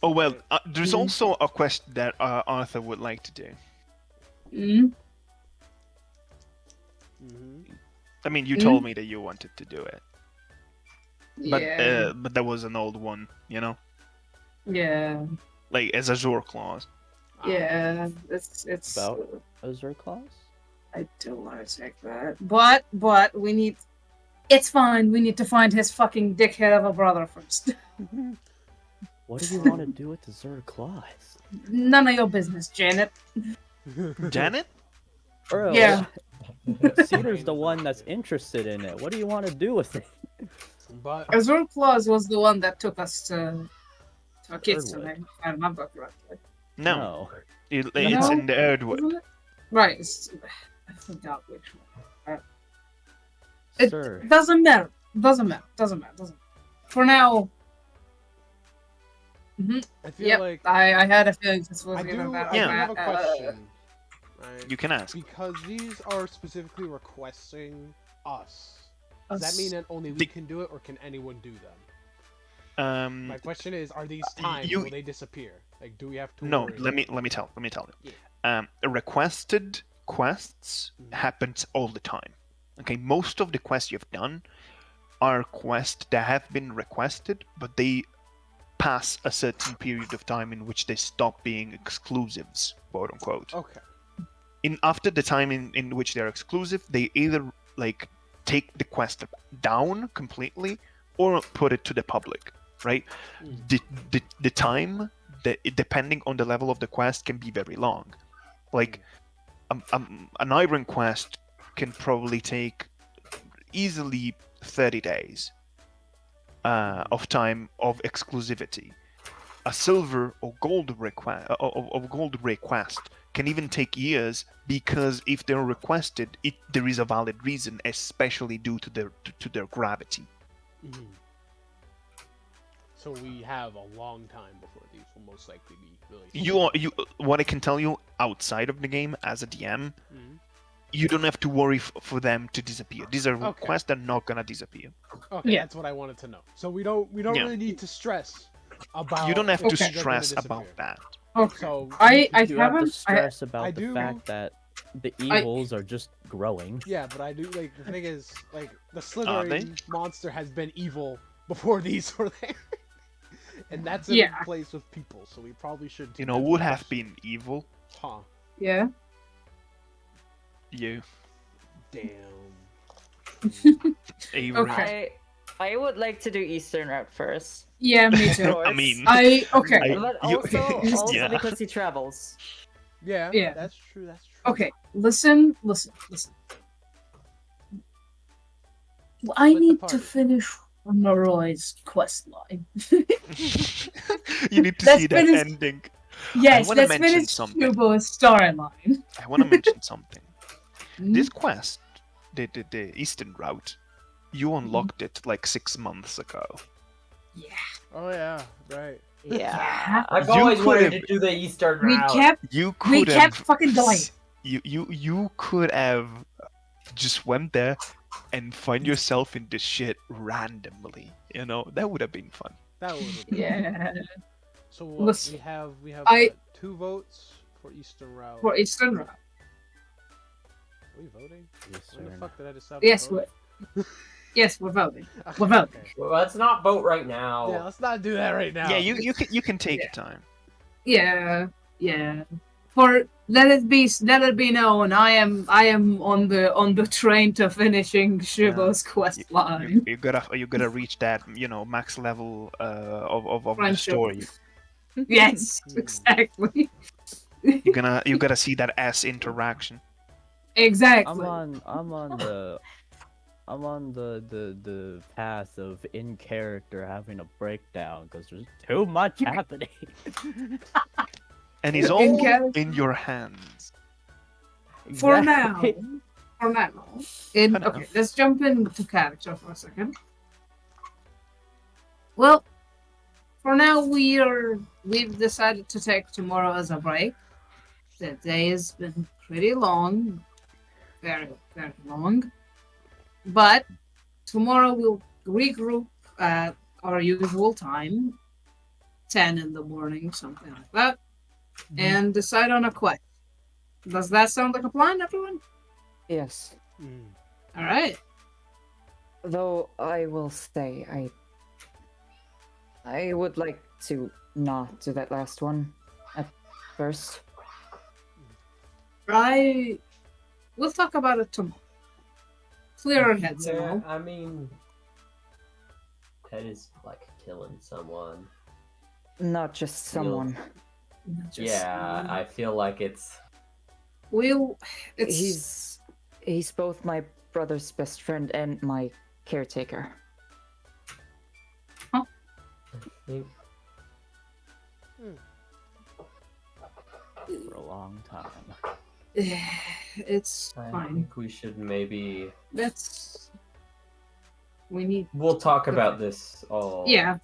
Oh well, there's Mhm. also a quest that Arthur would like to do. Mm. Mm-hmm. I mean, you Mm. told me that you wanted to do it, Yeah. but that was an old one, you know, Yeah. like as Azure clause. Yeah. It's About Azure Claws? I don't want to take that. But we need. It's fine. We need to find his fucking dickhead of a brother first. What do you want to do with Azure Claws? None of your business, Janet. Janet? Bro, Yeah. Cedar's the one that's interested in it. What do you want to do with it? But Azure Claus was the one that took us to Kitsune, if I remember correctly. No, it's No? in the Erdwood. Wasn't it? Right. I forgot which one. It Sir, doesn't matter. Doesn't matter. For now. I feel Yep. like I had a feeling this was I gonna do. be I do Yeah. have a question. Right? You can ask. Because these are specifically requesting us. Does that Us. mean that only we The- can do it, or can anyone do them? My question is: are these timed? you- Will they disappear? Like, do we have to? No, worry let me about tell you. Yeah. Requested quests Mhm. happens all the time. Okay, most of the quests you've done are quests that have been requested, but they pass a certain period of time in which they stop being exclusives, quote unquote. Okay. After the time in which they're exclusive, they either like take the quest down completely or put it to the public, right? The time that depending on the level of the quest can be very long. Like an iron quest can probably take easily 30 days of time of exclusivity. A silver or gold request can even take years, because if they're requested, there is a valid reason, especially due to their gravity. Mhm. So we have a long time before these will most likely be released. What I can tell you outside of the game as a DM, Mhm. you don't have to worry for them to disappear. These are Okay. quests that are not gonna disappear. Okay, Yeah. that's what I wanted to know. So we don't Yeah. really need to stress about. You don't have if to these are gonna stress about disappear. that. Okay. So I you do have to haven't. stress about I the do- fact that the evils are just growing. yeah, but I do like the thing is like the Are they? slithering monster has been evil before these were there, and that's in Yeah. place with people. So we probably should. You know, would have been evil. Huh? Yeah. You, Damn. Avery. Okay. I would like to do Eastern route first. Yeah, me of too. course. I mean, Okay. But you- also Yeah. because he travels. Yeah. Yeah. That's true. That's true. Okay. Listen. I Split the need to party. finish Noroi's quest line. you need to Let's see that finish- ending. Yes, wanna let's mention finish something. Kubo's storyline. I want to mention something. Hmm? This quest, the Eastern route, you unlocked it like 6 months ago. Oh yeah. Right. Yeah. Yeah. I've You always wanted could've- to do the Eastern We route. You We could kept have fucking delaying. You could have just went there and find yourself in this shit randomly. You know, that would have been fun. That would have been. Yeah. So what? Listen, we have I- what, 2 votes for Eastern route. For Eastern route. Are we voting? When the Eastern. fuck did I decide? Yes, vote? Yes, we're voting. Okay, We're voting. okay. Well, let's not vote right now. Yeah, let's not do that right now. Yeah, you can take Yeah. your time. Yeah, yeah. For let it be known, I am on the train to finishing Shibo's quest line. You gotta reach that max level of the Friendship. story. Yes, Hmm. exactly. You gotta see that S interaction. Exactly. I'm on the path of in character having a breakdown because there's too much happening. And it's In all character? in your hands. For now. Exactly. For now. For now. Okay, let's jump into character for a second. Well, for now we've decided to take tomorrow as a break. The day has been pretty long. Very, very long. But tomorrow we'll regroup at our usual time, 10 in the morning, something like that, and decide on a quest. Does that sound like a plan, everyone? Yes. Mm. All right. Though I will say, I would like to not do that last one at first. We'll talk about it tomorrow. Clear our heads and Yeah, all. I mean, Ted is like killing someone. Not just someone. Just, Yeah, I feel like it's. It's He's both my brother's best friend and my caretaker. I think For a long time. it's I fine. think we should maybe. We need. We'll talk about this all. Yeah.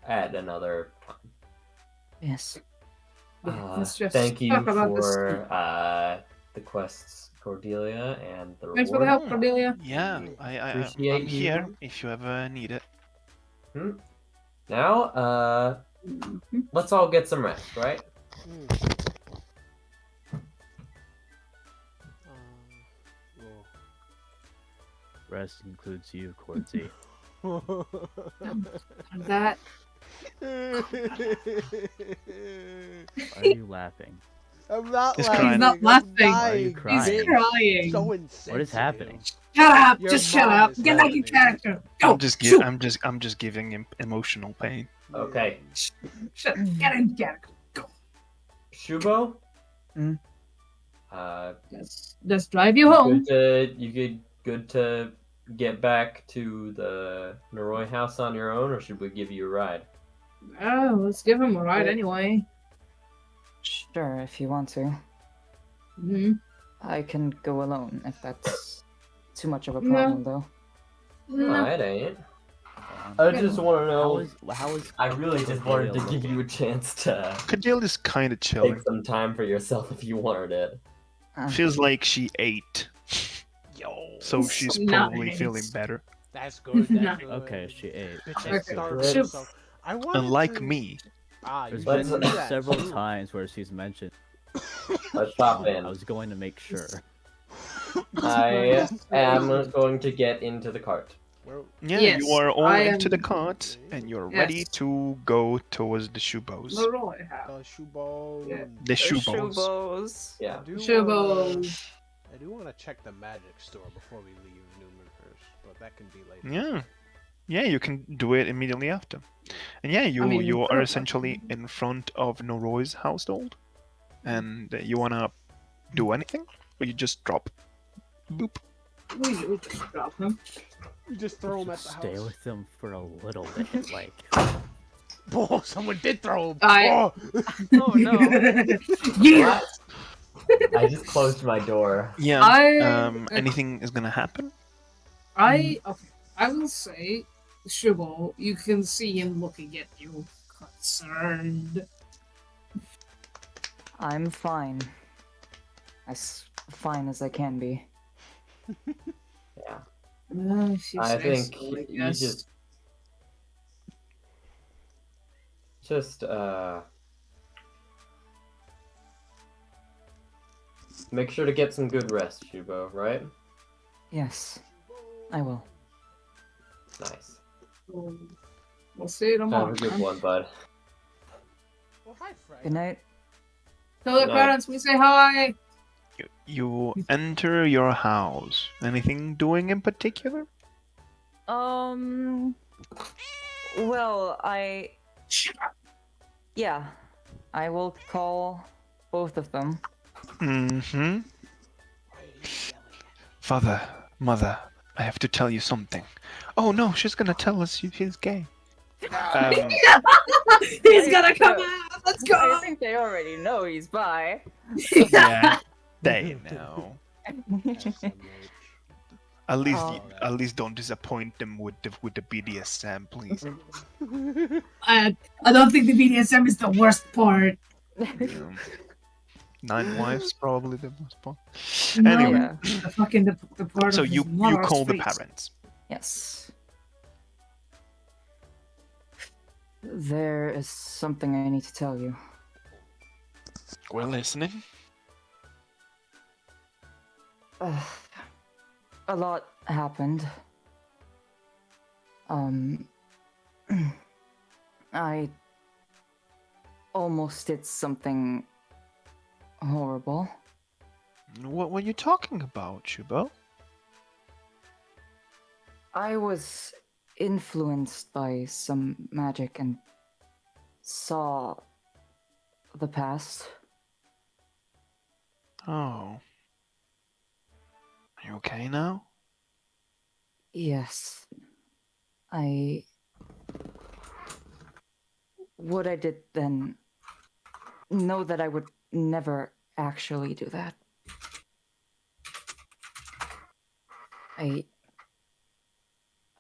At another time. Yes. Yeah, let's just Thank you talk about this. for the quests, Cordelia, and the Thanks for the reward. help, Cordelia. Yeah, Mm. I'm Appreciate here you. if you ever need it. Now, Mhm. let's all get some rest, right? Well, Rest includes you, Quartzy. That Why are you laughing? I'm not He's laughing. crying. He's not I'm laughing. Why are you dying. crying? he's crying. So insensitive. What is happening? Shut up! Your Just shut mom up! is Get back in happening. character. Go. Shoot. I'm just giving him emotional pain. Okay. Shut. Get in character. Shubo? Hmm? Just drive you home. Good to get back to the Noroi house on your own, or should we give you a ride? Oh, let's give him a ride anyway. Sure, if you want to. Hmm. I can go alone if that's too much of a No. problem, though. No, it ain't. I just want to know. How is I really just wanted to give you a chance to Cadale's kind of take chilling. some time for yourself if you wanted it. Feels like she ate, Yo. so she's probably Nice. feeling better. That's good. That's good. Okay, she ate. Bitch, Okay. I starved Shoot. myself. I wanted Unlike to... me. Ah, There's you Let's- been do that. several times where she's mentioned. Let's stop in. I was going to make sure. I am going to get into the cart. Where... Yeah, Yes, you are all I into the am- cart, and you're Yes. ready to go towards the Shubos. Noroi house. Shubo. Yeah. The Shubos. Shubos. Yeah. Shubos. I do want to check the magic store before we leave Numinhurst, but that can be later. Yeah, you can do it immediately after. And yeah, you I mean, you we are could've- essentially in front of Noroi's household, and you wanna do anything, or you just drop. Boop. We just drop him. We just throw him at Just the stay house. with them for a little bit, like. Oh, someone did throw him. I- Oh. Oh no. Yeah. I just closed my door. Yeah. Anything is gonna happen? Okay. I will say, Shubo, you can see him looking at you, concerned. I'm fine. As fine as I can be. Yeah. If you I say think so, I you guess. just make sure to get some good rest, Shubo, right? Yes, I will. Nice. We'll see you Have tomorrow. a good man. one, bud. Well, hi, Freya. Good night. Tell the Night. parents we say hi. You enter your house. Anything doing in particular? Well, yeah, I will call both of them. Mm-hmm. Why are you yelling at Father, mother, I have to tell you something. Oh no, she's gonna tell us she's gay. He's gonna come No, out. Let's I go. think they already know he's bi. Yeah, they know. SMH. At least, Oh. at least don't disappoint them with the BDSM, please. I don't think the BDSM is the worst part. Yeah. 9 wives probably the most part. No, Anyway, Yeah. the fucking the part so of you his mother's call the face. parents. Yes. There is something I need to tell you. We're listening. A lot happened. I almost did something horrible. What were you talking about, Shubo? I was influenced by some magic and saw the past. Oh. Are you okay now? Yes. What I did then, know that I would never actually do that.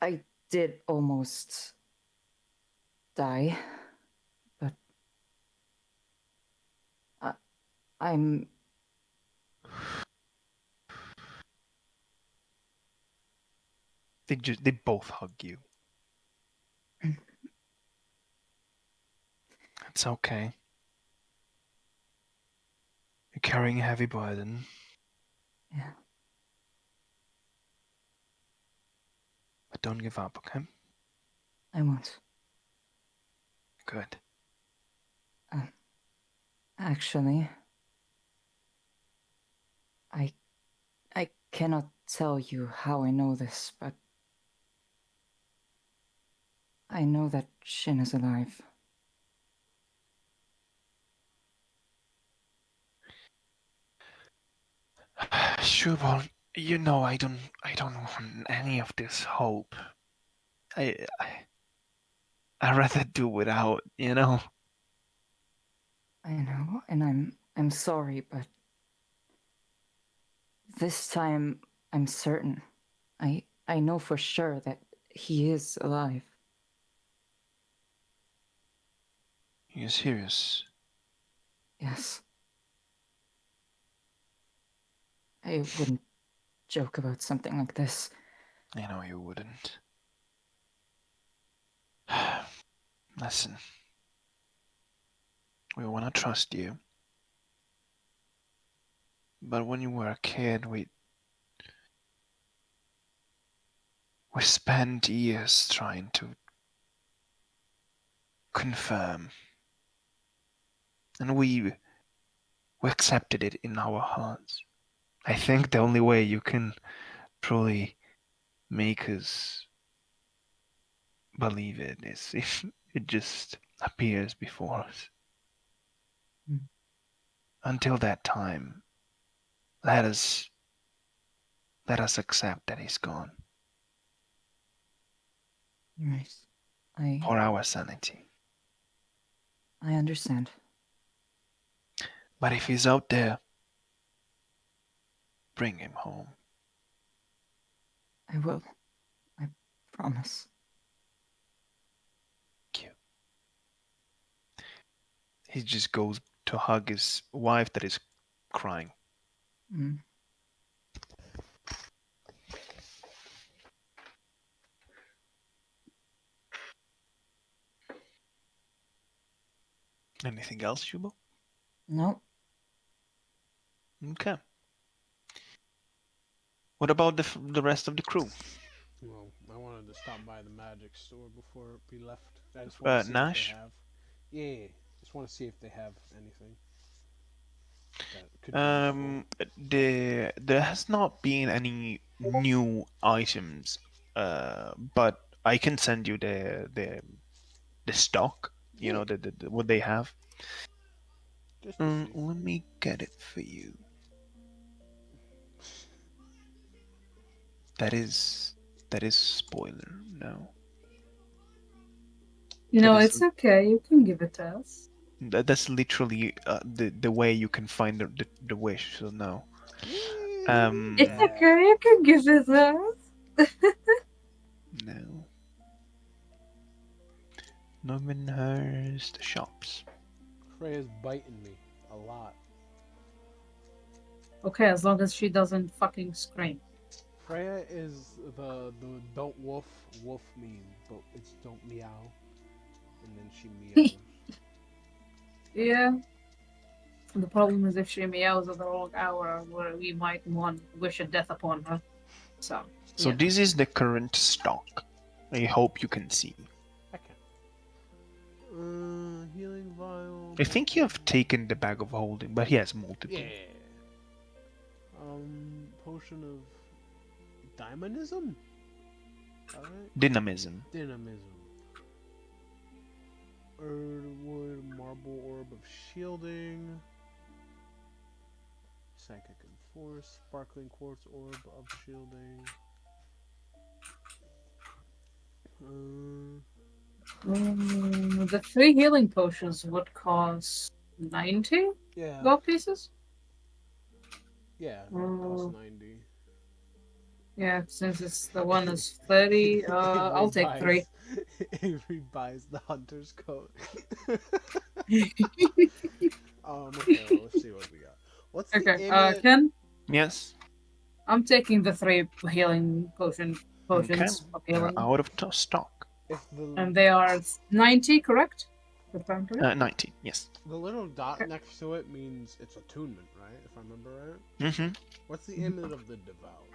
I did almost die, but I'm They both hug you. It's okay. You're carrying a heavy burden. yeah. But don't give up, okay? I won't. Good. Actually, I cannot tell you how I know this, but I know that Shin is alive. Shubal, you know I don't want any of this hope. I'd rather do without, you know? I know, and I'm sorry, but this time I'm certain. I know for sure that he is alive. You're serious? Yes. I wouldn't joke about something like this. I know you wouldn't. Listen. We want to trust you. But when you were a kid, we spent years trying to confirm. And we accepted it in our hearts. I think the only way you can truly make us believe it is if it just appears before us. Mm. Until that time, let us accept that he's gone Right. I for our sanity. understand. But if he's out there, bring him home. I will. I promise. Cute. He just goes to hug his wife that is crying. Mm. Anything else, Shubo? No. Okay. What about the rest of the crew? Well, I wanted to stop by the magic store before we left. I just want to see what Nash? they have. Yeah, just want to see if they have anything that could be useful. There has not been any new items, but I can send you the stock. You Yeah, know the what they have. just to see. Let me get it for you. That is spoiler. No, You that know, is it's okay. You can give it to us. that's literally the way you can find the wish. So no. It's Yeah. okay. You can give it to us. No. Numinhurst shops. Freya's biting me a lot. Okay, as long as she doesn't fucking scream. Freya is the don't woof meme, but it's don't meow, and then she meows. Yeah. The problem is if she meows at the wrong hour, where we might want wish a death upon her. So. So yeah. this is the current stock. I hope you can see. Okay. Healing vial. I think you have taken the bag of holding, but he has multiple. Yeah. Potion of dynamism. Alright. Dynamism. Dynamism. Earthwood, marble orb of shielding. Psychic and force, sparkling quartz orb of shielding. The 3 healing potions would cost 90 Yeah. gold pieces? Yeah. Mm. Plus 90. Yeah, since it's the one is 30, I'll take 3. Avery buys the hunter's coat. Okay, well, let's see what we got. What's the Okay, Ken, Yes. I'm taking the 3 healing potions Okay. of healing. Out of stock. If And they are 90, correct? If I'm correct? 90. Yes. the little dot Okay. next to it means it's attunement, right? If I remember right. Mm-hmm. What's the amulet of the devout?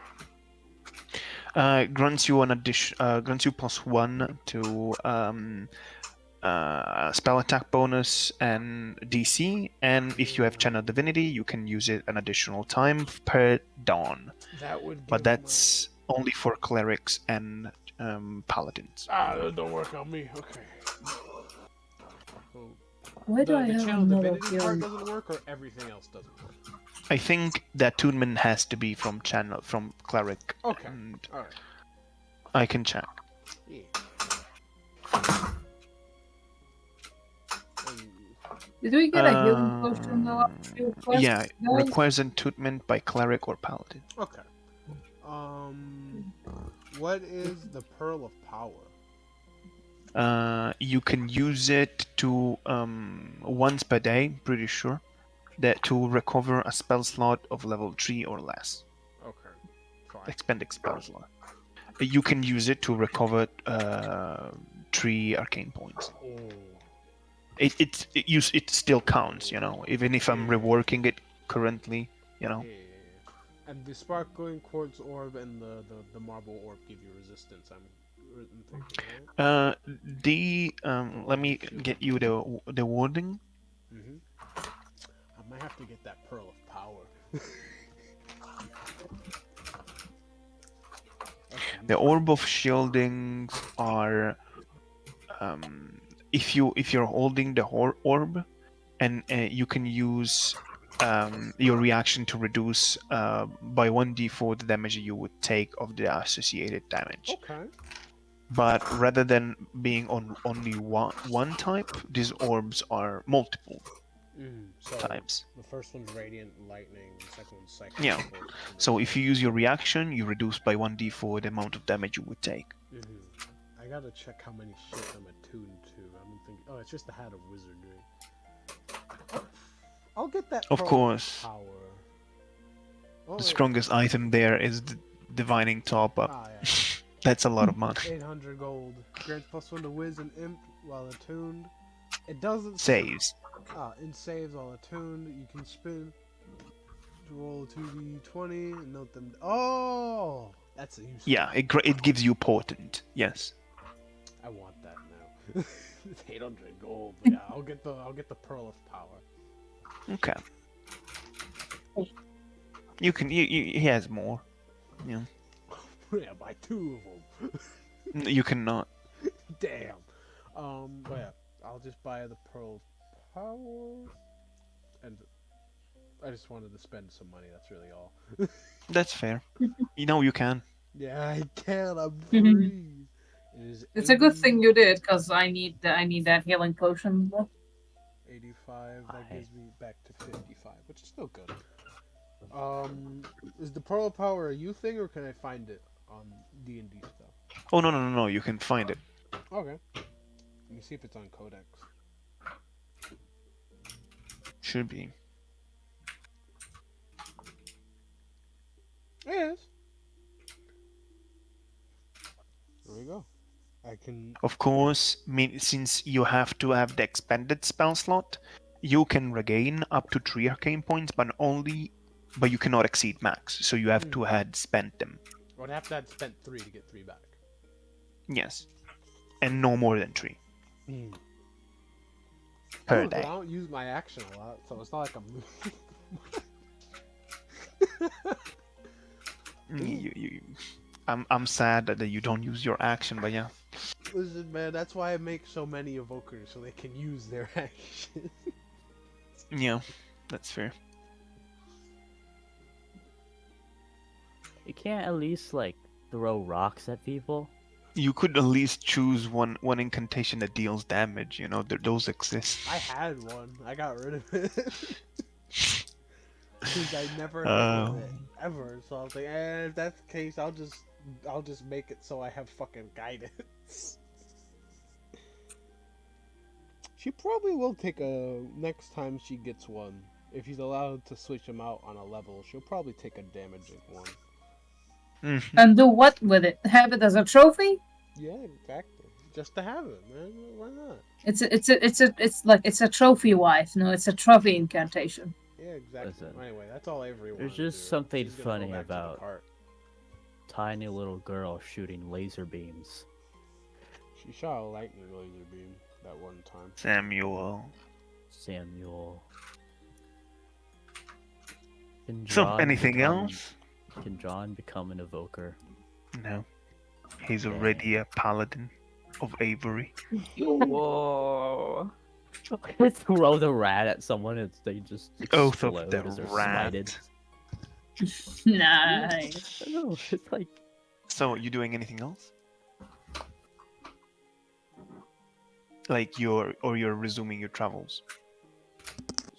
Grants you an addition. Grants you +1 to spell attack bonus and DC, and if you have channel divinity, you can use it an additional time per dawn. That would. But that's only for clerics and paladins. that don't work on me. Okay. So Why do I the have channel another divinity part healing? doesn't work, or everything else doesn't work. I think the attunement has to be from cleric. Okay. And All right. I can check. Yeah. Did we get a healing potion though? Yeah, requires attunement by cleric or paladin. Okay. What is the Pearl of Power? You can use it to once per day, pretty sure, that to recover a spell slot of level 3 or less. Okay. Fine. Expended spell slot. You can use it to recover 3 arcane points. Oh. It still counts, you know, even if I'm reworking it currently, you know. Yeah. And the sparkling quartz orb and the marble orb give you resistance. I'm thinking, right? Let me get you the wording. Mm-hmm. I might have to get that Pearl of Power. The orb of shieldings are if you're holding the orb, and you can use your reaction to reduce by 1d4 the damage you would take of the associated damage. Okay. But rather than being on only one type, these orbs are multiple So types. the first one's radiant lightning, the second one's psychic. Yeah. So if you use your reaction, you reduce by 1d4 the amount of damage you would take. I gotta check how many shit I'm attuned to. I'm thinking. Oh, it's just the Hat of Wizardry. I'll get that. Of Pearl course. Power. Oh, The strongest item there is the Divining Top Up. Ah, yeah. That's a lot of money. 800 gold. Grants +1 to Wiz and Imp while attuned. It doesn't Saves. in saves while attuned. You can spin to roll 2d20 and note them. Oh, That's a useful. Yeah, it gives you potent. Yes. I want that now. It's 800 gold. But yeah, I'll get the pearl of power. Okay. You can. He has more. Yeah. Yeah, buy 2 of them. You cannot. Damn. But yeah, I'll just buy the pearl of power, and I just wanted to spend some money. That's really all. That's fair. You know you can. Yeah, I can. I'm Mhm. free. It is It's a good 80 thing you did, because I need that healing potion. 85. That Aye. gives me back to 55, which is still good. Is the pearl of power a you thing, or can I find it on D&D stuff? Oh no! You can find it. Okay. Let me see if it's on Codex. Should be. It is. There we go. I can. Of course, since you have to have the expended spell slot, you can regain up to 3 arcane points, but you cannot exceed max. So you have to have spent them. I would have to have spent 3 to get 3 back. Yes, and no more than 3 per I day. don't use my action a lot, so it's not like I'm. I'm sad that you don't use your action, but yeah. Listen, man, that's why I make so many evokers, so they can use their action. Yeah, that's fair. You can't at least like throw rocks at people. You could at least choose one incantation that deals damage. You know, those exist. I had one. I got rid of it. Because I never hit with it ever. So I was like, if that's the case, I'll just make it so I have fucking guidance. She probably will take next time she gets one. If he's allowed to switch them out on a level, she'll probably take a damaging one. And do what with it? Have it as a trophy? Yeah, exactly. Just to have it, man. Why not? It's a trophy wife. No, it's a trophy incantation. Yeah, exactly. Listen, Anyway, that's all Avery there's wanted to just do. something She's gonna go funny back to the about cart. tiny little girl shooting laser beams. She shot a lightning laser beam that one time. Samuel. Samuel. Can So, John anything become- else? Can John become an evoker? No. He's already a paladin of Avery. Whoa. Throw the rat at someone and they just Oath of explode the as they're rat. smited. Nice. I don't know, it's like So, you doing anything else? Like you're resuming your travels.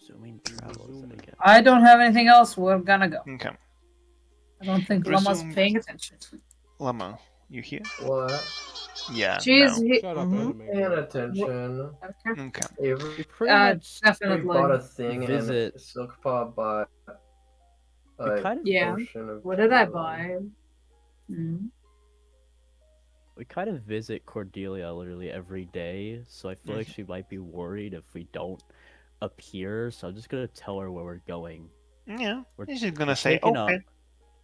zooming travels, I guess. I don't have anything else. We're gonna go. Okay. I don't think Lama's Resume. paying attention. Lama, you here? What? Yeah. She's no. he- Shut up, Mhm. anime. Paying girl. attention. Okay. Okay. Avery We pretty much Definitely. bought a thing Visit- and Silk-Paw bought a kind of- Yeah. potion of What did I healing. buy? Mm. we kind of visit Cordelia literally every day, so I feel like she might be worried if we don't appear. So I'm just gonna tell her where we're going. Yeah. We're- He's just gonna we're say, taking okay.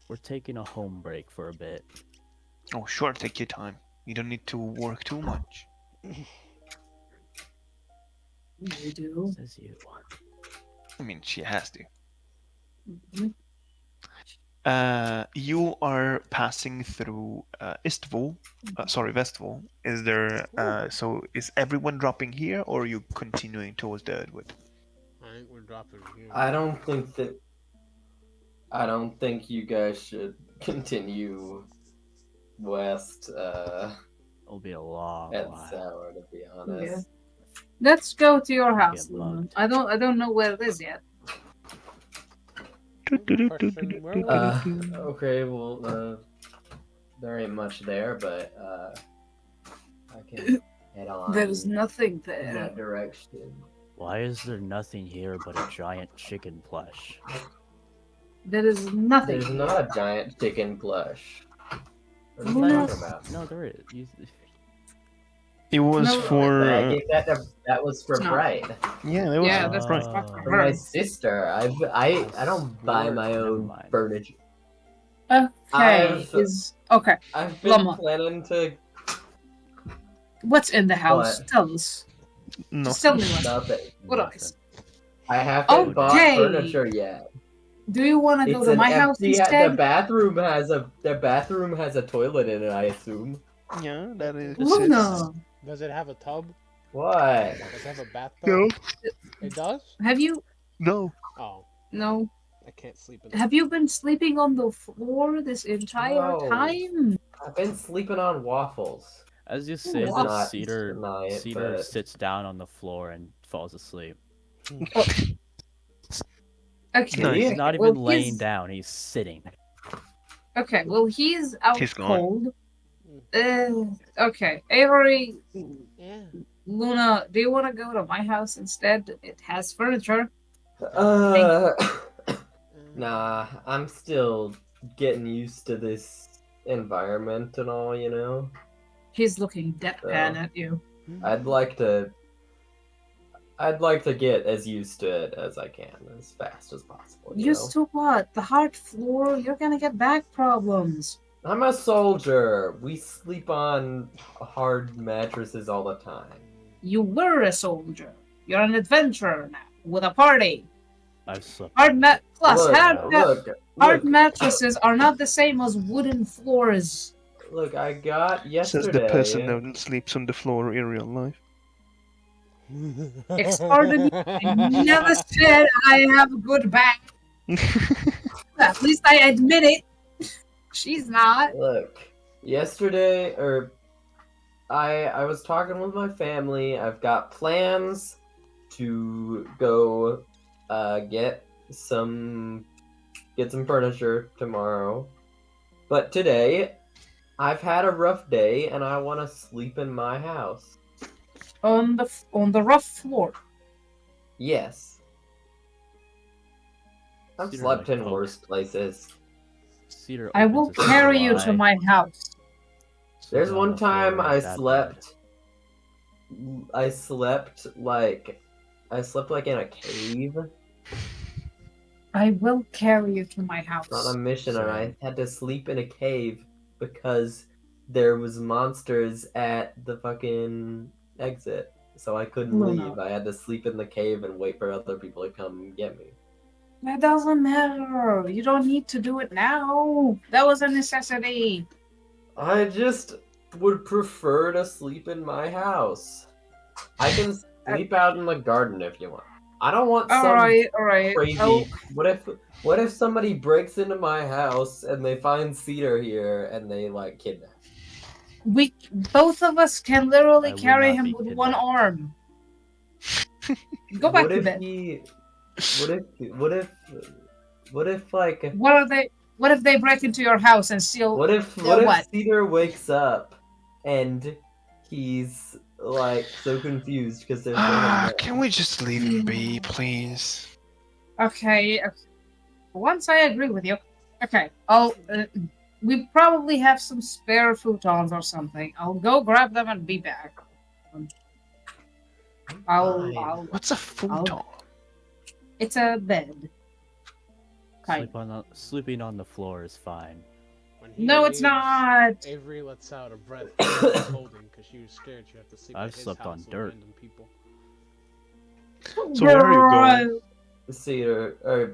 We're taking a home break for a bit. Oh, sure. Take your time. You don't need to work too much. You do. Says you. I mean, she has to. Mhm. You are passing through Westval. Is there? So is everyone dropping here, or are you continuing towards the Erdwood? I think we're dropping here. I don't think you guys should continue west It'll be a long at while. Sour, to be honest. Let's go to your house. Get Luna. mugged. I don't know where it is yet. Question, where was Okay, well, there ain't much there, but I can head on There's nothing in there. that direction. Why is there nothing here but a giant chicken plush? There is nothing. There's not a giant chicken plush. What are you No. talking about? No, there is. It was No, for. I gave that was for No. Bright. Yeah, that was. Yeah, that's right. fucking For my right. sister. I don't buy my Never own mind. furniture. Okay. I've- Okay. I've been Llama. planning to What's in the house? What? Tell us. No. Just tell me what's nothing. what Nothing. else. I haven't bought Okay. furniture yet. Do you want to go It's to an my house empty. instead? The bathroom has a toilet in it. I assume. Yeah, that is. Luna, Does it have a tub? What? Does it have a bathtub? No. It does? have you? No. Oh, No. I can't sleep in it. Have you been sleeping on the floor this entire No. time? I've been sleeping on waffles. As you say It's this, not Cedar tonight, Cedar but- sits down on the floor and falls asleep. Okay. No, He's Yeah. not well, even laying he's- down; he's sitting. Okay, well, he's out He's gone. cold. Okay, Avery, Yeah. Luna, do you want to go to my house instead? It has furniture. Nah, I'm still getting used to this environment and all, you know? He's looking deadpan Oh. at you. I'd like to get as used to it as I can, as fast as possible. You Used to what? The hard floor? You're gonna get back problems. know? I'm a soldier. We sleep on hard mattresses all the time. You were a soldier. You're an adventurer now, with a party. I've slept. Plus, Look, hard mattresses are not the same as wooden floors. look, I got Says yesterday. the person that sleeps on the floor in real life. Pardon me, I never said I have a good back. At least I admit it. She's not. Look, yesterday, I was talking with my family. I've got plans to go get some furniture tomorrow. But today, I've had a rough day and I want to sleep in my house. On the rough floor. Yes. I've Cedar, slept like, in pokes. worse places. Cedar I will opens his carry you eye, to my house. sits There's on one the floor time in I that slept like in a cave. I will carry you to my house. On a mission, and I Same. had to sleep in a cave because there was monsters at the fucking exit, so I couldn't Luna. leave. I had to sleep in the cave and wait for other people to come get me. That doesn't matter. You don't need to do it now. That was a necessity. I just would prefer to sleep in my house. I can sleep out in the garden if you want. I don't want some Alright. crazy. Oh, What if somebody breaks into my house and they find Cedar here and they like kidnap? both of us can literally I would carry not him be with one kidnapped. arm. Go back What to if bed. What if like What if they break into your house and steal? what if what? Cedar wakes up and he's like so confused because there's no one there? Can we just leave him be, please? Okay. Once I agree with you. Okay. I'll. We probably have some spare futons or something. I'll go grab them and be back. I'll. What's a futon? It's a bed. Kind. Sleeping on the floor is fine. When he No, it's leaves, not. Avery lets out a breath she was holding because she was scared she had to sleep I've at his slept on house with dirt. random people. So where are you going? Cedar or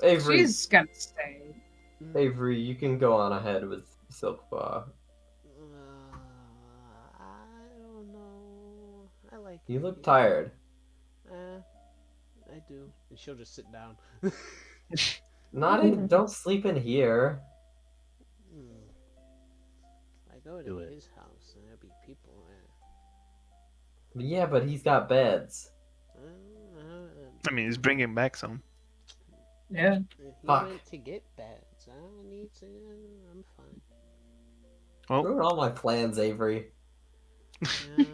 Avery. She's gonna stay. Avery, you can go on ahead with Silk-Paw. I don't know. I like. You it look here. tired. I do. And she'll just sit down. Don't sleep in here. I go to Do it. his house and there'll be people there. Yeah, but he's got beds. I mean, he's bringing back some. Yeah. If he Fuck. went to get beds, I don't need to. I'm fine. Well, Ruin all my plans, Avery. Yeah,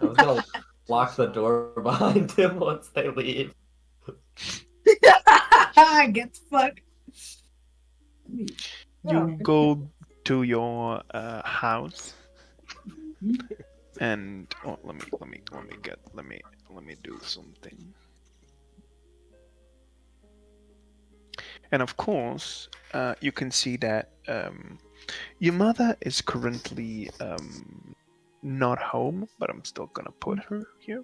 I was gonna lock the door behind him once they leave. Get fucked. you go to your house, and let me do something. And of course, you can see that Your mother is currently not home, but I'm still gonna put her here.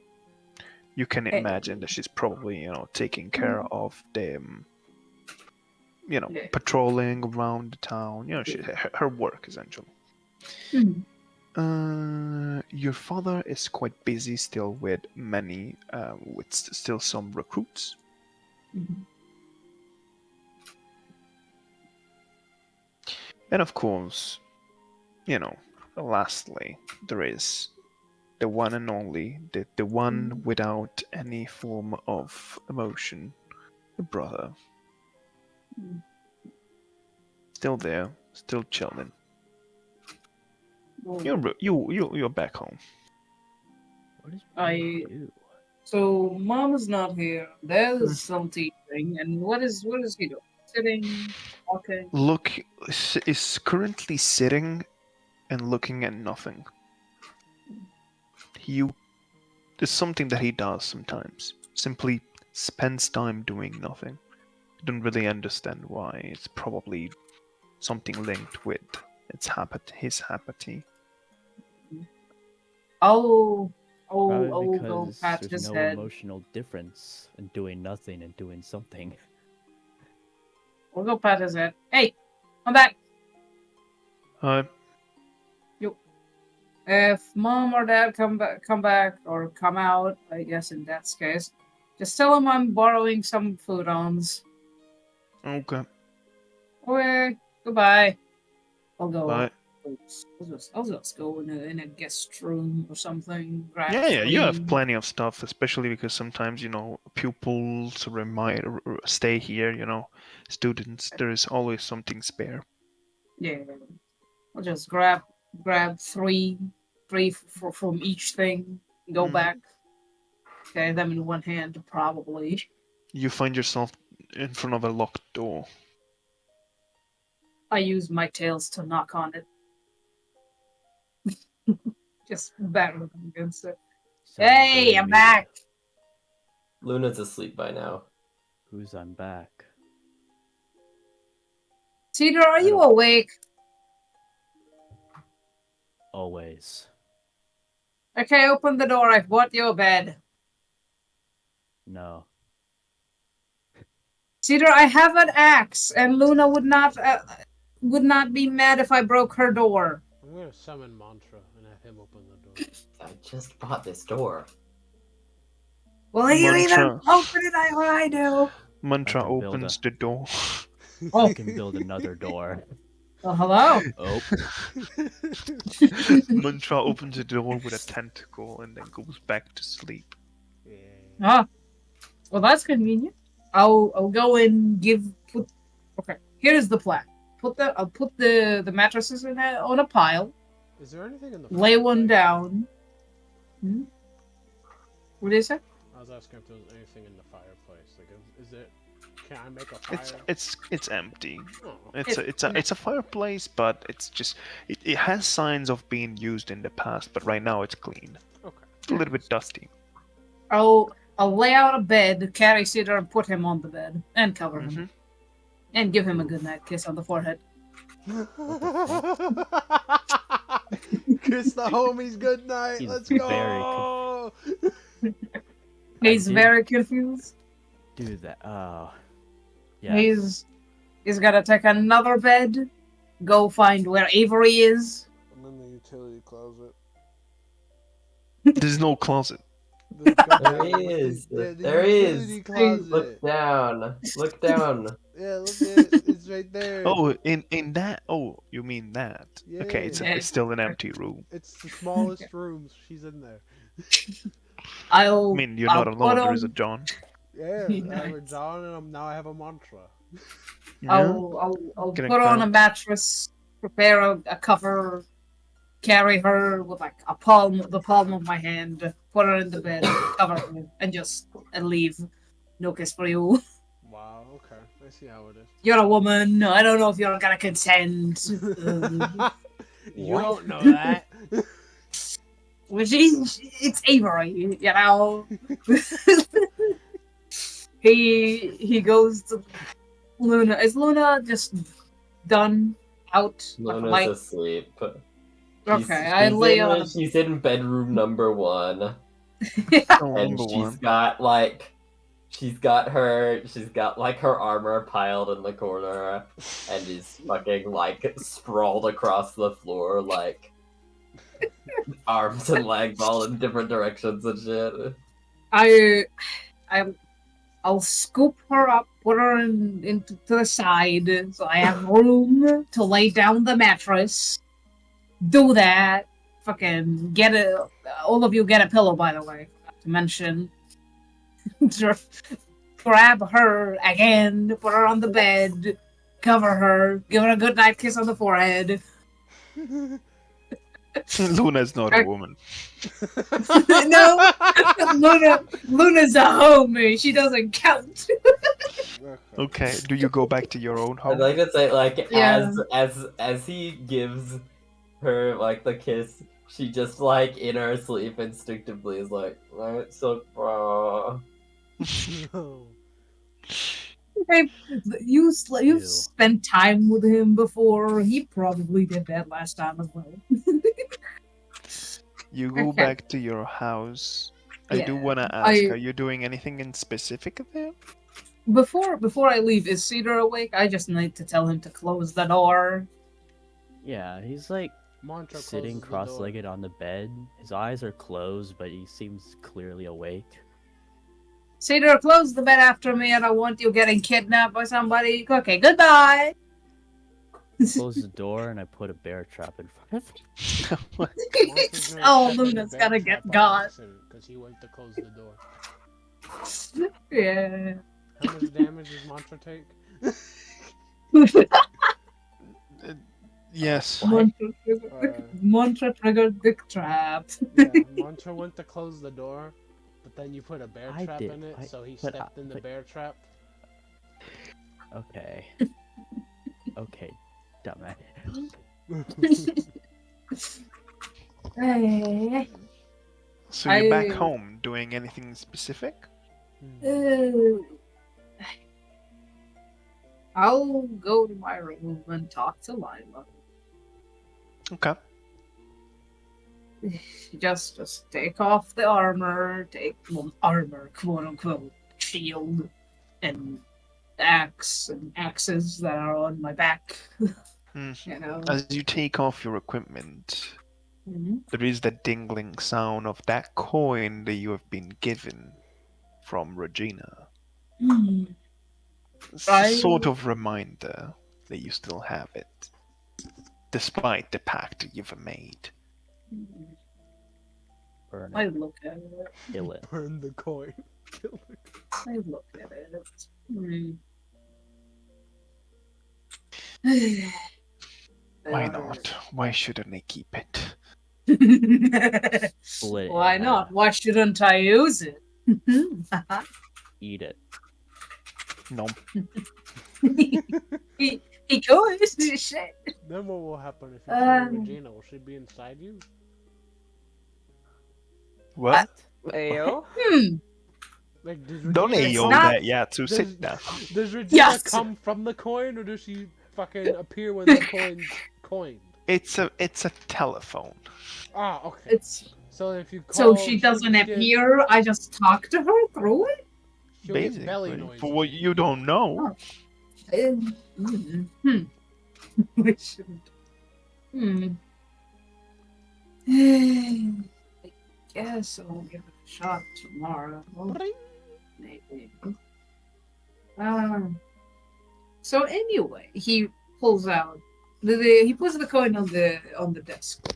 You can imagine that she's probably, taking care of them, Yeah. patrolling around the town. Her work essentially. Your father is quite busy still with many, with still some recruits. And of course, lastly, there is the one and only, the one without any form of emotion, the brother. Still there, still chilling. You're back home. What is I- do? So mom is not here. There's some teaching, and what is he doing? Sitting, walking. Look, is currently sitting and looking at nothing. There's something that he does sometimes. Simply spends time doing nothing. Don't really understand why. It's probably something linked with his apathy. I'll Probably go because pat there's his no head. emotional difference in doing nothing and doing something. We'll go pat his head. Hey, come back. If mom or dad come back or come out, I guess in that case, just tell them I'm borrowing some food-ons. Okay. Okay, goodbye. I'll go. Bye. I'll just go in a guest room or something. Grab Yeah, you have food. plenty of stuff, especially because sometimes, pupils stay here, students, there is always something spare. Yeah, I'll just grab three from each thing. Go Mhm. back. Okay, them in one hand probably. You find yourself in front of a locked door. I use my tails to knock on it. Just batter them against it. Sounds Hey, very I'm muted. back. Luna's asleep by now. Who's I'm back? Cedar, are you don't- awake? Always. Okay, open the door. I've bought you a bed. No. Cedar, I have an axe, and Luna would not be mad if I broke her door. I'm gonna summon Mantra and have him open the door. I just bought this door. Well, you either Mantra. open it or I do. Mantra I can build opens the door. Oh. I can build another door. Well, hello. Oh, Mantra opens the door with a tentacle and then goes back to sleep. Yeah. Ah, well, that's convenient. I'll go and put. Okay, here's the plan. I'll put the mattresses on a pile. Is there anything in the Lay one fireplace? down. What did you say? I was asking if there was anything in the fireplace. Like, is it? Can I make a fire? It's empty. Oh. It's a fireplace, but it's just it has signs of being used in the past, but right now it's clean. Okay. It's a little bit dusty. I'll lay out a bed, carry Cedar, and put him on the bed, and cover him, Mhm. and give him a goodnight kiss on the forehead. Kiss the homies good night. He's Let's very go. He's did- very confused. do that. Oh. Yeah. He's gotta take another bed, go find where Avery is. I'm in the utility closet. There's no closet. There he is. There he is. utility closet. Look down. Look down. Yeah, look at it. It's right there. Oh, in that. Oh, you mean that? Okay, Yeah. it's still an empty room. It's the smallest room. She's in there. I I'll mean, you're I'll not put alone. There is a on- John. Yeah, I have a Nice. John, and now I have a mantra. I'll Gonna put on a go. mattress, prepare a cover, carry her with like the palm of my hand, put her in the bed, cover her, and leave. No kiss for you. Wow. Okay, I see how it is. You're a woman. I don't know if you're gonna consent. You don't know that. Which is it's Avery, you know. he goes to Luna. Is Luna just done out like a Luna's light. asleep. Okay, I lay on. She's in bedroom number 1, Oh, and number one. she's got like her armor piled in the corner, and is fucking like sprawled across the floor, like arms and legs all in different directions and shit. I'll scoop her up, put her into to the side, so I have room to lay down the mattress. Do that. Fucking get a. All of you get a pillow, by the way. Not to mention. Grab her again, put her on the bed, cover her, give her a good night kiss on the forehead. Luna's not a woman. No, Luna's a homie. She doesn't count. Okay, do you go back to your own I'd home? like to say, like, Yeah. as he gives her like the kiss, she just like in her sleep instinctively is like, right, Silk-Paw. No. Okay, you've Ew. spent time with him before. He probably did that last time as well. You go Okay. back to your house. I do Yeah, want to ask, are you doing anything in specific there? Before I leave, is Cedar awake? I just need to tell him to close the door. Yeah, he's like Mantra sitting closes the door. cross-legged on the bed. His eyes are closed, but he seems clearly awake. Cedar, close the bed after me. I don't want you getting kidnapped by somebody. Okay, goodbye. Close the door, and I put a bear trap in front of him. Mantra's gonna Oh, step in the Luna's bear gonna trap get on got. accident, 'cause he went to close the door. Yeah. How much damage does Mantra take? Yes. Mantra triggered the trap. Yeah, Mantra went to close the door, but then you put a bear I trap did, in it, so he but stepped in the but- bear trap. Okay. Okay, dumbass. Hey. So you're back I- home doing anything specific? I'll go to my room and talk to Lila. Okay. Just take off the armor, armor, quote unquote, shield, and axes that are on my back. Mhm. You know. As you take off your equipment, Mhm. there is the dingling sound of that coin that you have been given from Regina. It's a sort of reminder that you still have it, despite the pact you've made. Burn I it. look at it. Kill it. Burn the coin. Kill the I look at it. Why not? Why shouldn't I keep it? Split it in Why not? half. Why shouldn't I use it? Eat it. No. he could. Shit. Then what will happen if you kill Regina? Will she be inside you? What? Ayo. Like, does Don't Regina AO come- not- that yet, so Does- sit down. Does Regina Yes! come from the coin, or does she fucking appear when the coin's coined? It's a telephone. Ah, okay. It's So if you call, so she she'll doesn't just get- appear. I just talk to her through it. she'll get belly Basically. noise. For what you don't know. We shouldn't. I guess I'll give it a shot tomorrow. Maybe. So anyway, he pulls out he puts the coin on the desk,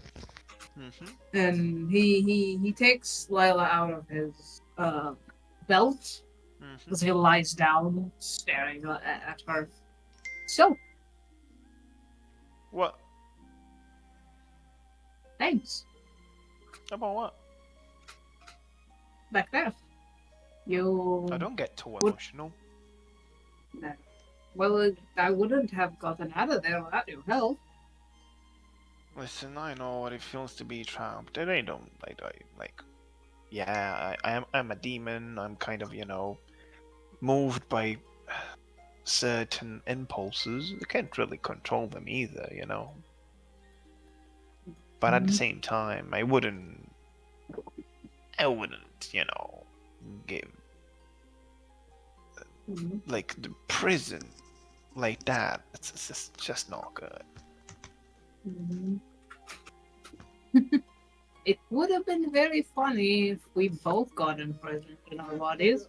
and he takes Lila out of his belt as he lies down, staring at her. So What? thanks. About what? Back there. You. I don't get too What- emotional. Well, I wouldn't have gotten out of there without your help. Listen, I know what it feels to be trapped. And I don't yeah, I'm a demon. I'm kind of, moved by certain impulses. You can't really control them either, you know. But at the same time, I wouldn't, you know, give like the prison like that. It's just not good. It would have been very funny if we both got imprisoned in our bodies.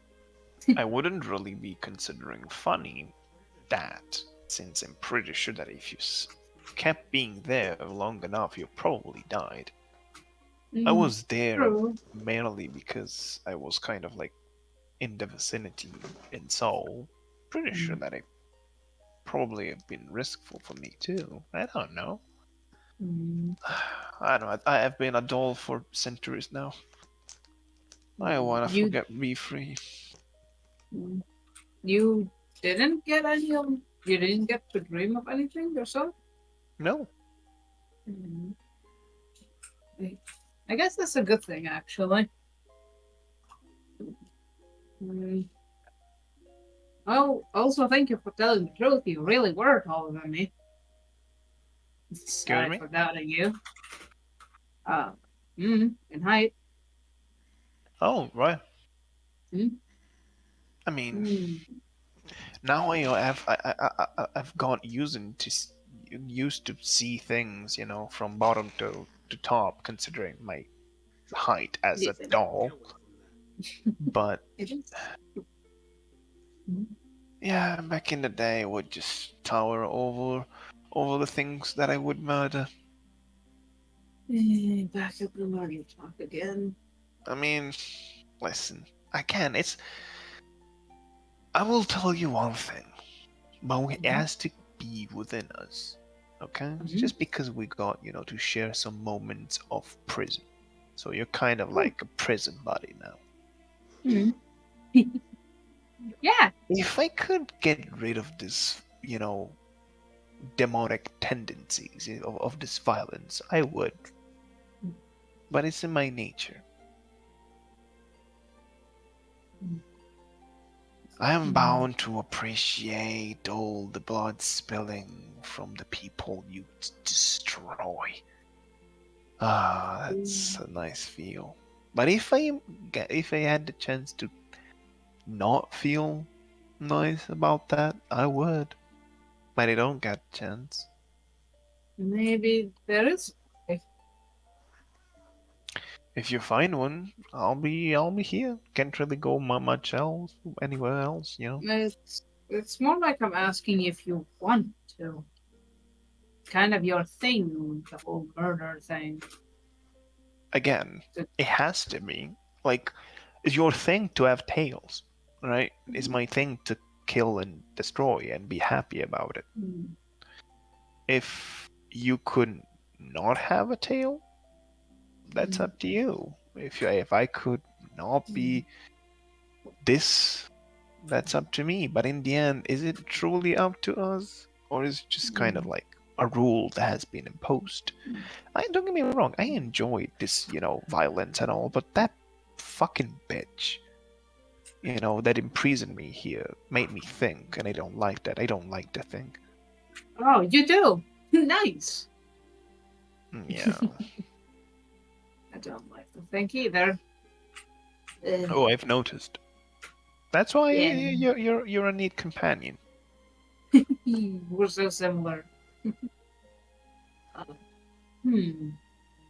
I wouldn't really be considering funny that, since I'm pretty sure that if you kept being there long enough, you probably died. I was there True. mainly because I was kind of like in the vicinity in Seoul. Pretty sure that it probably have been riskful for me too. I don't know. I don't know. I have been a doll for centuries now. I wanna be free. You didn't get any of. You didn't get to dream of anything yourself? No. I guess that's a good thing, actually. Oh, also thank you for telling the truth. You really were taller than me. Sorry for doubting you. In height. Oh, right. I mean, now I've got used to see things, you know, from bottom to top, considering my height as a doll. But yeah, back in the day, I would just tower over the things that I would murder. Back up the murder talk again. I mean, listen, I will tell you one thing, but it has to be within us, okay? Just because we got, you know, to share some moments of prison. So you're kind of like a prison buddy now. Yeah. If I could get rid of this, you know, demonic tendencies of this violence, I would. But it's in my nature. I am bound to appreciate all the blood spilling from the people you destroy. Ah, that's a nice feel. But if I had the chance to not feel nice about that, I would. But I don't get a chance. Maybe there is. If you find one, I'll be here. Can't really go much else, anywhere else, you know. It's more like I'm asking if you want to. Kind of your thing, the whole murder thing. Again, it has to be. Like, it's your thing to have tails, right? It's my thing to kill and destroy and be happy about it. If you could not have a tail, that's up to you. If I could not be this, that's up to me. But in the end, is it truly up to us? Or is it just kind of like a rule that has been imposed? Don't get me wrong, I enjoyed this, you know, violence and all, but that fucking bitch, you know, that imprisoned me here made me think, and I don't like that. I don't like to think. Oh, you do? Nice. Yeah. I don't like to think either. Oh, I've noticed. That's why you're a neat companion. We're so similar. I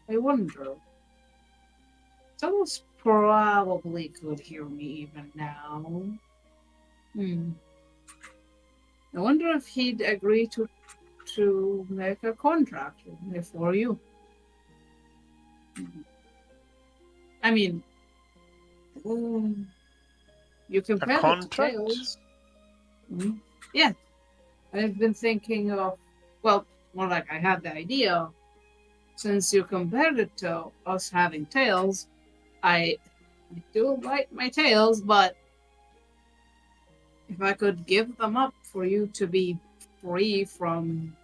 wonder. Someone's probably could hear me even now. I wonder if he'd agree to make a contract with me for you. I mean, you compare it to Tails. Yeah. I've been thinking of, well, more like I had the idea. Since you compared it to us having tails, I do like my tails, but if I could give them up for you to be free from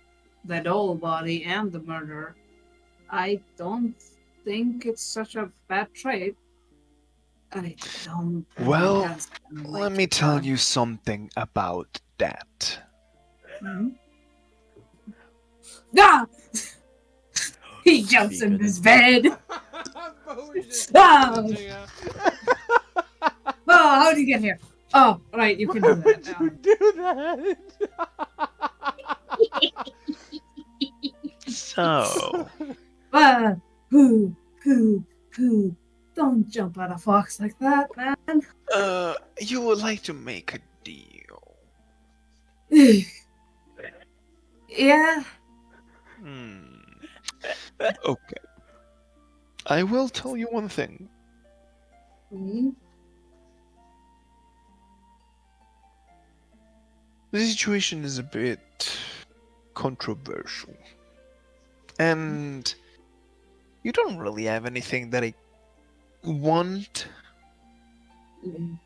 the doll body and the murder, I don't think it's such a bad trade. I don't. Well, let me tell you something about that. Mhm. Ah! He jumps in his bed. Bo was just Ah! punching her. Oh, how did you get here? Oh, right, you can Why do that. would you do that? So, Ah, poo, poo, poo. Don't jump at a fox like that, man. you would like to make a deal? Yeah. Hmm. Okay. I will tell you one thing. Mhm. The situation is a bit controversial. And you don't really have anything that I want, Mhm.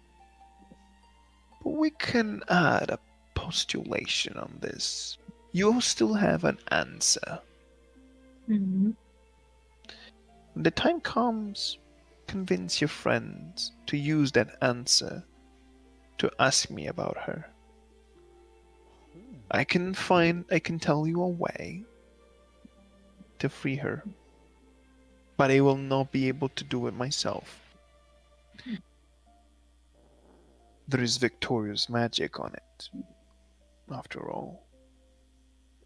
but we can add a postulation on this. You still have an answer. Mhm. When the time comes, convince your friends to use that answer to ask me about her. I can tell you a way to free her, but I will not be able to do it myself. There is victorious magic on it, after all,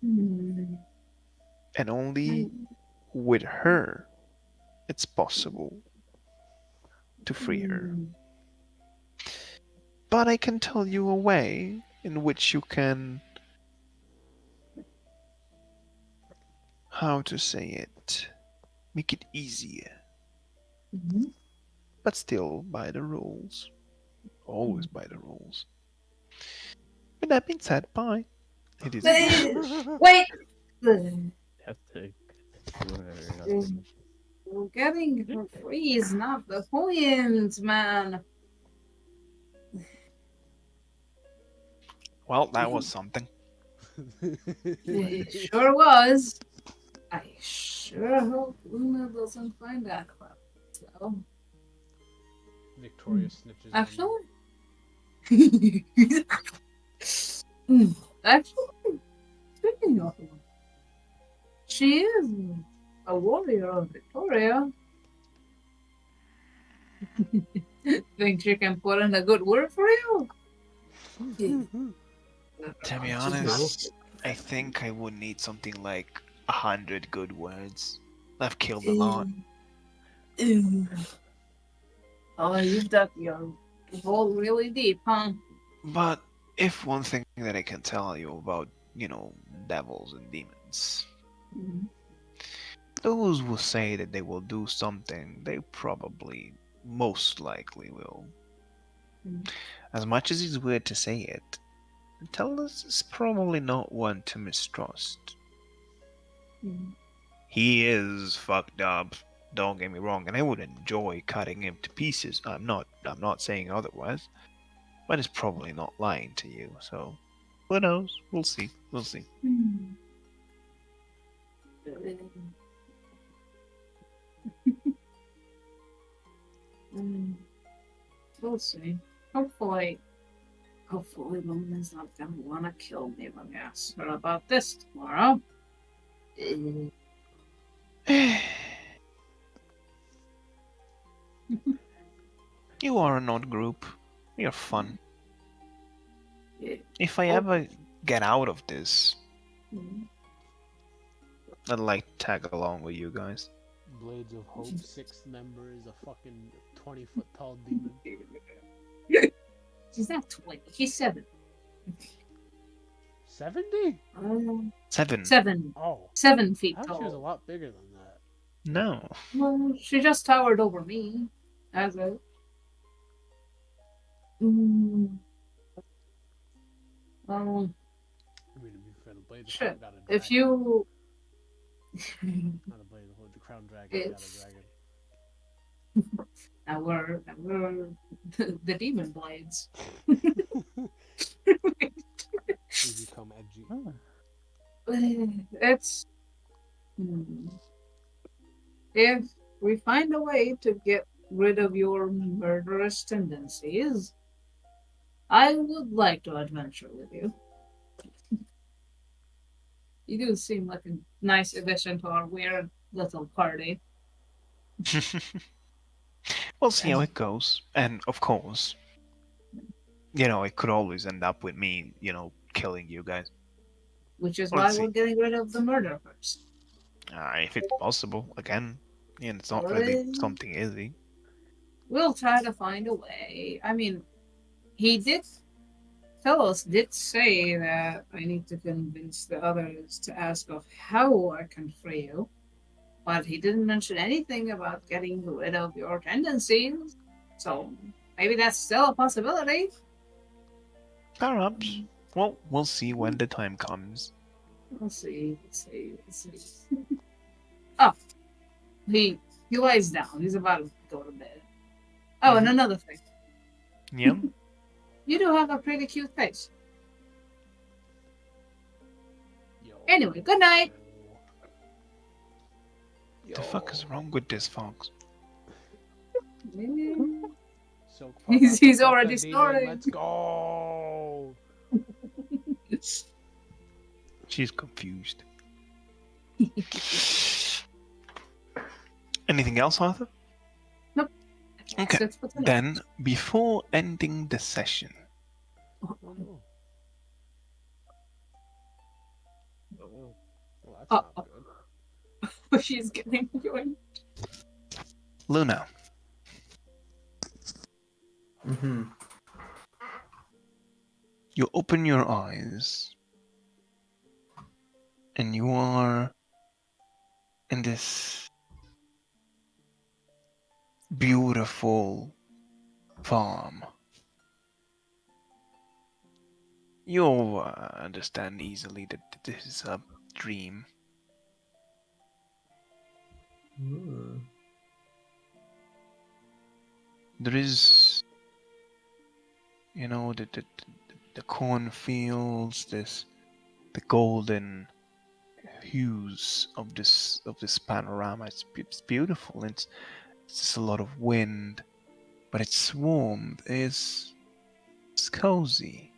Mhm. and only with her it's possible to free her. Mhm. But I can tell you a way in which you can, how to say it, make it easier, Mhm. but still by the rules. Always by the rules. With that being said, bye. It is. Wait. Have to do it or nothing. Getting her free is not the point, man. Well, that was something. It sure was. I sure hope Luna doesn't find that crap. So, Victoria snitches on actually, actually, speaking of, she is a warrior of Victoria. Think she can put in a good word for you? you. To be honest, I think I would need something like 100 good words. I've killed a lot. Oh, you've dug your hole really deep, huh? But if one thing that I can tell you about, devils and demons, Mhm. those who say that they will do something, they probably, most likely will. Mhm. As much as it's weird to say it, Tellus is probably not one to mistrust. Mhm. He is fucked up, don't get me wrong, and I would enjoy cutting him to pieces. I'm not saying otherwise, but he's probably not lying to you, so who knows? We'll see. We'll see. Hmm. Mm, we'll see. Hopefully Luna's not gonna wanna kill me when I ask her about this tomorrow. You are an odd group. You're fun. Yeah. If I ever get out of this, Mm. I'd like to tag along with you guys. Blades of Hope, sixth member, is a fucking 20-foot tall demon. She's not 20, she's 7. 70? 7. 7. Oh. 7 feet I thought she was a tall. lot bigger than that. No. Well, she just towered over me. As a. Mm, well, I mean, to be fair, the Blades of shit. Hope got a dragon. If you. Not a Blade of Hope, the Crown Dragon got a dragon. Now we're the demon blades. We become edgy. It's. If we find a way to get rid of your murderous tendencies, I would like to adventure with you. You do seem like a nice addition to our weird little party. We'll see how And it goes. And of course, it could always end up with me, killing you guys. which is why Let's we're see. getting rid of the murder first. If it's possible, again. It's not really Well, something easy. we'll try to find a way. I mean, he did Fellows did say that I need to convince the others to ask of how I can free you, but he didn't mention anything about getting rid of your tendencies. So maybe that's still a possibility. Perhaps. Well, we'll see when the time comes. We'll see. We'll see. Oh, he lies down. He's about to go to bed. Oh, and another thing. Yeah? You do have a pretty cute face. Yo. Anyway, good night. The fuck is wrong with this fox? Silk-Paw He's- got the he's fuck already a demon, starting. Let's go. She's confused. Anything else, Arthur? Nope. Okay. That's for tonight. Then, before ending the session, Oh, no. Well, that's Uh-oh. not good. She's getting joined. Luna, Mm-hmm. you open your eyes and you are in this beautiful farm. You'll understand easily that this is a dream. There is, the cornfields, the golden hues of this panorama. It's beautiful. It's just a lot of wind, but its warmth it's cozy.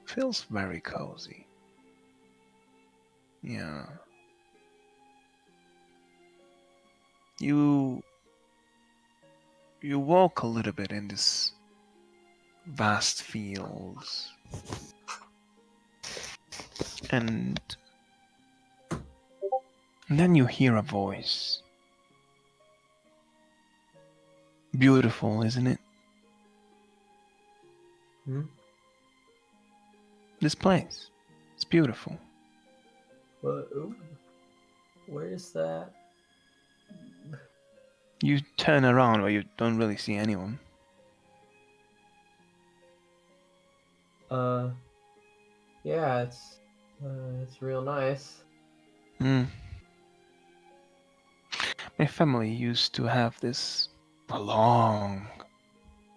Feels very cozy. Yeah. You walk a little bit in this vast fields, and then you hear a voice. Beautiful, isn't it? Hmm? This place. It's beautiful. Where is that? You turn around where you don't really see anyone. Yeah, it's real nice. Hmm. My family used to have this a long,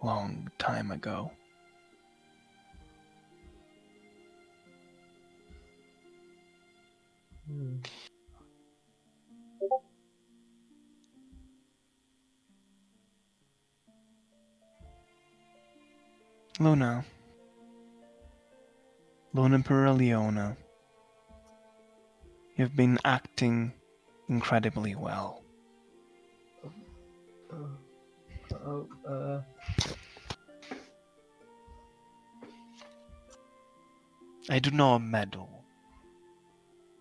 long time ago. Hmm. Luna. Luniper Leona. You've been acting incredibly well. I do not meddle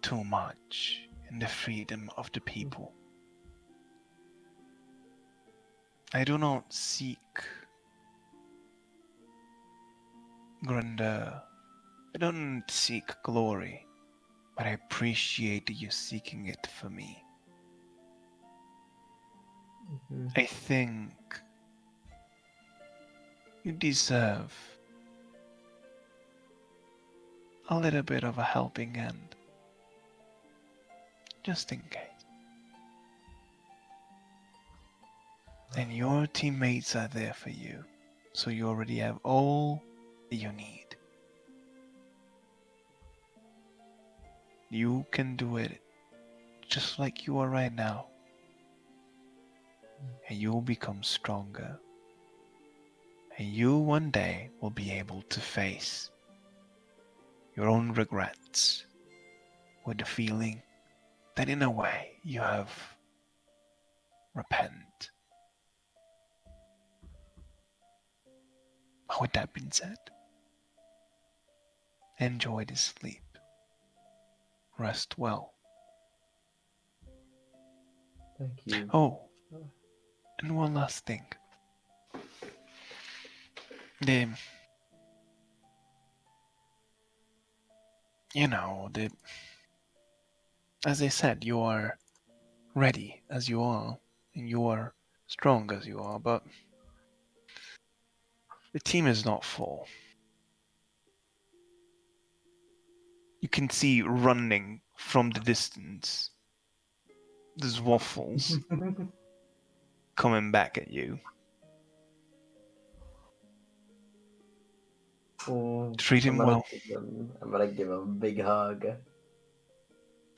too much in the freedom of the people. I do not seek grandeur. I don't seek glory, but I appreciate you seeking it for me. Mhm. I think you deserve a little bit of a helping hand. Just in case. And your teammates are there for you, so you already have all that you need. You can do it just like you are right now, and you'll become stronger, And you one day will be able to face your own regrets with the feeling that in a way you have repent. But with that being said, enjoy this sleep. Rest well. Thank you. Oh, and one last thing. The as I said, you are ready as you are, and you are strong as you are, but the team is not full. You can see running from the distance. There's waffles coming back at you. Treat him well. I'm gonna give him a big hug.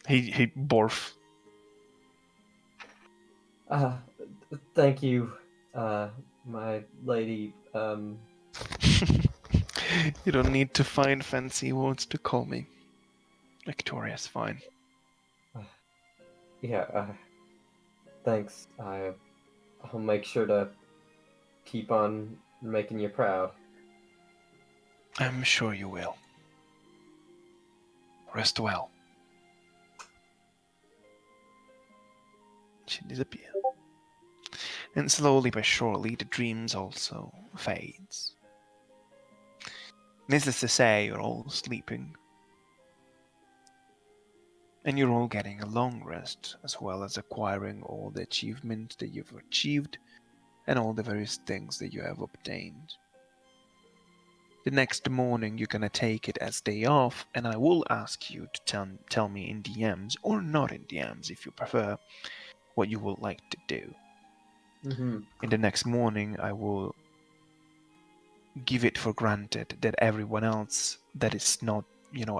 He barf. Thank you, my lady. You don't need to find fancy words to call me. Victoria's fine. Yeah, thanks. I'll make sure to keep on making you proud. I'm sure you will. Rest well. She disappears. And slowly but surely the dreams also fades. Needless to say, you're all sleeping. And you're all getting a long rest, as well as acquiring all the achievements that you've achieved and all the various things that you have obtained. The next morning you're gonna take it as day off, and I will ask you to tell me in DMs, or not in DMs if you prefer, what you would like to do. Mm-hmm. In the next morning I will give it for granted that everyone else that is not,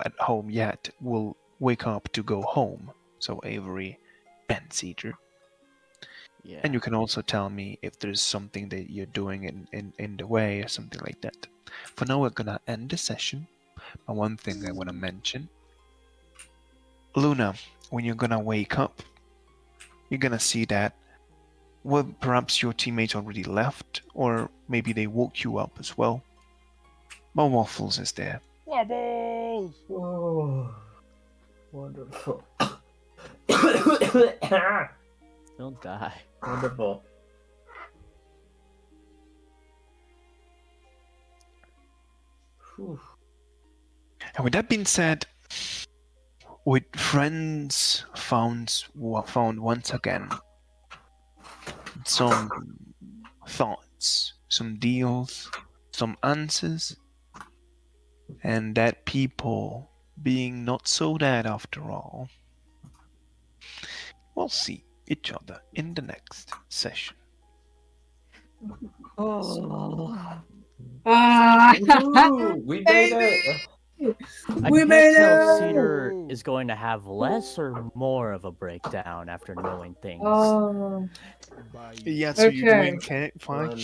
at home yet will wake up to go home. So Avery and Cedar. Yeah. And you can also tell me if there's something that you're doing in the way or something like that. For now, we're gonna end the session. But one thing I want to mention. Luna, when you're gonna wake up, you're gonna see that, well, perhaps your teammates already left, or maybe they woke you up as well. But Waffles is there. Wobbles! Oh, wonderful. Don't die. Wonderful. Whew. And with that being said, with friends found once again, some thoughts, some deals, some answers, and that people being not so bad after all, we'll see each other in the next session. Oh. Woohoo, we made it. I We can't made tell it! Cedar is going to have less or more of a breakdown after knowing things. Oh, Bye. Yeah, so you're Okay. doing fine. One.